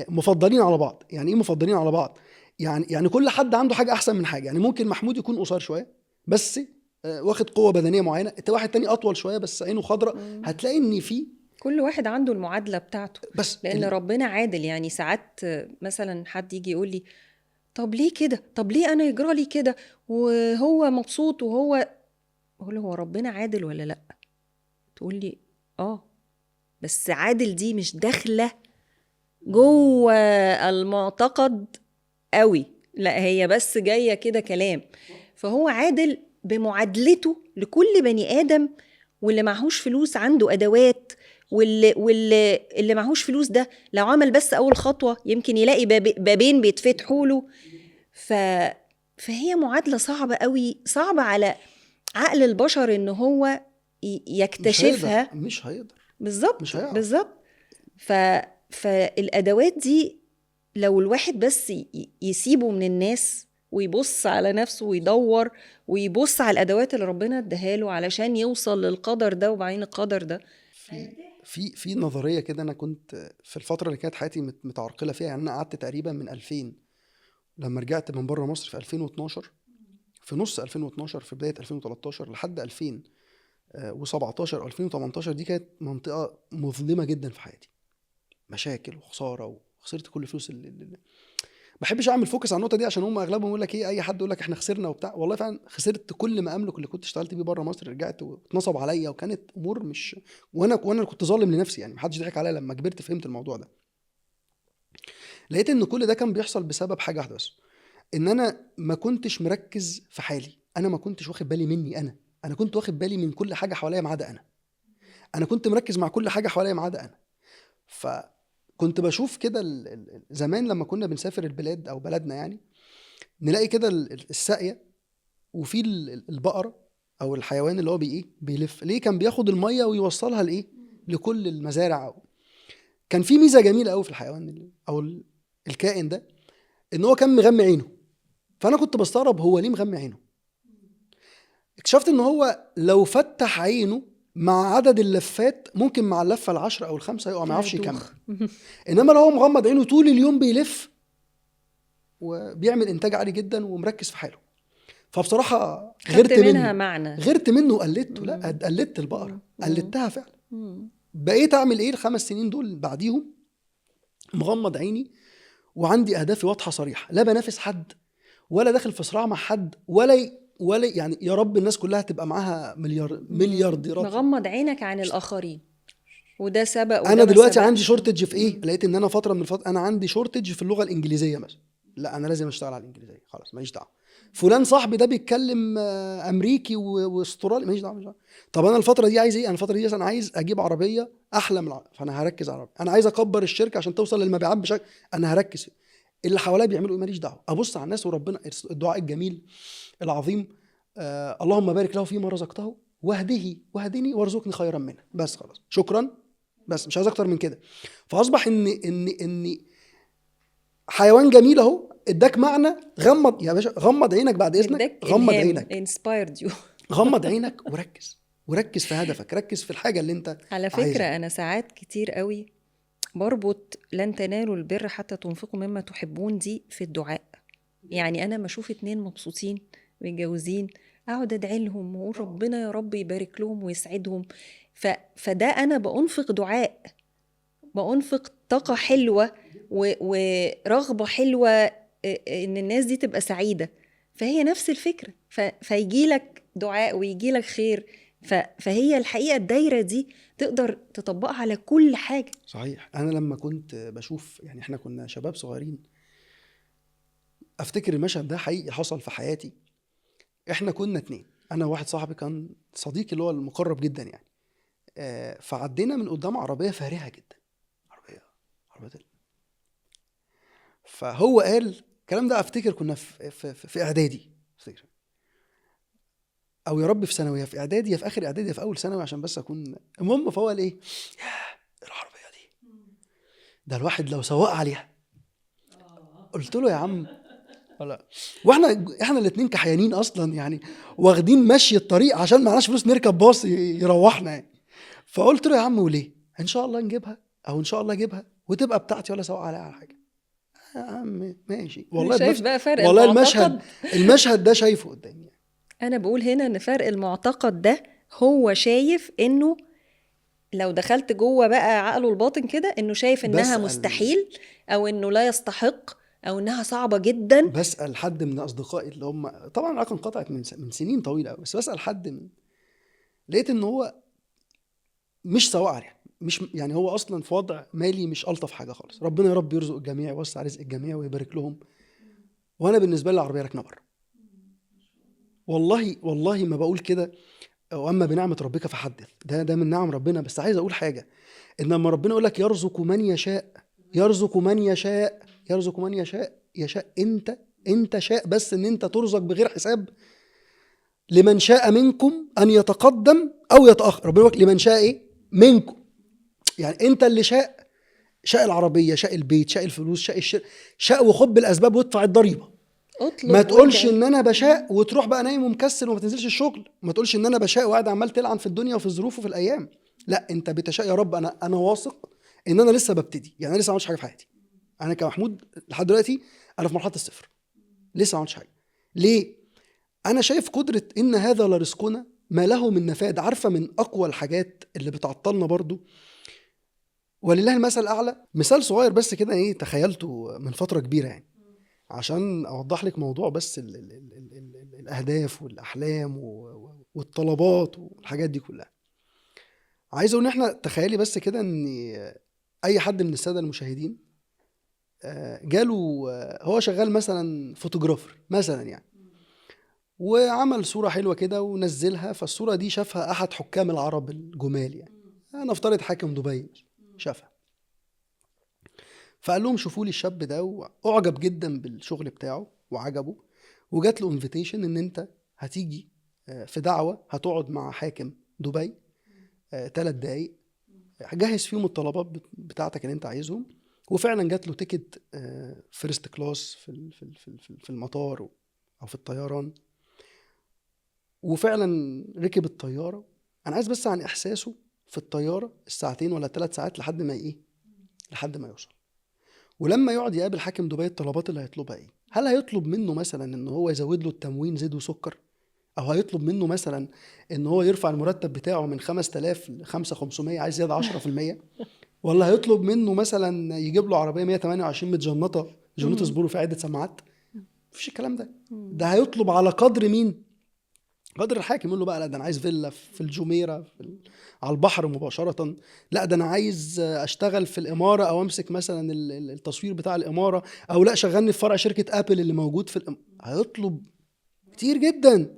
Speaker 2: مفضلين على بعض. يعني ايه مفضلين على بعض؟ يعني كل حد عنده حاجه احسن من حاجه. يعني ممكن محمود يكون قصير شويه بس واخد قوه بدنيه معينه، انت واحد تاني اطول شويه بس عينه خضراء. هتلاقي ان في
Speaker 1: كل واحد عنده المعادله بتاعته،
Speaker 2: بس
Speaker 1: لان ربنا عادل. يعني ساعات مثلا حد يجي يقول لي طب ليه كده، طب ليه انا يجرى لي كده وهو مبسوط وهو، اقول له هو ربنا عادل ولا لا؟ تقول لي بس عادل دي مش داخله جوه المعتقد قوي، لا هي بس جايه كده كلام. فهو عادل بمعادلته لكل بني ادم، واللي معهوش فلوس عنده ادوات، واللي معهوش فلوس ده لو عمل بس اول خطوه يمكن يلاقي بابين بيتفتحوا له. فهي معادله صعبه قوي، صعبه على عقل البشر ان هو يكتشفها.
Speaker 2: مش هيقدر
Speaker 1: بالظبط،
Speaker 2: مش هيعرف.
Speaker 1: بالظبط. فالادوات دي لو الواحد بس يسيبه من الناس ويبص على نفسه ويدور ويبص على الادوات اللي ربنا اداها له علشان يوصل للقدر ده وبعدين القدر ده.
Speaker 2: في نظريه كده، انا كنت في الفتره اللي كانت حياتي متعرقله فيها. يعني انا قعدت تقريبا من 2000 لما رجعت من بره مصر في 2012، في نص 2012 في بدايه 2013 لحد 2017 او 2018، دي كانت منطقه مظلمه جدا في حياتي. مشاكل وخساره وخسرت كل فلوس اللي ما بحبش اعمل فوكس على النقطه دي، عشان هم اغلبهم يقول لك ايه، اي حد يقول لك احنا خسرنا وبتاع. والله فعلا خسرت كل ما املك، اللي كنت اشتغلت بيه بره مصر رجعت واتنصب عليا، وكانت امور مش، وانا كنت ظالم لنفسي يعني، محدش ضحك عليا. لما كبرت فهمت الموضوع ده، لقيت ان كل ده كان بيحصل بسبب حاجه واحده بس، ان انا ما كنتش مركز في حالي. انا ما كنتش واخد بالي مني، انا كنت واخد بالي من كل حاجه حواليا ما عدا انا كنت مركز مع كل حاجه حواليا ما عدا انا. فكنت بشوف كده زمان لما كنا بنسافر البلاد او بلدنا يعني، نلاقي كده الساقيه، وفي البقره او الحيوان اللي هو بيلف ليه، كان بياخد الميه ويوصلها لكل المزارع. كان في ميزه جميله قوي في الحيوان او الكائن ده، ان هو كان مغمي عينه. فانا كنت بستغرب هو ليه مغمي عينه. اكتشفت ان هو لو فتح عينه مع عدد اللفات، ممكن مع اللفه ال10 او ال5 يقع ما يعرفش يكمل. انما لو هو مغمض عينه طول اليوم بيلف وبيعمل انتاج عالي جدا ومركز في حاله. فبصراحه
Speaker 1: خدت منها معنى،
Speaker 2: غيرت منه وقلدته. لا قلدت البقره، قلدتها فعلا. بقيت اعمل ايه ال5 سنين دول بعديهم؟ مغمض عيني وعندي اهدافي واضحه صريحه، لا بنافس حد ولا داخل في صراع مع حد، ولا يعني يا رب الناس كلها تبقى معاها مليارديرات.
Speaker 1: مغمض عينك عن الاخرين، وده سبق وده
Speaker 2: انا دلوقتي
Speaker 1: سبقش.
Speaker 2: عندي شورتج في ايه؟ لقيت ان انا فتره من الفترات انا عندي شورتج في اللغه الانجليزيه مثلا. لا انا لازم اشتغل على الانجليزيه، خلاص ماليش دعوه. فلان صاحبي ده بيتكلم امريكي واسترالي، ماليش دعوه. طب انا الفتره دي عايز ايه؟ انا الفتره دي انا عايز اجيب عربيه احلى من فانا هركز على انا عايز اكبر الشركه عشان توصل للمبيعات بشكل، انا هركز. اللي حواليا بيعملوا ايه ماليش دعوه. ابص على الناس وربنا. الدعاء الجميل العظيم، اللهم بارك له فيما رزقته واهدني وارزقني خيرا منه. بس خلاص شكرا، بس مش عايز اكتر من كده. فاصبح ان حيوان جميل اهو، اداك معنى. غمض يا باشا، غمض عينك بعد اذنك، غمض عينك، غمض عينك وركز في هدفك، ركز في الحاجه اللي انت
Speaker 1: على فكره
Speaker 2: عايزها.
Speaker 1: انا ساعات كتير قوي بربط لن تنالوا البر حتى تنفقوا مما تحبون دي في الدعاء. يعني انا ما اشوف 2 مبسوطين متجوزين اقعد ادعي لهم واقول ربنا يا رب يبارك لهم ويسعدهم. فده انا بأنفق دعاء، بأنفق طاقة حلوة ورغبة حلوة ان الناس دي تبقى سعيدة. فهي نفس الفكرة، فيجي لك دعاء ويجي لك خير. فهي الحقيقة الدايرة دي تقدر تطبقها على كل حاجة.
Speaker 2: صحيح. انا لما كنت بشوف يعني، احنا كنا شباب صغيرين، افتكر المشهد ده حقيقي حصل في حياتي. احنا كنا 2، انا وواحد صاحبي كان صديقي اللي هو المقرب جدا يعني. فعدينا من قدام عربية فارهة جدا، عربية. فهو قال الكلام ده، افتكر كنا في اعدادي، افتكر او يا رب في ثانوي، في اعدادي يا في اخر اعدادي يا في اول ثانوي عشان بس اكون المهم. فهو قال ايه؟ العربية دي ده الواحد لو سواق عليها. قلت له يا عم لا، احنا الاثنين كحيانين اصلا يعني، واخدين مشي الطريق عشان معناش فلوس نركب باص يروحنا يعني. فقلت له يا عم وليه؟ ان شاء الله نجيبها، او ان شاء الله اجيبها وتبقى بتاعتي ولا سواء عليها حاجه. يا عم ماشي والله.
Speaker 1: شايف بقى فرق
Speaker 2: والله
Speaker 1: المعتقد؟
Speaker 2: المشهد ده شايفه قدامي.
Speaker 1: انا بقول هنا ان فرق المعتقد ده، هو شايف انه لو دخلت جوه بقى عقله الباطن كده، انه شايف انها مستحيل او انه لا يستحق او انها صعبة جدا.
Speaker 2: بسأل حد من اصدقائي اللي هم طبعا العلاقه انقطعت من سنين طويله قوي، بس بسأل حد لقيت ان هو مش سواء عليها، مش يعني هو اصلا في وضع مالي مش الطف حاجه خالص. ربنا يا رب يرزق الجميع ويوسع رزق الجميع ويبارك لهم. وانا بالنسبه لي العربيه ركنه بره. والله ما بقول كده، واما بنعمه ربك فحدث، ده من نعم ربنا. بس عايز اقول حاجه، ان لما ربنا يقول لك يرزق من يشاء، يرزق من يشاء، انت شاء بس ان انت ترزق بغير حساب. لمن شاء منكم ان يتقدم او يتاخر. ربنا يقول لمن شاء ايه منكم، يعني انت اللي شاء العربيه، شاء البيت، شاء الفلوس، شاء الشركه، شاء وخد بالاسباب وادفع الضريبه. ما تقولش ان انا بشاء وتروح بقى نايم ومكسل وما تنزلش الشغل. ما تقولش ان انا بشاء وقاعد عمال تلعن في الدنيا وفي الظروف وفي الايام. لا، انت بتشاء يا رب. انا واثق ان انا لسه ببتدي، يعني انا لسه ما عملتش حاجه في حياتي. انا كمحمود لحد دلوقتي انا في مرحله الصفر، لسه ما عملتش حاجه. ليه؟ انا شايف قدره ان هذا لرزقنا ما له من نفاد. عارفه من اقوى الحاجات اللي بتعطلنا برضو ولله المثل الاعلى. مثال صغير بس كده ايه تخيلته من فتره كبيره يعني، عشان اوضح لك موضوع بس ال الاهداف والاحلام والطلبات والحاجات دي كلها. عايز اقول ان احنا تخيلي بس كده ان اي حد من الساده المشاهدين جاله هو شغال مثلا فوتوغرافر مثلا يعني، وعمل صوره حلوه كده ونزلها، فالصوره دي شافها احد حكام العرب الجمال يعني، انا افترض حاكم دبي شافها، فقال لهم شوفوا لي الشاب ده، واعجب جدا بالشغل بتاعه وعجبه، وجات له انفيتيشن ان انت هتيجي في دعوه هتقعد مع حاكم دبي 3 دقايق، جهز فيهم الطلبات بتاعتك اللي انت عايزهم. وفعلا جات له تيكت فيرست كلاس في المطار او في الطيران، وفعلا ركب الطياره. انا عايز بس عن احساسه في الطياره الساعتين ولا 3 ساعات لحد ما ايه، لحد ما يوصل. ولما يقعد يقابل حاكم دبي الطلبات اللي هيطلبها ايه؟ هل هيطلب منه مثلا ان هو يزود له التموين زيت وسكر، او هيطلب منه مثلا ان هو يرفع المرتب بتاعه من 5000 ل 5500 عايز زياده 10%، ولا هيطلب منه مثلا يجيب له عربيه 128 متجنطه جنوط سبور في عده سماعات؟ مفيش الكلام ده. ده هيطلب على قدر مين؟ قدر الحاكم. يقول له بقى لا ده انا عايز فيلا في الجميره على البحر مباشره، لا ده انا عايز اشتغل في الاماره او امسك مثلا التصوير بتاع الاماره، او لا شغلني في فرع شركه ابل اللي موجود في هيطلب كتير جدا.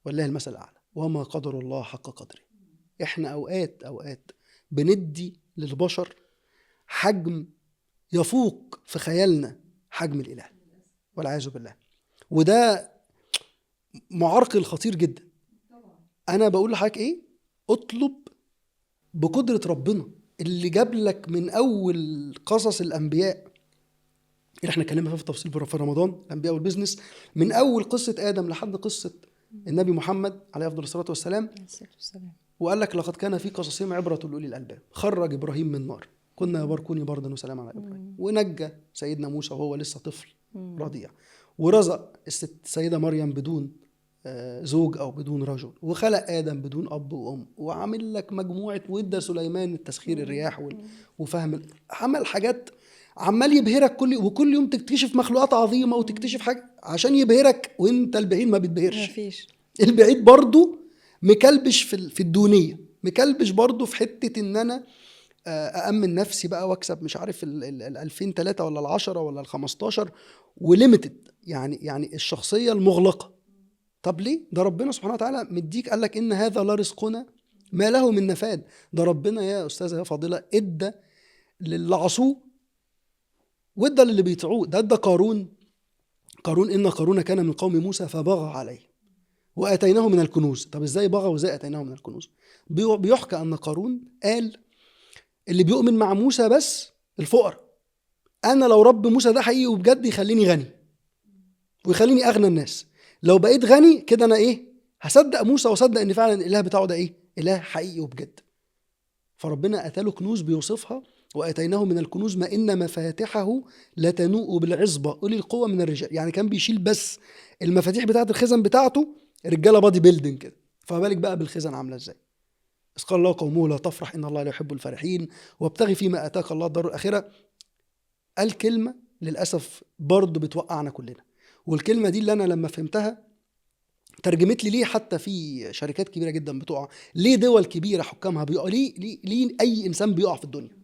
Speaker 2: والله المثل الاعلى، وما قدر الله حق قدره. احنا اوقات بندي للبشر حجم يفوق في خيالنا حجم الاله والعياذ بالله، وده معرقل خطير جدا. انا بقول لحضرتك ايه؟ اطلب بقدرة ربنا اللي جاب لك من اول قصص الانبياء اللي احنا اتكلمنا فيها في تفصيل في رمضان، الانبياء والبيزنس، من اول قصة ادم لحد قصة النبي محمد عليه افضل الصلاة والسلام. وقال لك لقد كان في قصصهم عبرة لأولي الالباب. خرج ابراهيم من نار، كنا يباركوني بردا وسلام على ابراهيم، ونجى سيدنا موسى وهو لسه طفل رضيع، ورزق السيدة مريم بدون زوج او بدون رجل، وخلق ادم بدون اب وام، وعامل لك مجموعه، وادى سليمان التسخير الرياح وفهم عمل حاجات، عمال يبهرك وكل يوم تكتشف مخلوقات عظيمه وتكتشف حاجه عشان يبهرك، وانت البعيد ما بتبهرش.
Speaker 1: مفيش.
Speaker 2: البعيد برضو مكلبش في الدونيه، مكلبش برضو في حته ان انا أأمن نفسي بقى واكسب مش عارف ال 2000 3 ولا ال 10 ولا ال 15 وليميتد، يعني الشخصيه المغلقه. طب ليه؟ ده ربنا سبحانه وتعالى مديك، قال لك إن هذا لا رزقنا ما له من نفاد. ده ربنا يا أستاذة يا فاضلة إدى للي عصوه وإدى للي بيطيعوه. ده إدى قارون إن قارون كان من قوم موسى فبغى عليه وآتيناه من الكنوز. طب إزاي بغى وإزاي آتيناه من الكنوز؟ بيحكى أن قارون قال اللي بيؤمن مع موسى بس الفقراء، أنا لو رب موسى ده حقيقي وبجد يخليني غني ويخليني أغنى الناس، لو بقيت غني كده أنا إيه؟ هصدق موسى وصدق ان فعلا الاله بتاعه ده ايه؟ اله حقيقي وبجد. فربنا اتاله كنوز بيوصفها، واتيناه من الكنوز ما ان مفاتحه لتنوء بالعصبه اولي القوه من الرجال. يعني كان بيشيل بس المفاتيح بتاعه الخزن بتاعته رجاله بادي بيلدينج كده، فما بالك بقى بالخزن عامله ازاي؟ اذ قال الله قومه لا تفرح ان الله لا يحب الفرحين وابتغي فيما اتاك الله الدار الاخره. قال كلمه للاسف برضه بتوقعنا كلنا، والكلمه دي اللي انا لما فهمتها ترجمت لي ليه حتى في شركات كبيره جدا بتقع، ليه دول كبيره حكامها بيقع، ليه اي انسان بيقع في الدنيا.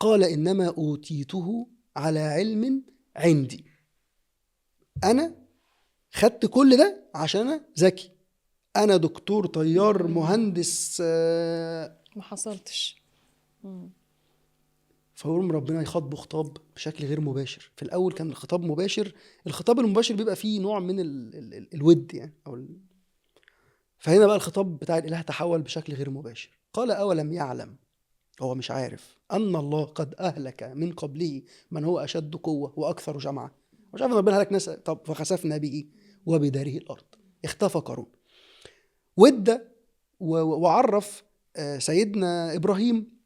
Speaker 2: قال انما اوتيته على علم عندي، انا خدت كل ده عشان انا ذكي، انا دكتور طيار مهندس
Speaker 1: ما حصلتش.
Speaker 2: فهم ربنا يخاطبه خطاب بشكل غير مباشر. في الاول كان الخطاب مباشر، الخطاب المباشر بيبقى فيه نوع من الود يعني فهنا بقى الخطاب بتاع الاله تحول بشكل غير مباشر. قال اولم يعلم، هو مش عارف ان الله قد اهلك من قبله من هو اشد قوه واكثر جمعا. مش عارف ربنا هلك ناس. طب فخسفنا به وبداره الارض. اختفى قارون. ودى وعرف سيدنا ابراهيم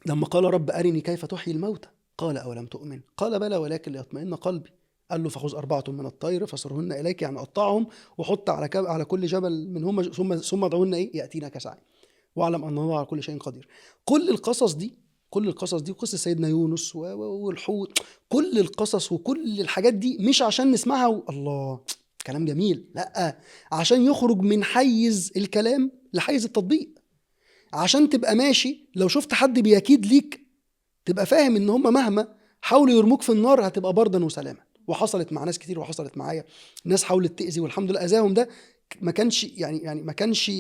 Speaker 2: لما قال رب ارني كيف تحيي الموتى قال اولم تؤمن قال بلى ولكن ليطمئن قلبي. قال له فخذ 4 من الطير فصرهن اليك، يعني قطعهم وحط على كل جبل منهم ثم ادعوهن ايه ياتينك سعي واعلم ان الله على كل شيء قدير. كل القصص دي كل القصص دي، وقصة سيدنا يونس والحوت، كل القصص وكل الحاجات دي مش عشان نسمعها الله كلام جميل، لا، عشان يخرج من حيز الكلام لحيز التطبيق، عشان تبقى ماشي لو شفت حد بيكيد ليك تبقى فاهم ان هم مهما حاولوا يرموك في النار هتبقى بردا وسلاما. وحصلت مع ناس كتير، وحصلت معايا ناس حاولت تأذي والحمد لله أذاهم ده ما كانش يعني ما كانش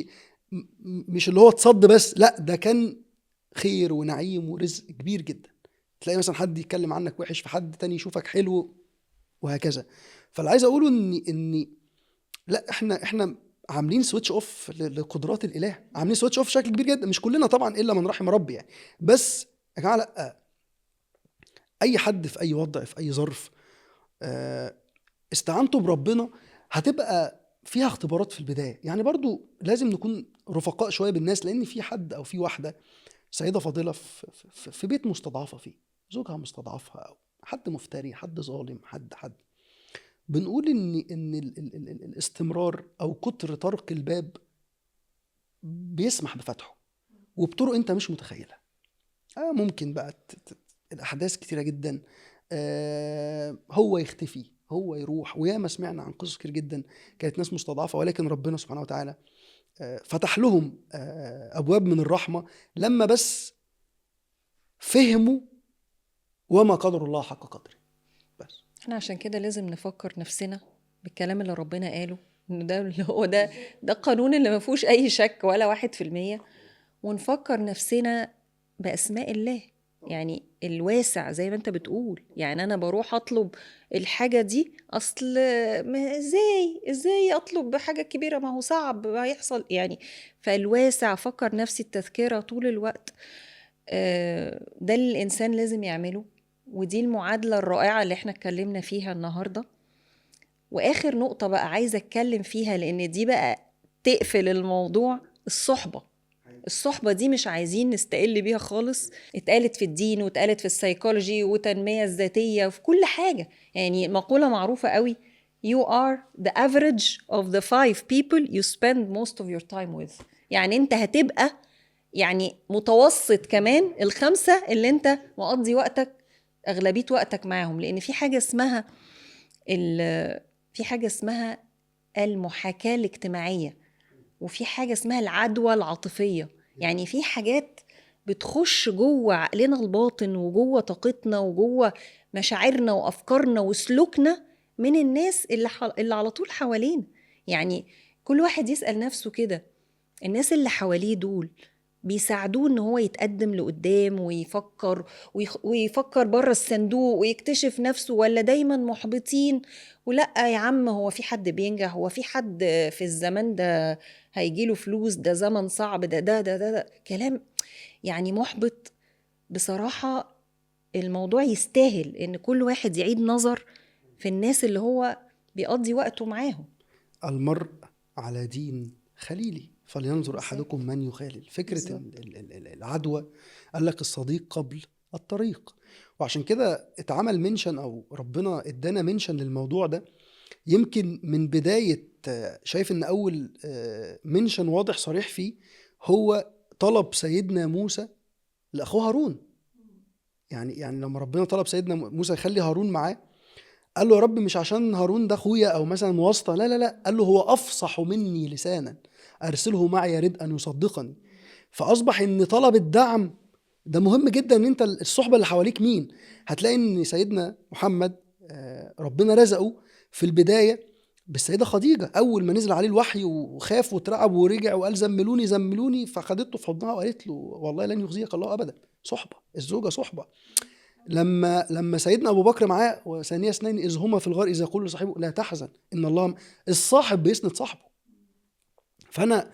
Speaker 2: مش اللي هو اتصد بس، لا ده كان خير ونعيم ورزق كبير جدا. تلاقي مثلا حد يتكلم عنك وحش فحد تاني يشوفك حلو وهكذا. فاللي عايز اقوله ان لا، احنا عاملين سويتش اوف لقدرات الاله، عاملين سويتش اوف بشكل كبير جدا، مش كلنا طبعا الا من رحم ربي يعني، بس يا جماعه لا، اي حد في اي وضع في اي ظرف استعانته بربنا هتبقى فيها اختبارات في البدايه. يعني برضو لازم نكون رفقاء شويه بالناس، لان في حد او في واحده سيده فاضله في بيت مستضعفه فيه، زوجها مستضعفها، او حد مفتري، حد ظالم، حد بنقول ان الاستمرار او كتر طرق الباب بيسمح بفتحه وبطرق انت مش متخيلها. ممكن بقى الاحداث كتيره جدا، هو يختفي، هو يروح، وياما سمعنا عن قصص كتير جدا كانت ناس مستضعفه ولكن ربنا سبحانه وتعالى فتح لهم ابواب من الرحمه لما بس فهموا وما قدر الله حق قدره. بس
Speaker 1: احنا عشان كده لازم نفكر نفسنا بالكلام اللي ربنا قاله، ان ده اللي هو ده القانون اللي ما فيهوش اي شك ولا 1%، ونفكر نفسنا بأسماء الله، يعني الواسع زي ما انت بتقول. يعني انا بروح اطلب الحاجة دي، اصل ازاي اطلب بحاجة كبيرة، ما هو صعب هيحصل يعني. فالواسع افكر نفسي التذكرة طول الوقت. ده اللي الانسان لازم يعمله، ودي المعادلة الرائعة اللي احنا اتكلمنا فيها النهاردة. واخر نقطة بقى عايزة اتكلم فيها، لان دي بقى تقفل الموضوع، الصحبة دي مش عايزين نستقل بيها خالص. اتقالت في الدين واتقالت في السيكولوجي وتنمية الذاتية وفي كل حاجة. يعني مقولة معروفة قوي: You are the average of the 5 people you spend most of your time with. يعني انت هتبقى يعني متوسط كمان 5 اللي انت مقضي أغلبية وقتك معاهم. لأن في حاجة اسمها المحاكاة الاجتماعية، وفي حاجة اسمها العدوى العاطفية. يعني في حاجات بتخش جوه عقلنا الباطن وجوه طاقتنا وجوه مشاعرنا وأفكارنا وسلوكنا من الناس اللي على طول حوالينا. يعني كل واحد يسأل نفسه كده، الناس اللي حواليه دول بيساعدوه ان هو يتقدم لقدام ويفكر بره الصندوق ويكتشف نفسه، ولا دايما محبطين ولا يا عم هو في حد بينجح، هو في حد في الزمان ده هيجيله فلوس، ده زمن صعب، ده كلام يعني محبط بصراحة. الموضوع يستاهل ان كل واحد يعيد نظر في الناس اللي هو بيقضي وقته معاهم.
Speaker 2: المرء على دين خليلي فلينظر أحدكم من يخالل. فكرة العدوى، قال لك الصديق قبل الطريق. وعشان كده اتعمل منشن، أو ربنا ادانا منشن للموضوع ده. يمكن من بداية شايف ان أول منشن واضح صريح فيه هو طلب سيدنا موسى لأخوه هارون. يعني لما ربنا طلب سيدنا موسى يخلي هارون معاه، قال له يا رب مش عشان هارون ده اخويا او مثلا واسطه، لا، قال له هو افصح مني لسانا ارسله معي رد ان يصدقني. فاصبح ان طلب الدعم ده مهم جدا. ان انت الصحبه اللي حواليك مين. هتلاقي ان سيدنا محمد ربنا رزقه في البدايه بالسيده خديجه. اول ما نزل عليه الوحي وخاف وترعب ورجع وقال زملوني، فخدته في حضنها وقالت له والله لن يخزيك الله ابدا. صحبه، الزوجه صحبه. لما سيدنا ابو بكر معاه وثانيه اثنين اذ هما في الغار اذا يقول لصاحبه لا تحزن ان الله الصاحب بيسند صاحبه. فانا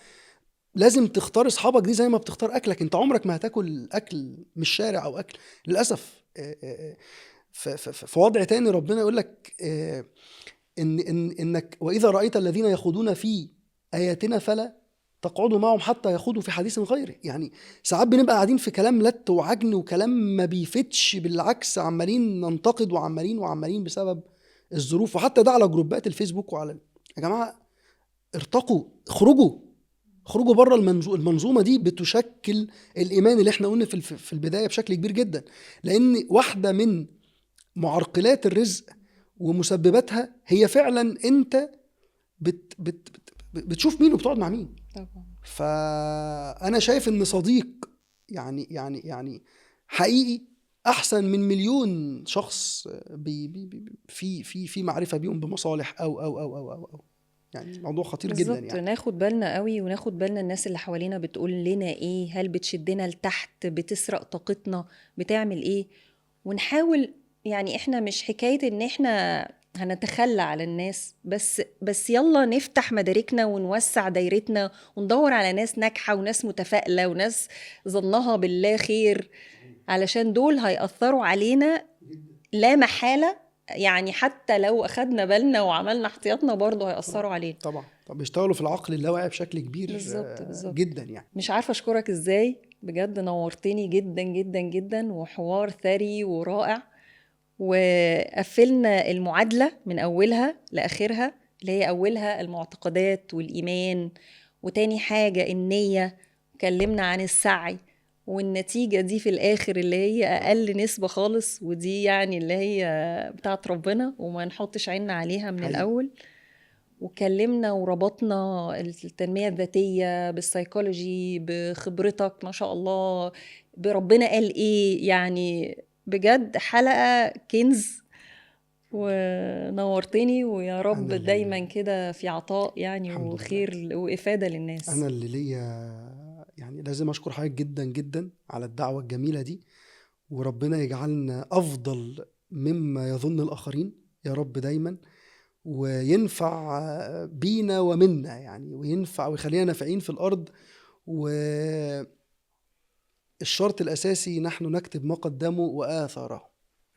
Speaker 2: لازم تختار اصحابك دي زي ما بتختار اكلك. انت عمرك ما هتاكل اكل من الشارع او اكل للاسف. في وضع تاني ربنا يقول لك انك واذا رايت الذين يخوضون في اياتنا فلا تقعدوا معهم حتى يخوضوا في حديث غيره. يعني ساعات بنبقى قاعدين في كلام لت وعجن وكلام ما بيفتش، بالعكس عمالين ننتقد وعمالين بسبب الظروف. وحتى ده على جروبات الفيسبوك يا جماعه ارتقوا، اخرجوا. اخرجوا بره المنظومه دي بتشكل الايمان اللي احنا قلنا في البدايه بشكل كبير جدا. لان واحده من معرقلات الرزق ومسبباتها هي فعلا انت بتشوف مين وبتقعد مع مين.
Speaker 1: طبعا.
Speaker 2: فانا شايف ان صديق يعني حقيقي احسن من مليون شخص في معرفه بيهم بمصالح او يعني الموضوع خطير جدا
Speaker 1: بالظبط،
Speaker 2: يعني.
Speaker 1: ناخد بالنا قوي وناخد بالنا الناس اللي حوالينا بتقول لنا ايه، هل بتشدنا لتحت، بتسرق طاقتنا، بتعمل ايه. ونحاول يعني احنا مش حكاية ان احنا هنتخلى على الناس، بس يلا نفتح مداركنا ونوسع دايرتنا وندور على ناس ناجحة وناس متفائلة وناس ظنها بالله خير، علشان دول هيأثروا علينا لا محالة. يعني حتى لو أخدنا بالنا وعملنا احتياطنا برضه هيأثروا علينا.
Speaker 2: طبعا بيشتغلوا في العقل اللاواعي بشكل كبير
Speaker 1: بالظبط.
Speaker 2: جدا يعني.
Speaker 1: مش عارفة أشكرك إزاي، بجد نورتني جدا جدا جدا، وحوار ثري ورائع، وقفلنا المعادلة من أولها لآخرها، اللي هي أولها المعتقدات والإيمان، وتاني حاجة النية، وكلمنا عن السعي، والنتيجة دي في الآخر اللي هي أقل نسبة خالص، ودي يعني اللي هي بتاعت ربنا وما نحطش عيننا عليها من
Speaker 2: حقيقي.
Speaker 1: الأول. وكلمنا وربطنا التنمية الذاتية بالسيكولوجي، بخبرتك ما شاء الله، بربنا قال إيه. يعني بجد حلقة كنز، ونورتني، ويا رب دايما كده في عطاء يعني وخير وإفادة للناس.
Speaker 2: أنا اللي ليا يعني لازم أشكر حضرتك جدا جدا على الدعوة الجميلة دي، وربنا يجعلنا أفضل مما يظن الآخرين يا رب دايما، وينفع بينا ومنا يعني، وينفع ويخلينا نافعين في الأرض. والشرط الأساسي نحن نكتب ما قدموا وآثاره.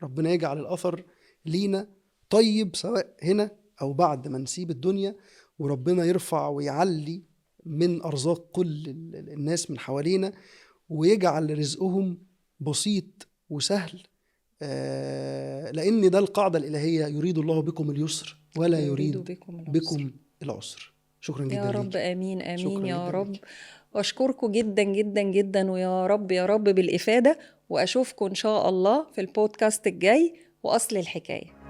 Speaker 2: ربنا يجعل الأثر لينا طيب سواء هنا أو بعد ما نسيب الدنيا، وربنا يرفع ويعلي من أرزاق كل الناس من حوالينا، ويجعل رزقهم بسيط وسهل، لأن ده القاعدة الإلهية: يريد الله بكم اليسر ولا يريد بكم العسر. شكرا جدا
Speaker 1: يا رب
Speaker 2: ليك.
Speaker 1: آمين آمين يا رب.
Speaker 2: ليك.
Speaker 1: وأشكركم جدا جدا جدا، ويا رب يا رب بالإفادة، وأشوفكم إن شاء الله في البودكاست الجاي وأصل الحكاية.